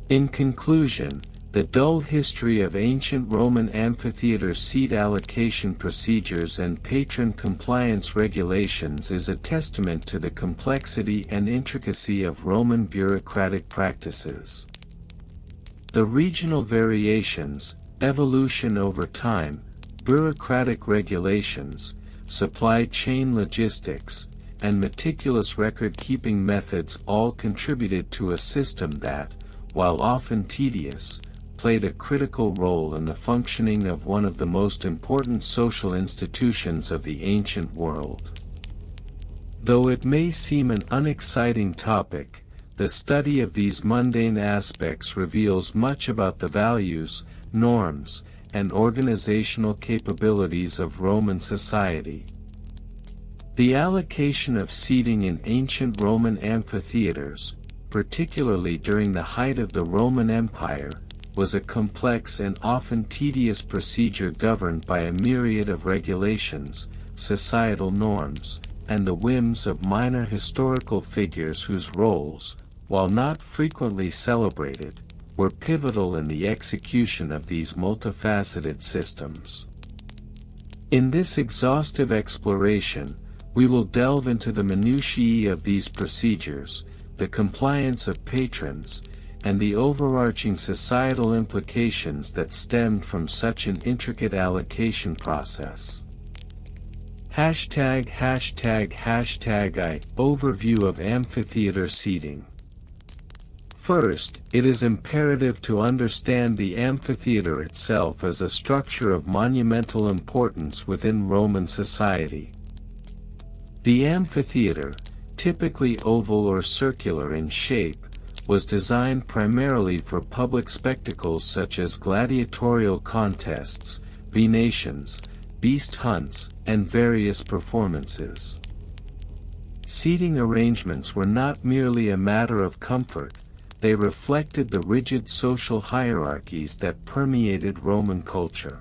[SPEAKER 1] In conclusion, the dull history of ancient Roman amphitheater seat allocation procedures and patron compliance regulations is a testament to the complexity and intricacy of Roman bureaucratic practices. The regional variations, evolution over time, bureaucratic regulations, supply chain logistics, and meticulous record-keeping methods all contributed to a system that, while often tedious, played a critical role in the functioning of one of the most important social institutions of the ancient world. Though it may seem an unexciting topic, the study of these mundane aspects reveals much about the values, norms, and organizational capabilities of Roman society. The allocation of seating in ancient Roman amphitheaters, particularly during the height of the Roman Empire, was a complex and often tedious procedure governed by a myriad of regulations, societal norms, and the whims of minor historical figures whose roles, while not frequently celebrated, were pivotal in the execution of these multifaceted systems. In this exhaustive exploration, we will delve into the minutiae of these procedures, the compliance of patrons, and the overarching societal implications that stemmed from such an intricate allocation process. ###I Overview of amphitheater seating. First, it is imperative to understand the amphitheater itself as a structure of monumental importance within Roman society. The amphitheater, typically oval or circular in shape, was designed primarily for public spectacles such as gladiatorial contests, venations, beast hunts, and various performances. Seating arrangements were not merely a matter of comfort, they reflected the rigid social hierarchies that permeated Roman culture.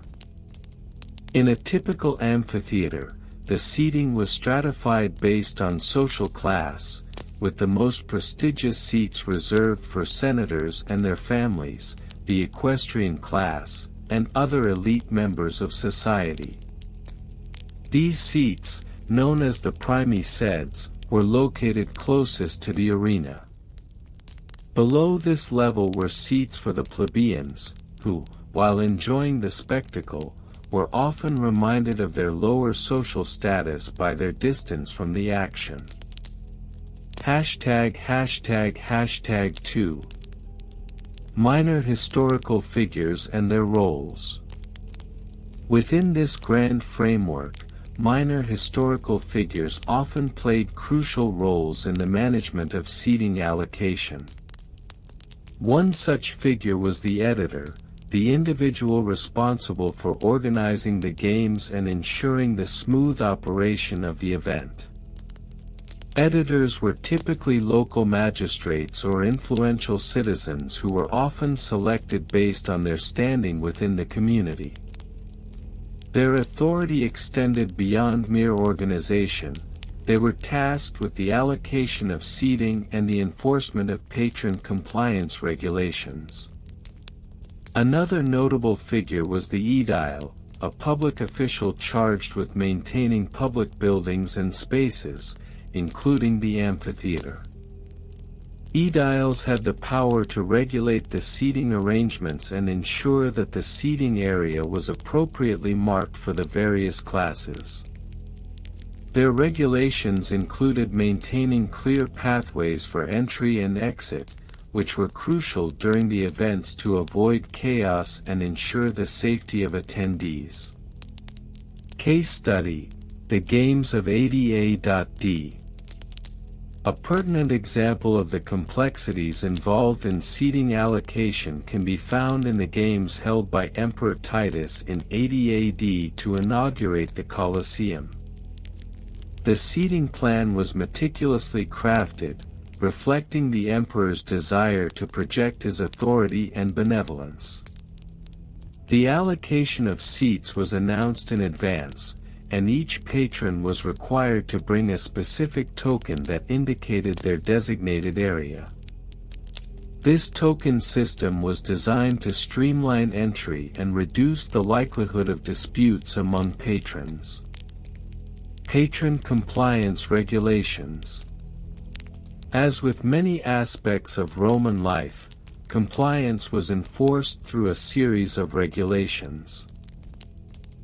[SPEAKER 1] In a typical amphitheater, the seating was stratified based on social class, with the most prestigious seats reserved for senators and their families, the equestrian class, and other elite members of society. These seats, known as the primi seds, were located closest to the arena. Below this level were seats for the plebeians, who, while enjoying the spectacle, were often reminded of their lower social status by their distance from the action. ###2 Minor historical figures and their roles. Within this grand framework, minor historical figures often played crucial roles in the management of seating allocation. One such figure was the editor, the individual responsible for organizing the games and ensuring the smooth operation of the event. Editors were typically local magistrates or influential citizens who were often selected based on their standing within the community. Their authority extended beyond mere organization. They were tasked with the allocation of seating and the enforcement of patron compliance regulations. Another notable figure was the aedile, a public official charged with maintaining public buildings and spaces, including the amphitheater. Aediles had the power to regulate the seating arrangements and ensure that the seating area was appropriately marked for the various classes. Their regulations included maintaining clear pathways for entry and exit, which were crucial during the events to avoid chaos and ensure the safety of attendees. Case study: The Games of ADA.D. A pertinent example of the complexities involved in seating allocation can be found in the games held by Emperor Titus in 80 AD to inaugurate the Colosseum. The seating plan was meticulously crafted, reflecting the emperor's desire to project his authority and benevolence. The allocation of seats was announced in advance, and each patron was required to bring a specific token that indicated their designated area. This token system was designed to streamline entry and reduce the likelihood of disputes among patrons. Patron compliance regulations. As with many aspects of Roman life, compliance was enforced through a series of regulations.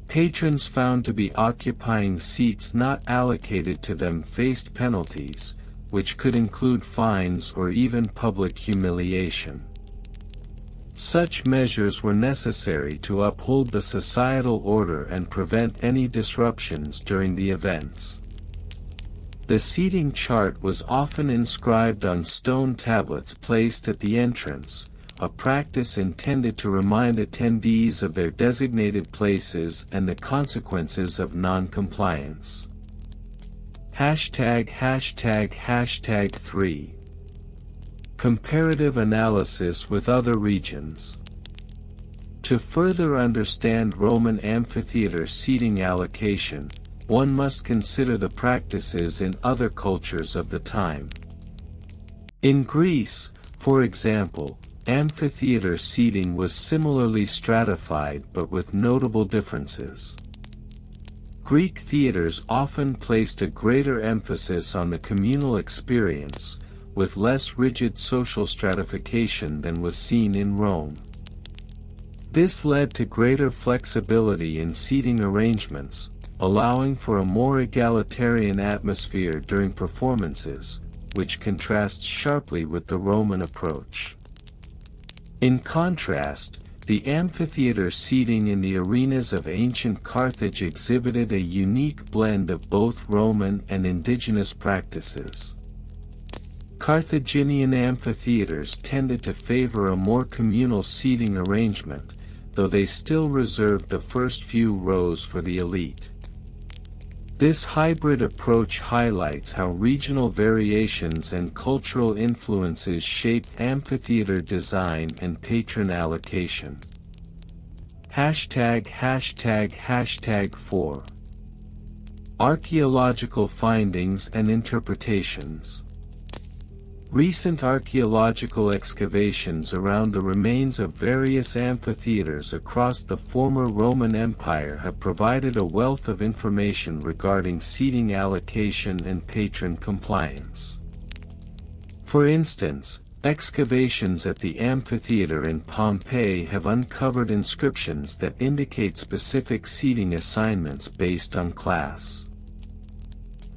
[SPEAKER 1] Patrons found to be occupying seats not allocated to them faced penalties, which could include fines or even public humiliation. Such measures were necessary to uphold the societal order and prevent any disruptions during the events. The seating chart was often inscribed on stone tablets placed at the entrance, a practice intended to remind attendees of their designated places and the consequences of non-compliance. ###3 Comparative analysis with other regions. To further understand Roman amphitheater seating allocation, one must consider the practices in other cultures of the time. In Greece, for example, amphitheater seating was similarly stratified but with notable differences. Greek theaters often placed a greater emphasis on the communal experience, with less rigid social stratification than was seen in Rome. This led to greater flexibility in seating arrangements, allowing for a more egalitarian atmosphere during performances, which contrasts sharply with the Roman approach. In contrast, the amphitheater seating in the arenas of ancient Carthage exhibited a unique blend of both Roman and indigenous practices. Carthaginian amphitheaters tended to favor a more communal seating arrangement, though they still reserved the first few rows for the elite. This hybrid approach highlights how regional variations and cultural influences shaped amphitheater design and patron allocation. ###4 Archaeological findings and interpretations. Recent archaeological excavations around the remains of various amphitheaters across the former Roman Empire have provided a wealth of information regarding seating allocation and patron compliance. For instance, excavations at the amphitheater in Pompeii have uncovered inscriptions that indicate specific seating assignments based on class.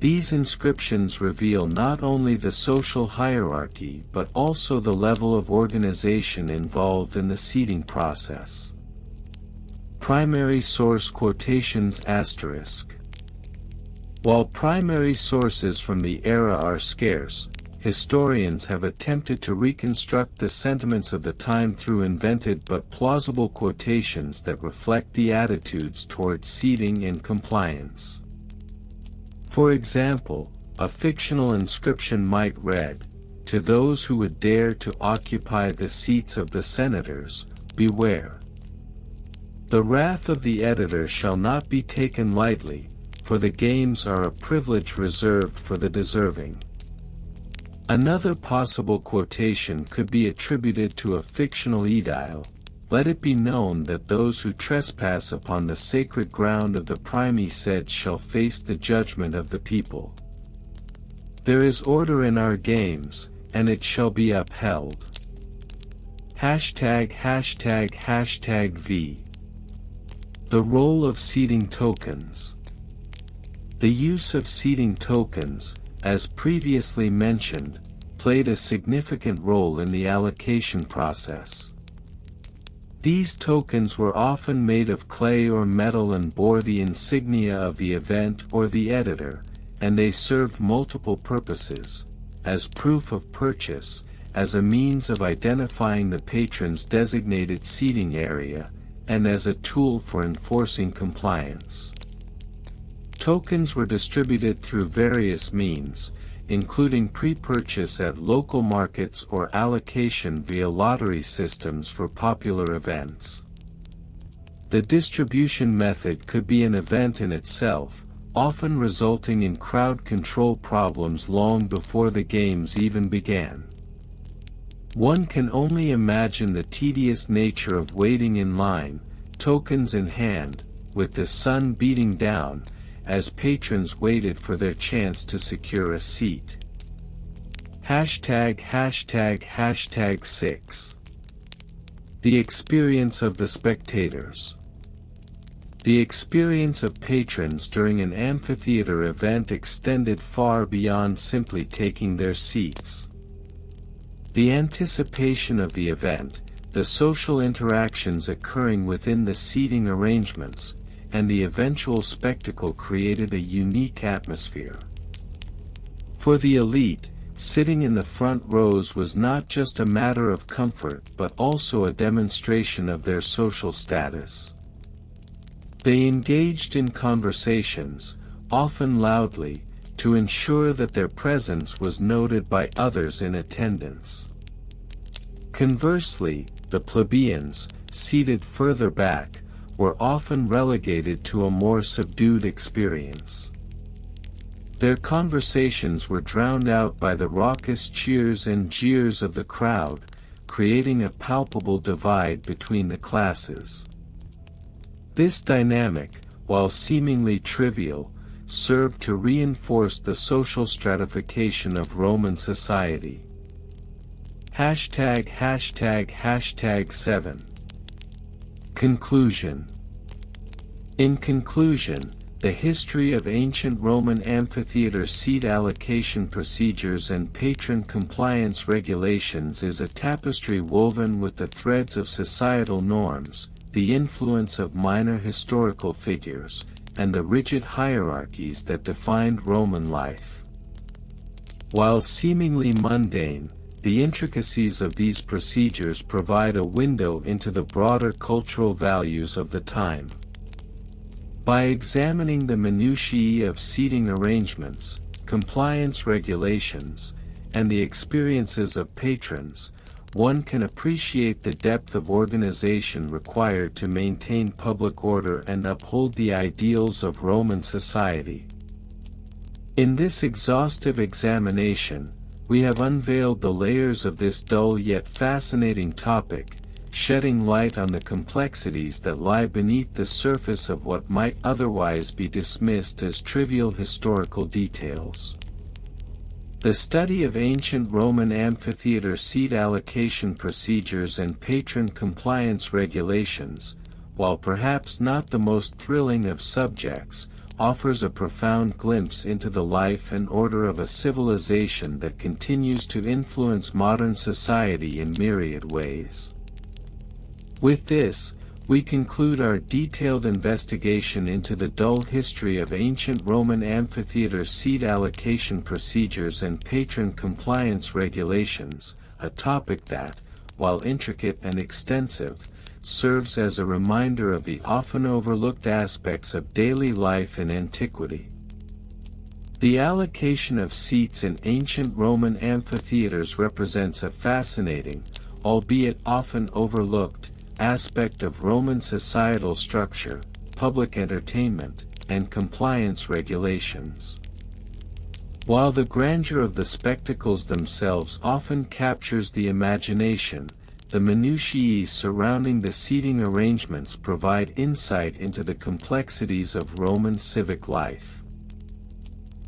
[SPEAKER 1] These inscriptions reveal not only the social hierarchy but also the level of organization involved in the seating process. Primary source quotations *. While primary sources from the era are scarce, historians have attempted to reconstruct the sentiments of the time through invented but plausible quotations that reflect the attitudes toward seating and compliance. For example, a fictional inscription might read, "To those who would dare to occupy the seats of the senators, beware. The wrath of the editor shall not be taken lightly, for the games are a privilege reserved for the deserving." Another possible quotation could be attributed to a fictional edile, "Let it be known that those who trespass upon the sacred ground of the Primi said shall face the judgment of the people. There is order in our games, and it shall be upheld." ###V The role of seating tokens. The use of seating tokens, as previously mentioned, played a significant role in the allocation process. These tokens were often made of clay or metal and bore the insignia of the event or the editor, and they served multiple purposes, as proof of purchase, as a means of identifying the patron's designated seating area, and as a tool for enforcing compliance. Tokens were distributed through various means, including pre-purchase at local markets or allocation via lottery systems for popular events. The distribution method could be an event in itself, often resulting in crowd control problems long before the games even began. One can only imagine the tedious nature of waiting in line, tokens in hand, with the sun beating down, as patrons waited for their chance to secure a seat. ###6 The experience of the spectators. The experience of patrons during an amphitheater event extended far beyond simply taking their seats. The anticipation of the event, the social interactions occurring within the seating arrangements, and the eventual spectacle created a unique atmosphere. For the elite, sitting in the front rows was not just a matter of comfort but also a demonstration of their social status. They engaged in conversations, often loudly, to ensure that their presence was noted by others in attendance. Conversely, the plebeians, seated further back, were often relegated to a more subdued experience. Their conversations were drowned out by the raucous cheers and jeers of the crowd, creating a palpable divide between the classes. This dynamic, while seemingly trivial, served to reinforce the social stratification of Roman society. ###7 Conclusion. In conclusion, the history of ancient Roman amphitheater seat allocation procedures and patron compliance regulations is a tapestry woven with the threads of societal norms, the influence of minor historical figures, and the rigid hierarchies that defined Roman life. While seemingly mundane, the intricacies of these procedures provide a window into the broader cultural values of the time. By examining the minutiae of seating arrangements, compliance regulations, and the experiences of patrons, one can appreciate the depth of organization required to maintain public order and uphold the ideals of Roman society. In this exhaustive examination, we have unveiled the layers of this dull yet fascinating topic, shedding light on the complexities that lie beneath the surface of what might otherwise be dismissed as trivial historical details. The study of ancient Roman amphitheater seat allocation procedures and patron compliance regulations, while perhaps not the most thrilling of subjects, offers a profound glimpse into the life and order of a civilization that continues to influence modern society in myriad ways. With this, we conclude our detailed investigation into the dull history of ancient Roman amphitheater seat allocation procedures and patron compliance regulations, a topic that, while intricate and extensive, serves as a reminder of the often overlooked aspects of daily life in antiquity. The allocation of seats in ancient Roman amphitheaters represents a fascinating, albeit often overlooked, aspect of Roman societal structure, public entertainment, and compliance regulations. While the grandeur of the spectacles themselves often captures the imagination, the minutiae surrounding the seating arrangements provide insight into the complexities of Roman civic life.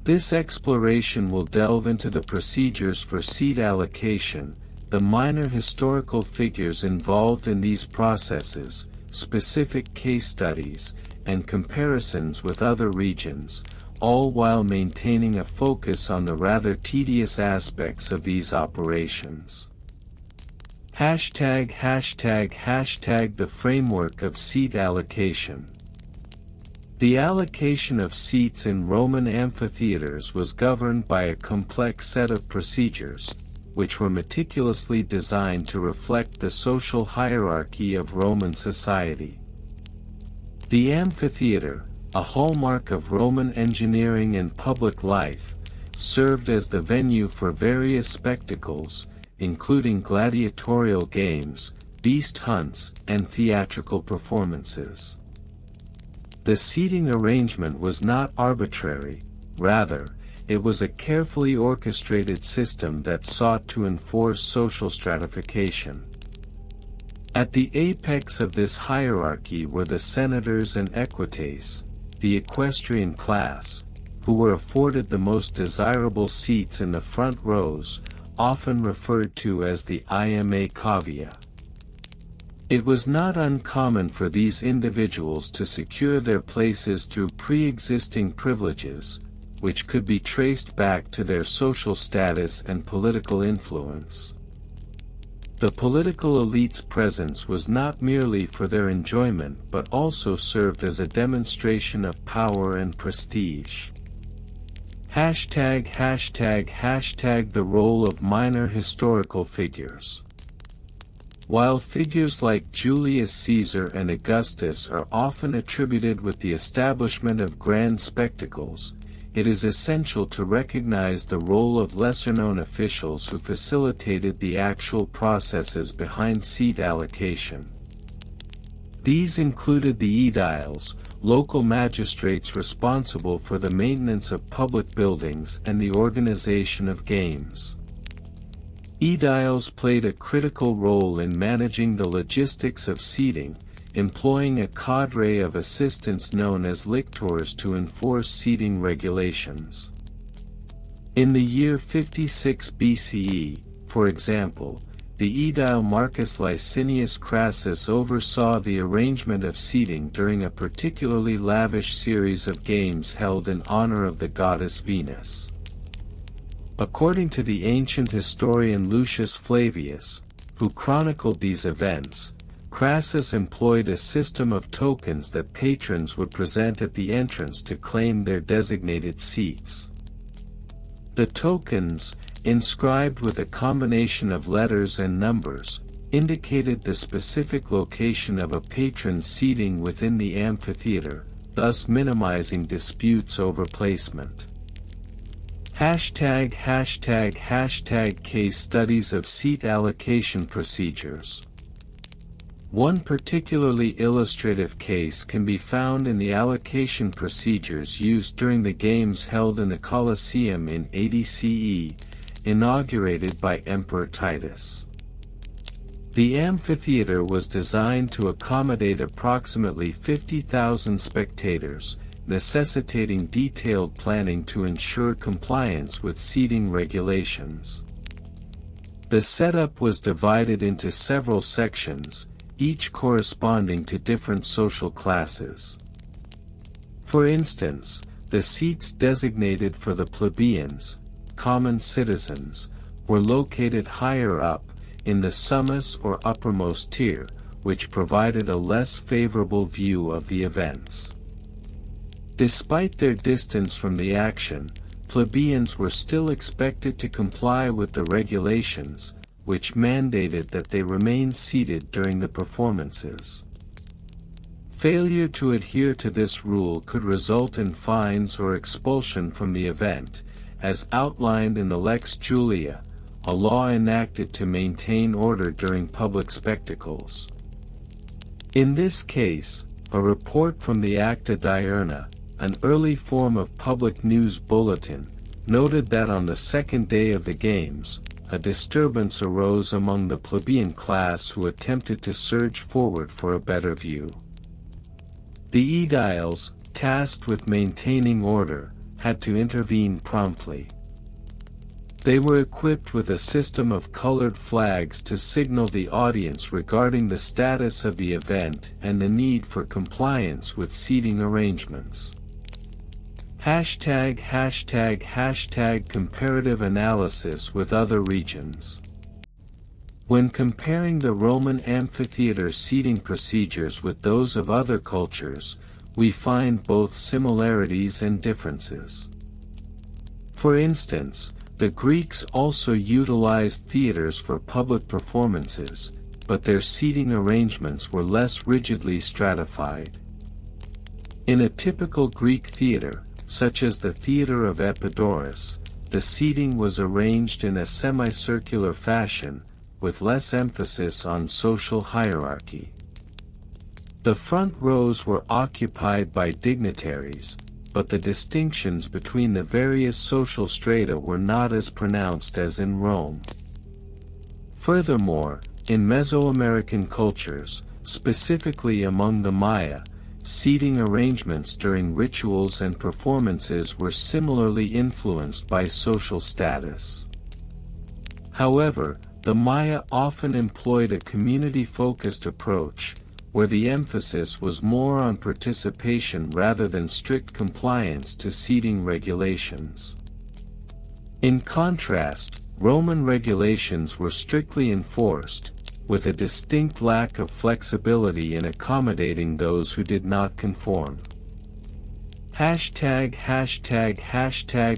[SPEAKER 1] This exploration will delve into the procedures for seat allocation, the minor historical figures involved in these processes, specific case studies, and comparisons with other regions, all while maintaining a focus on the rather tedious aspects of these operations. ###The framework of seat allocation. The allocation of seats in Roman amphitheaters was governed by a complex set of procedures, which were meticulously designed to reflect the social hierarchy of Roman society. The amphitheater, a hallmark of Roman engineering and public life, served as the venue for various spectacles, including gladiatorial games, beast hunts, and theatrical performances. The seating arrangement was not arbitrary, rather, it was a carefully orchestrated system that sought to enforce social stratification. At the apex of this hierarchy were the senators and equites, the equestrian class, who were afforded the most desirable seats in the front rows, often referred to as the ima cavia. It was not uncommon for these individuals to secure their places through pre-existing privileges, which could be traced back to their social status and political influence. The political elite's presence was not merely for their enjoyment but also served as a demonstration of power and prestige. #### The role of minor historical figures. While figures like Julius Caesar and Augustus are often attributed with the establishment of grand spectacles, it is essential to recognize the role of lesser-known officials who facilitated the actual processes behind seat allocation. These included the aediles, local magistrates responsible for the maintenance of public buildings and the organization of games. Aediles played a critical role in managing the logistics of seating, employing a cadre of assistants known as lictors to enforce seating regulations. In the year 56 BCE, for example, the aedile Marcus Licinius Crassus oversaw the arrangement of seating during a particularly lavish series of games held in honor of the goddess Venus. According to the ancient historian Lucius Flavius, who chronicled these events, Crassus employed a system of tokens that patrons would present at the entrance to claim their designated seats. The tokens, inscribed with a combination of letters and numbers, indicated the specific location of a patron's seating within the amphitheater, thus minimizing disputes over placement. ###Case studies of seat allocation procedures. One particularly illustrative case can be found in the allocation procedures used during the games held in the Colosseum in 80 CE, inaugurated by Emperor Titus. The amphitheater was designed to accommodate approximately 50,000 spectators, necessitating detailed planning to ensure compliance with seating regulations. The setup was divided into several sections, each corresponding to different social classes. For instance, the seats designated for the plebeians, common citizens, were located higher up, in the summus or uppermost tier, which provided a less favorable view of the events. Despite their distance from the action, plebeians were still expected to comply with the regulations, which mandated that they remain seated during the performances. Failure to adhere to this rule could result in fines or expulsion from the event, as outlined in the Lex Julia, a law enacted to maintain order during public spectacles. In this case, a report from the Acta Diurna, an early form of public news bulletin, noted that on the second day of the games, a disturbance arose among the plebeian class who attempted to surge forward for a better view. The aediles, tasked with maintaining order, had to intervene promptly. They were equipped with a system of colored flags to signal the audience regarding the status of the event and the need for compliance with seating arrangements. ###comparative analysis with other regions. When comparing the Roman amphitheater seating procedures with those of other cultures, we find both similarities and differences. For instance, the Greeks also utilized theaters for public performances, but their seating arrangements were less rigidly stratified. In a typical Greek theater, such as the theater of Epidaurus, the seating was arranged in a semicircular fashion, with less emphasis on social hierarchy. The front rows were occupied by dignitaries, but the distinctions between the various social strata were not as pronounced as in Rome. Furthermore, in Mesoamerican cultures, specifically among the Maya, seating arrangements during rituals and performances were similarly influenced by social status. However, the Maya often employed a community-focused approach, where the emphasis was more on participation rather than strict compliance to seating regulations. In contrast, Roman regulations were strictly enforced, with a distinct lack of flexibility in accommodating those who did not conform.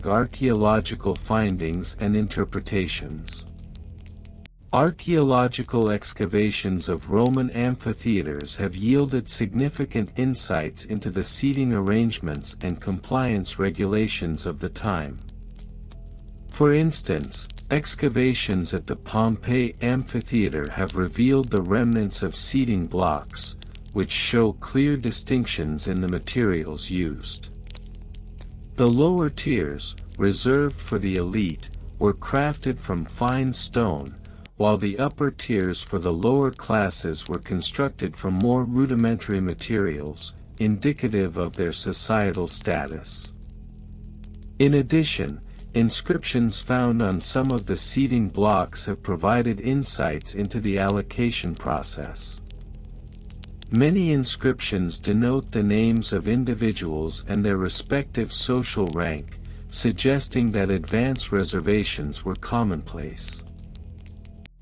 [SPEAKER 1] Archaeological findings and interpretations. Archaeological excavations of Roman amphitheaters have yielded significant insights into the seating arrangements and compliance regulations of the time. For instance, excavations at the Pompeii Amphitheater have revealed the remnants of seating blocks, which show clear distinctions in the materials used. The lower tiers, reserved for the elite, were crafted from fine stone, while the upper tiers for the lower classes were constructed from more rudimentary materials, indicative of their societal status. In addition, inscriptions found on some of the seating blocks have provided insights into the allocation process. Many inscriptions denote the names of individuals and their respective social rank, suggesting that advance reservations were commonplace.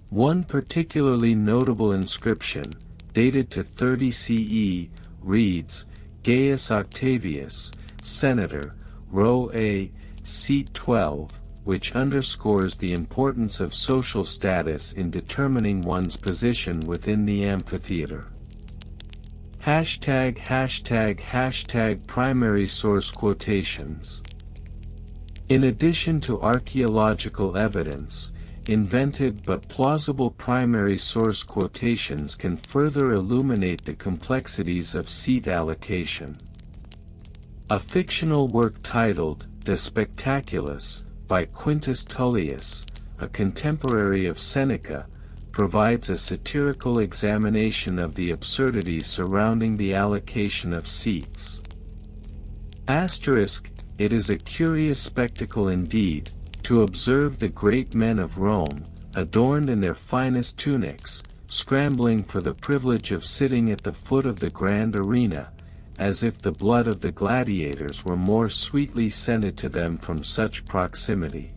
[SPEAKER 1] One particularly notable inscription, dated to 30 CE, reads, Gaius Octavius, Senator, Row A, Seat 12, which underscores the importance of social status in determining one's position within the amphitheater. Primary source quotations. In addition to archaeological evidence, invented but plausible primary source quotations can further illuminate the complexities of seat allocation. A fictional work titled De Spectaculis, by Quintus Tullius, a contemporary of Seneca, provides a satirical examination of the absurdities surrounding the allocation of seats. It is a curious spectacle indeed, to observe the great men of Rome, adorned in their finest tunics, scrambling for the privilege of sitting at the foot of the grand arena, as if the blood of the gladiators were more sweetly scented to them from such proximity.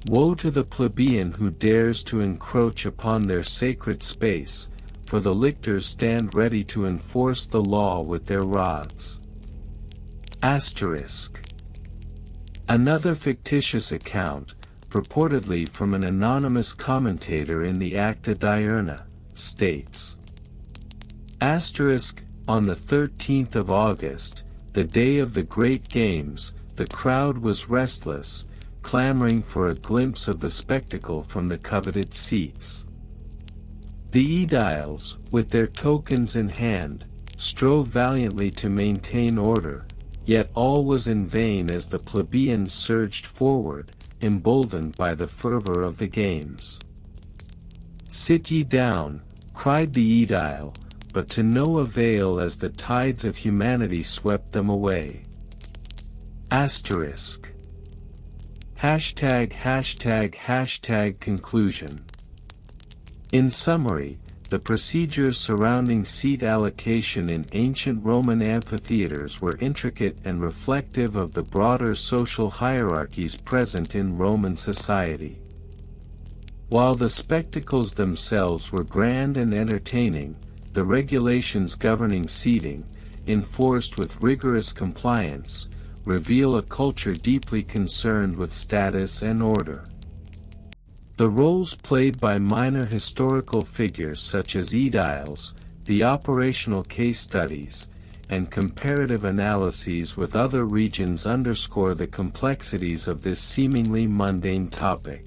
[SPEAKER 1] Woe to the plebeian who dares to encroach upon their sacred space, for the lictors stand ready to enforce the law with their rods. Another fictitious account, purportedly from an anonymous commentator in the Acta Diurna, states, on the 13th of August, the day of the great games, the crowd was restless, clamoring for a glimpse of the spectacle from the coveted seats. The aediles, with their tokens in hand, strove valiantly to maintain order, yet all was in vain as the plebeians surged forward, emboldened by the fervor of the games. Sit ye down, cried the aedile, but to no avail as the tides of humanity swept them away. Conclusion. In summary, the procedures surrounding seat allocation in ancient Roman amphitheaters were intricate and reflective of the broader social hierarchies present in Roman society. While the spectacles themselves were grand and entertaining, the regulations governing seating, enforced with rigorous compliance, reveal a culture deeply concerned with status and order. The roles played by minor historical figures such as aediles, the operational case studies, and comparative analyses with other regions underscore the complexities of this seemingly mundane topic.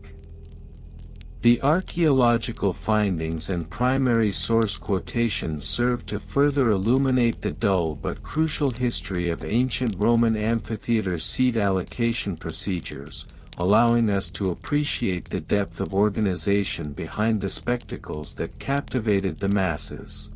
[SPEAKER 1] The archaeological findings and primary source quotations serve to further illuminate the dull but crucial history of ancient Roman amphitheater seat allocation procedures, allowing us to appreciate the depth of organization behind the spectacles that captivated the masses.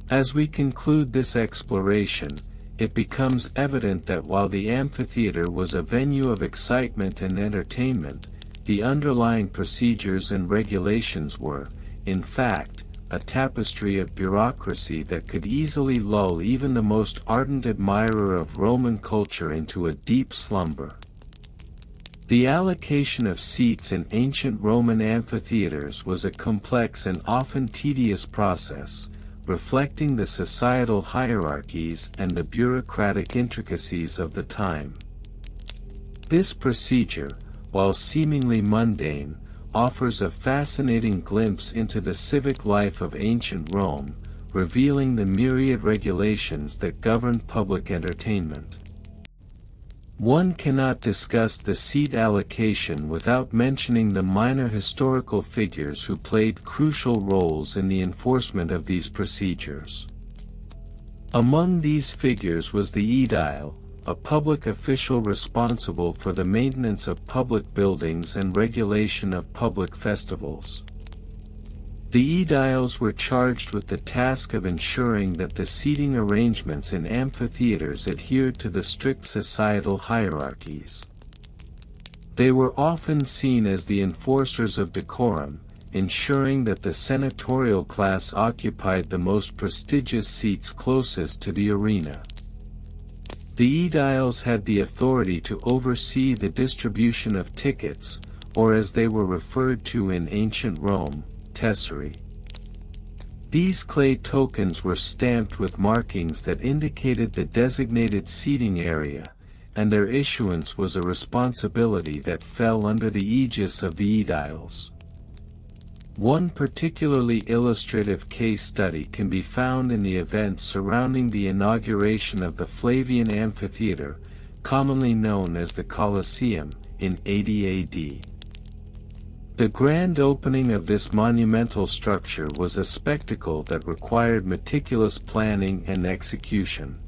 [SPEAKER 1] As we conclude this exploration, it becomes evident that while the amphitheater was a venue of excitement and entertainment, the underlying procedures and regulations were, in fact, a tapestry of bureaucracy that could easily lull even the most ardent admirer of Roman culture into a deep slumber. The allocation of seats in ancient Roman amphitheaters was a complex and often tedious process, reflecting the societal hierarchies and the bureaucratic intricacies of the time. This procedure, while seemingly mundane, offers a fascinating glimpse into the civic life of ancient Rome, revealing the myriad regulations that governed public entertainment. One cannot discuss the seat allocation without mentioning the minor historical figures who played crucial roles in the enforcement of these procedures. Among these figures was the aedile, a public official responsible for the maintenance of public buildings and regulation of public festivals. The aediles were charged with the task of ensuring that the seating arrangements in amphitheaters adhered to the strict societal hierarchies. They were often seen as the enforcers of decorum, ensuring that the senatorial class occupied the most prestigious seats closest to the arena. The aediles had the authority to oversee the distribution of tickets, or as they were referred to in ancient Rome, tesserae. These clay tokens were stamped with markings that indicated the designated seating area, and their issuance was a responsibility that fell under the aegis of the aediles. One particularly illustrative case study can be found in the events surrounding the inauguration of the Flavian Amphitheater, commonly known as the Colosseum, in 80 AD. The grand opening of this monumental structure was a spectacle that required meticulous planning and execution.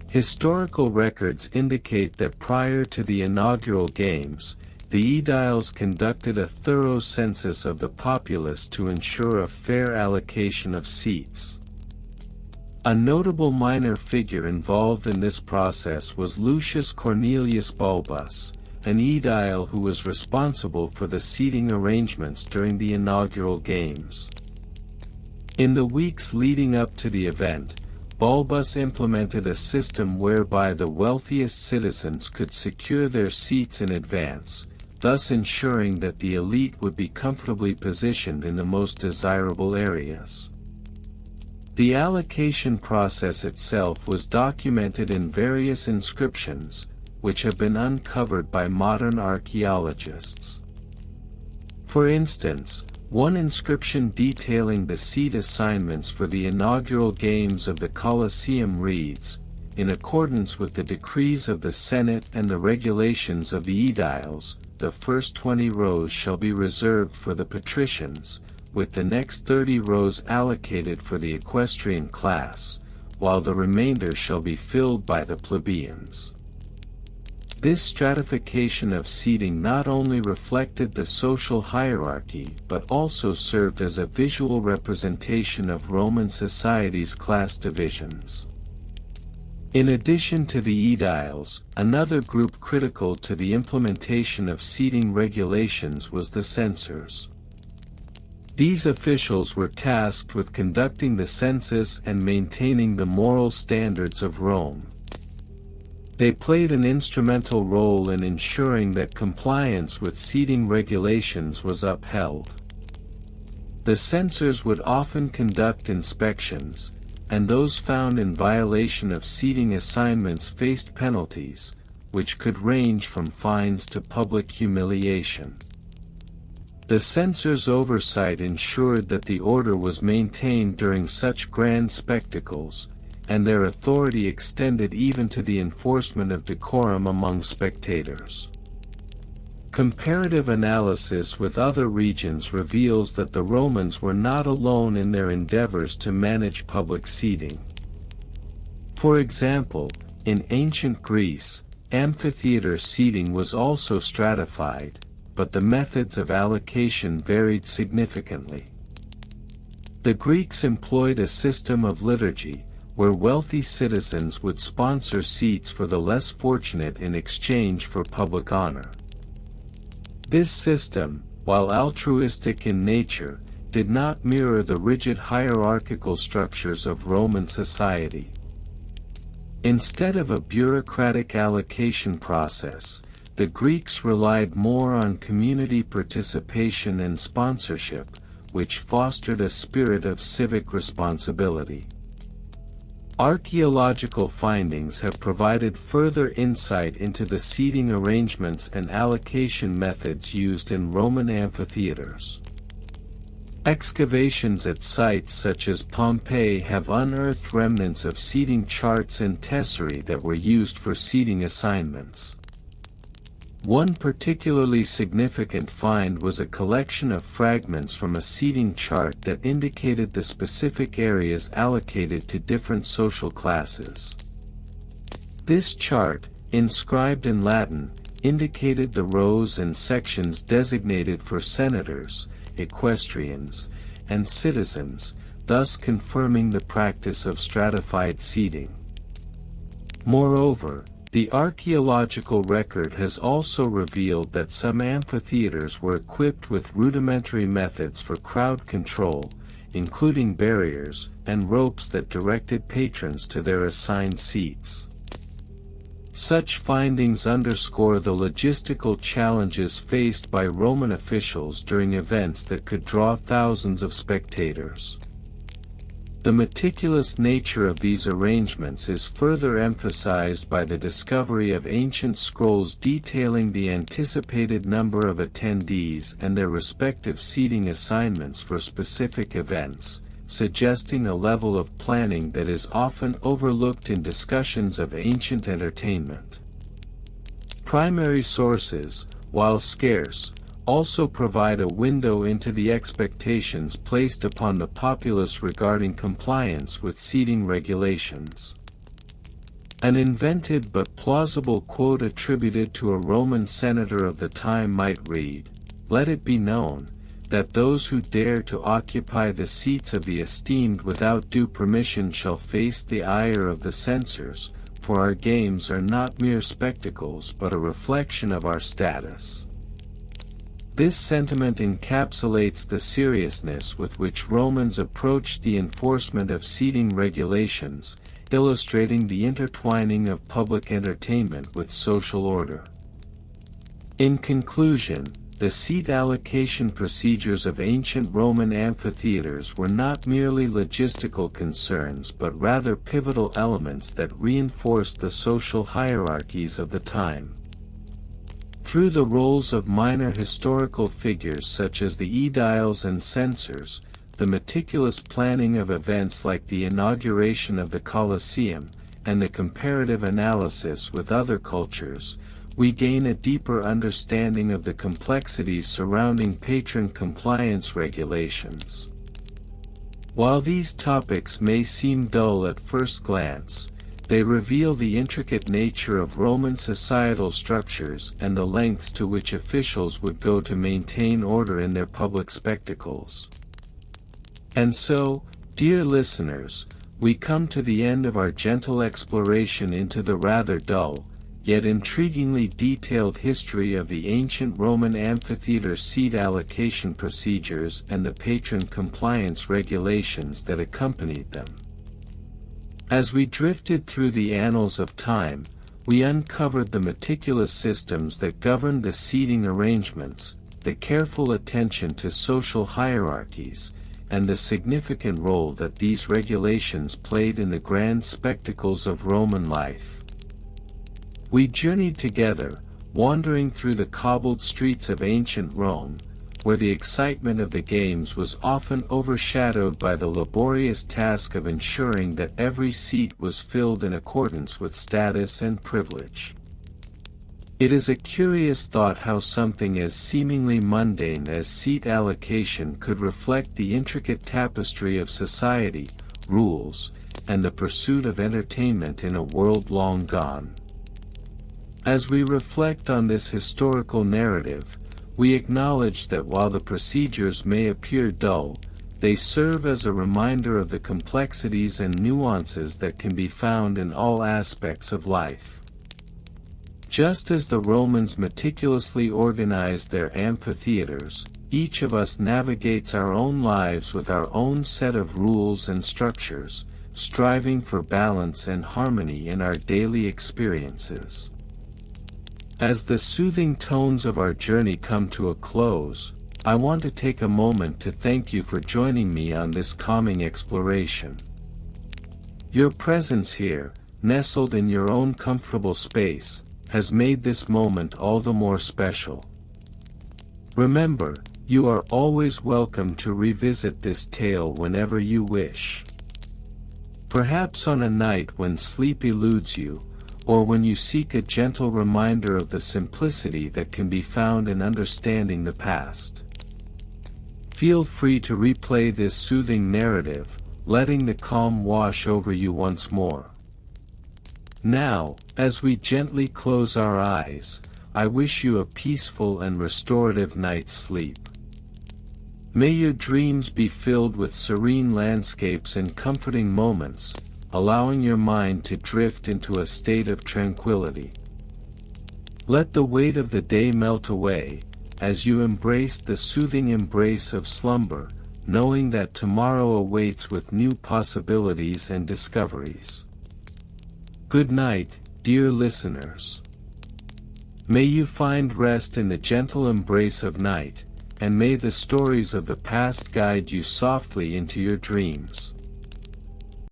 [SPEAKER 1] Historical records indicate that prior to the inaugural games, the aediles conducted a thorough census of the populace to ensure a fair allocation of seats. A notable minor figure involved in this process was Lucius Cornelius Bulbus, an aedile who was responsible for the seating arrangements during the inaugural games. In the weeks leading up to the event, Bulbus implemented a system whereby the wealthiest citizens could secure their seats in advance, thus ensuring that the elite would be comfortably positioned in the most desirable areas. The allocation process itself was documented in various inscriptions, which have been uncovered by modern archaeologists. For instance, one inscription detailing the seat assignments for the inaugural games of the Colosseum reads, "In accordance with the decrees of the Senate and the regulations of the aediles, the first 20 rows shall be reserved for the patricians, with the next 30 rows allocated for the equestrian class, while the remainder shall be filled by the plebeians." This stratification of seating not only reflected the social hierarchy but also served as a visual representation of Roman society's class divisions. In addition to the aediles, another group critical to the implementation of seating regulations was the censors. These officials were tasked with conducting the census and maintaining the moral standards of Rome. They played an instrumental role in ensuring that compliance with seating regulations was upheld. The censors would often conduct inspections, and those found in violation of seating assignments faced penalties, which could range from fines to public humiliation. The censors' oversight ensured that the order was maintained during such grand spectacles, and their authority extended even to the enforcement of decorum among spectators. Comparative analysis with other regions reveals that the Romans were not alone in their endeavors to manage public seating. For example, in ancient Greece, amphitheater seating was also stratified, but the methods of allocation varied significantly. The Greeks employed a system of liturgy, where wealthy citizens would sponsor seats for the less fortunate in exchange for public honor. This system, while altruistic in nature, did not mirror the rigid hierarchical structures of Roman society. Instead of a bureaucratic allocation process, the Greeks relied more on community participation and sponsorship, which fostered a spirit of civic responsibility. Archaeological findings have provided further insight into the seating arrangements and allocation methods used in Roman amphitheaters. Excavations at sites such as Pompeii have unearthed remnants of seating charts and tesserae that were used for seating assignments. One particularly significant find was a collection of fragments from a seating chart that indicated the specific areas allocated to different social classes. This chart, inscribed in Latin, indicated the rows and sections designated for senators, equestrians, and citizens, thus confirming the practice of stratified seating. Moreover, the archaeological record has also revealed that some amphitheaters were equipped with rudimentary methods for crowd control, including barriers and ropes that directed patrons to their assigned seats. Such findings underscore the logistical challenges faced by Roman officials during events that could draw thousands of spectators. The meticulous nature of these arrangements is further emphasized by the discovery of ancient scrolls detailing the anticipated number of attendees and their respective seating assignments for specific events, suggesting a level of planning that is often overlooked in discussions of ancient entertainment. Primary sources, while scarce, also provide a window into the expectations placed upon the populace regarding compliance with seating regulations. An invented but plausible quote attributed to a Roman senator of the time might read, "Let it be known, that those who dare to occupy the seats of the esteemed without due permission shall face the ire of the censors, for our games are not mere spectacles but a reflection of our status." This sentiment encapsulates the seriousness with which Romans approached the enforcement of seating regulations, illustrating the intertwining of public entertainment with social order. In conclusion, the seat allocation procedures of ancient Roman amphitheaters were not merely logistical concerns but rather pivotal elements that reinforced the social hierarchies of the time. Through the roles of minor historical figures such as the aediles and censors, the meticulous planning of events like the inauguration of the Colosseum, and the comparative analysis with other cultures, we gain a deeper understanding of the complexities surrounding patron compliance regulations. While these topics may seem dull at first glance, they reveal the intricate nature of Roman societal structures and the lengths to which officials would go to maintain order in their public spectacles. And so, dear listeners, we come to the end of our gentle exploration into the rather dull, yet intriguingly detailed history of the ancient Roman amphitheater seat allocation procedures and the patron compliance regulations that accompanied them. As we drifted through the annals of time, we uncovered the meticulous systems that governed the seating arrangements, the careful attention to social hierarchies, and the significant role that these regulations played in the grand spectacles of Roman life. We journeyed together, wandering through the cobbled streets of ancient Rome, where the excitement of the games was often overshadowed by the laborious task of ensuring that every seat was filled in accordance with status and privilege. It is a curious thought how something as seemingly mundane as seat allocation could reflect the intricate tapestry of society, rules, and the pursuit of entertainment in a world long gone. As we reflect on this historical narrative, we acknowledge that while the procedures may appear dull, they serve as a reminder of the complexities and nuances that can be found in all aspects of life. Just as the Romans meticulously organized their amphitheaters, each of us navigates our own lives with our own set of rules and structures, striving for balance and harmony in our daily experiences. As the soothing tones of our journey come to a close, I want to take a moment to thank you for joining me on this calming exploration. Your presence here, nestled in your own comfortable space, has made this moment all the more special. Remember, you are always welcome to revisit this tale whenever you wish. Perhaps on a night when sleep eludes you, or when you seek a gentle reminder of the simplicity that can be found in understanding the past. Feel free to replay this soothing narrative, letting the calm wash over you once more. Now, as we gently close our eyes, I wish you a peaceful and restorative night's sleep. May your dreams be filled with serene landscapes and comforting moments, allowing your mind to drift into a state of tranquility. Let the weight of the day melt away, as you embrace the soothing embrace of slumber, knowing that tomorrow awaits with new possibilities and discoveries. Good night, dear listeners. May you find rest in the gentle embrace of night, and may the stories of the past guide you softly into your dreams.